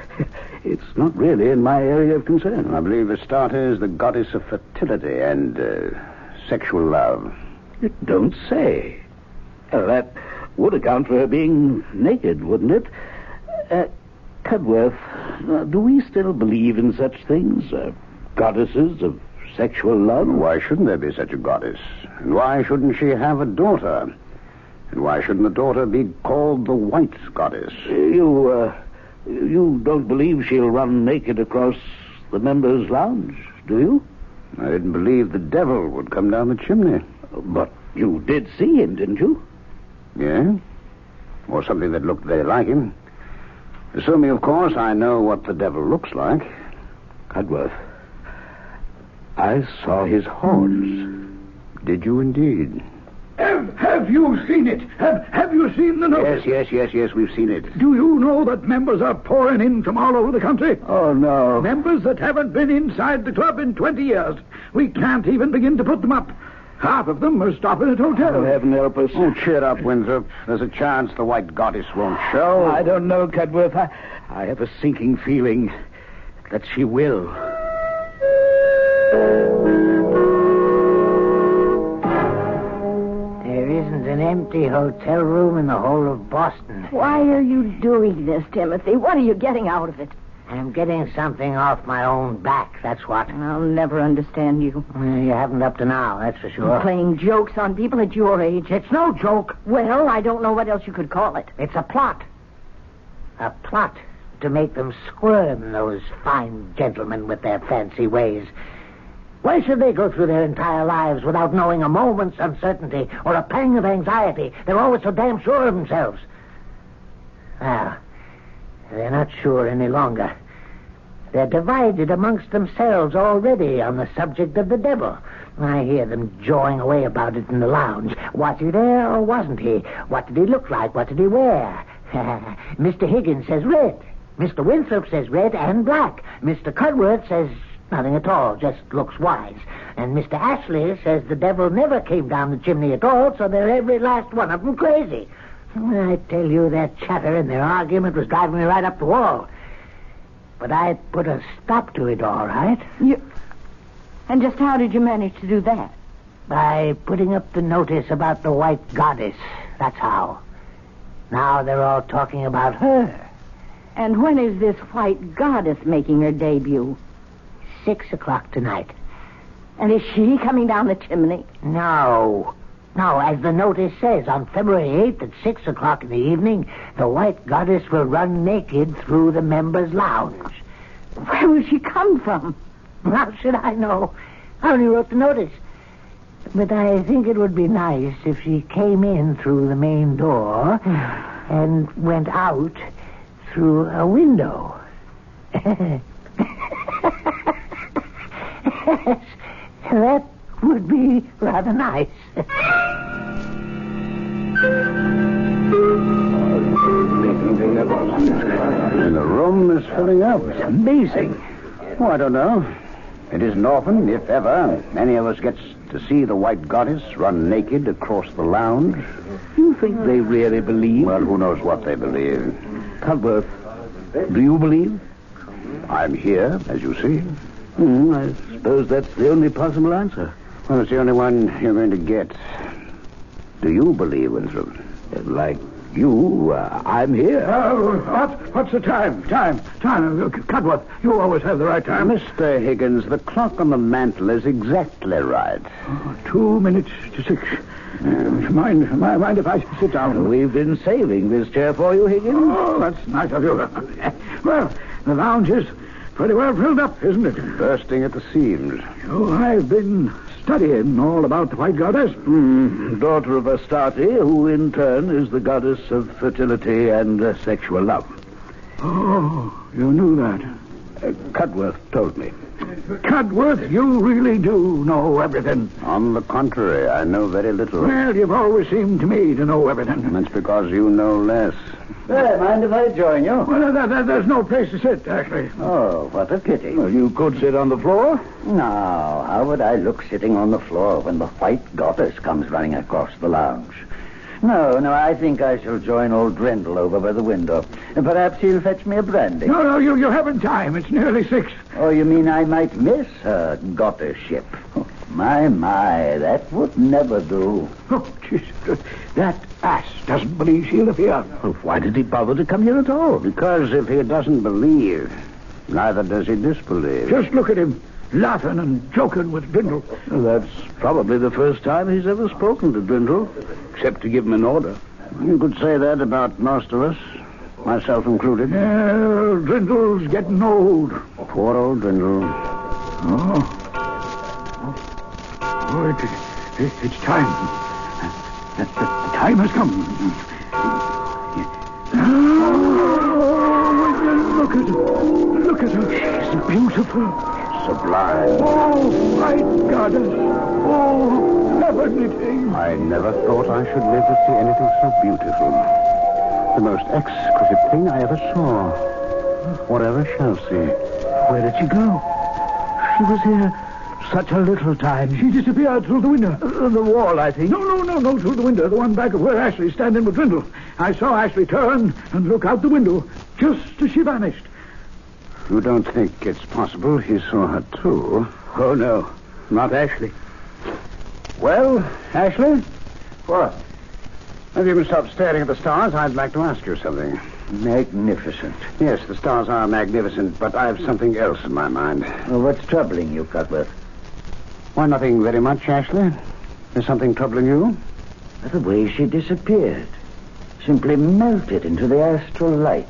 it's not really in my area of concern. I believe Astarte is the goddess of fertility and sexual love. You don't say. That would account for her being naked, wouldn't it? Cudworth, do we still believe in such things? Goddesses of sexual love? Why shouldn't there be such a goddess? And why shouldn't she have a daughter? And why shouldn't the daughter be called the White Goddess? You don't believe she'll run naked across the members' lounge, do you? I didn't believe the devil would come down the chimney. But you did see him, didn't you? Yeah? Or something that looked very like him. Assuming, of course, I know what the devil looks like. Cudworth, I saw his horns. Did you indeed? Have you seen it? Have you seen the notice? Yes, we've seen it. Do you know that members are pouring in from all over the country? Oh, no. Members that haven't been inside the club in 20 years. We can't even begin to put them up. Half of them are stopping at hotels. Oh, heaven help us. Oh, cheer up, Winthrop. There's a chance the White Goddess won't show. I don't know, Cudworth. I have a sinking feeling that she will. There isn't an empty hotel room in the whole of Boston. Why are you doing this, Timothy? What are you getting out of it? I'm getting something off my own back, that's what. I'll never understand you. Well, you haven't up to now, that's for sure. Playing jokes on people at your age. It's no joke. Well, I don't know what else you could call it. It's a plot. A plot to make them squirm, those fine gentlemen with their fancy ways. Why should they go through their entire lives without knowing a moment's uncertainty or a pang of anxiety? They're always so damn sure of themselves. Well, they're not sure any longer. They're divided amongst themselves already on the subject of the devil. I hear them jawing away about it in the lounge. Was he there or wasn't he? What did he look like? What did he wear? Mr. Higgins says red. Mr. Winthrop says red and black. Mr. Cudworth says nothing at all, just looks wise. And Mr. Ashley says the devil never came down the chimney at all, so they're every last one of them crazy. I tell you, their chatter and their argument was driving me right up the wall. But I put a stop to it, all right. And just how did you manage to do that? By putting up the notice about the White Goddess. That's how. Now they're all talking about her. And when is this White Goddess making her debut? 6 o'clock tonight. And is she coming down the chimney? No, as the notice says, on February 8th at 6 o'clock in the evening, the White Goddess will run naked through the members' lounge. Where will she come from? How should I know? I only wrote the notice. But I think it would be nice if she came in through the main door and went out through a window. Yes, that would be rather nice. thing that was. And the room is filling up. It's amazing. Oh, I don't know. It isn't often, if ever, any of us gets to see the white goddess run naked across the lounge. You think they really believe? Well, who knows what they believe. Cudworth, do you believe? I'm here, as you see. I suppose that's the only possible answer. Well, it's the only one you're going to get. Do you believe, Winthrop? Like you, I'm here. What's the time? Time. Cudworth, you always have the right time. Mr. Higgins, the clock on the mantel is exactly right. 2 minutes to 6. Mind if I sit down? We've been saving this chair for you, Higgins. Oh, that's nice of you. Well, the lounge is pretty well filled up, isn't it? Bursting at the seams. Oh, I've been studying all about the white goddess. Daughter of Astarte, who in turn is the goddess of fertility and sexual love. Oh, you knew that. Cudworth told me. Cudworth, you really do know everything. On the contrary, I know very little. Well, you've always seemed to me to know everything. That's because you know less. Hey, mind if I join you? Well, there's no place to sit, actually. Oh, what a pity. Well, you could sit on the floor. No, how would I look sitting on the floor when the white goddess comes running across the lounge? No, I think I shall join old Drindle over by the window. And perhaps he'll fetch me a brandy. No, you haven't time. It's nearly 6. Oh, you mean I might miss her goddessship? Oh, my, that would never do. Oh, Jesus. That ass doesn't believe she'll appear. Well, why did he bother to come here at all? Because if he doesn't believe, neither does he disbelieve. Just look at him, laughing and joking with Drindle. Well, that's probably the first time he's ever spoken to Drindle, except to give him an order. You could say that about most of us, myself included. Drindle's getting old. Poor old Drindle. It's time. The time has come. Look at her. She's beautiful. Sublime. Oh, my goddess. Oh, heavenly thing. I never thought I should live to see anything so beautiful. The most exquisite thing I ever saw. Or ever shall see. Where did she go? She was here such a little time. She disappeared through the window. The wall, I think. No, through the window. The one back of where Ashley's standing with Drindle. I saw Ashley turn and look out the window just as she vanished. You don't think it's possible he saw her too? Oh, no. Not Ashley. Well, Ashley? What? If you can stop staring at the stars, I'd like to ask you something. Magnificent. Yes, the stars are magnificent, but I have something else in my mind. Well, what's troubling you, Cudworth? Why, nothing very much, Ashley. There's something troubling you? The way she disappeared. Simply melted into the astral light.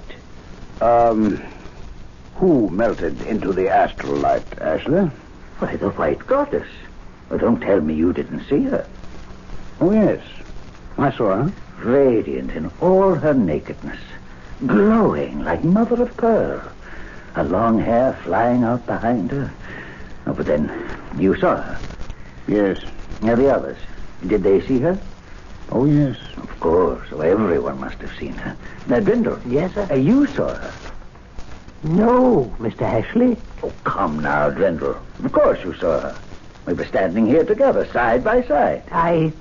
Who melted into the astral light, Ashley? Why, the white goddess. Well, don't tell me you didn't see her. Oh, yes. I saw her. Radiant in all her nakedness. Glowing like mother of pearl. Her long hair flying out behind her. Oh, but then, you saw her? Yes. Now, the others, did they see her? Oh, yes. Of course. So everyone must have seen her. Now, Drindle. Yes, sir? You saw her. No, Mr. Ashley. Oh, come now, Drindle. Of course you saw her. We were standing here together, side by side. I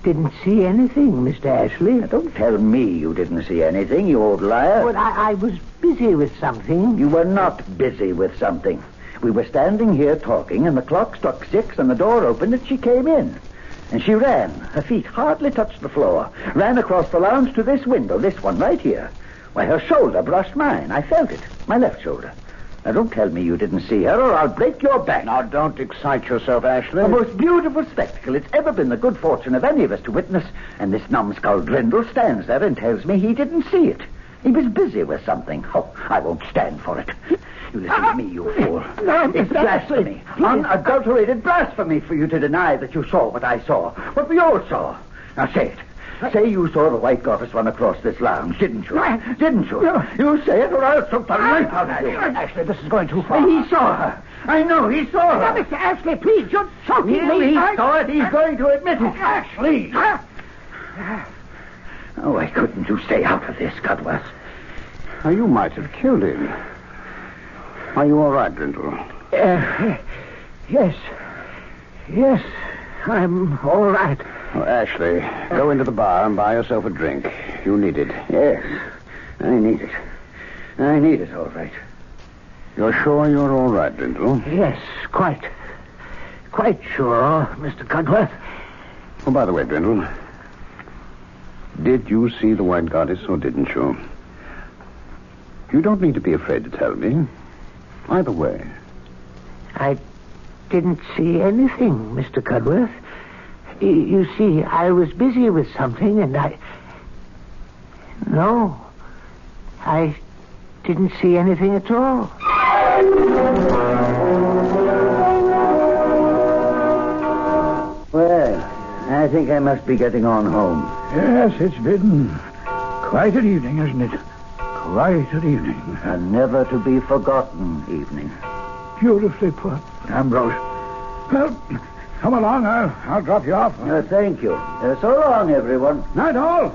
didn't see anything, Mr. Ashley. Now, don't tell me you didn't see anything, you old liar. Well, I was busy with something. You were not busy with something. We were standing here talking, and the clock struck 6, and the door opened, and she came in. And she ran. Her feet hardly touched the floor. Ran across the lounge to this window, this one right here. Why, her shoulder brushed mine. I felt it. My left shoulder. Now, don't tell me you didn't see her, or I'll break your back. Now, don't excite yourself, Ashley. The most beautiful spectacle it's ever been the good fortune of any of us to witness. And this numbskull Drindle stands there and tells me he didn't see it. He was busy with something. Oh, I won't stand for it. You listen to me, you fool. It's blasphemy. Unadulterated blasphemy for you to deny that you saw what I saw. What we all saw. Now, say it. Say you saw the white goddess run across this lounge, didn't you? Didn't you? You say it, or I'll choke the life out of you. Ashley, this is going too far. He saw her. I know he saw her. Now, Mr. Ashley, please, you're choking me. He saw it. He's going to admit it. Ashley. Oh, why couldn't you stay out of this, Cudworth? Now, you might have killed him. Are you all right, Brindle? Yes. Yes, I'm all right. Oh, Ashley, go into the bar and buy yourself a drink. You need it. Yes, I need it. I need it, all right. You're sure you're all right, Brindle? Yes, quite sure, Mr. Cudworth. Oh, by the way, Brindle, did you see the White Goddess or didn't you? You don't need to be afraid to tell me. Either way. I didn't see anything, Mr. Cudworth. You see, I was busy with something, and No, I didn't see anything at all. Well, I think I must be getting on home. Yes, it's been quite an evening, isn't it? Quite an evening. A never to be forgotten evening. Beautifully put, Ambrose. Well, come along. I'll drop you off. Thank you. So long, everyone. Night all.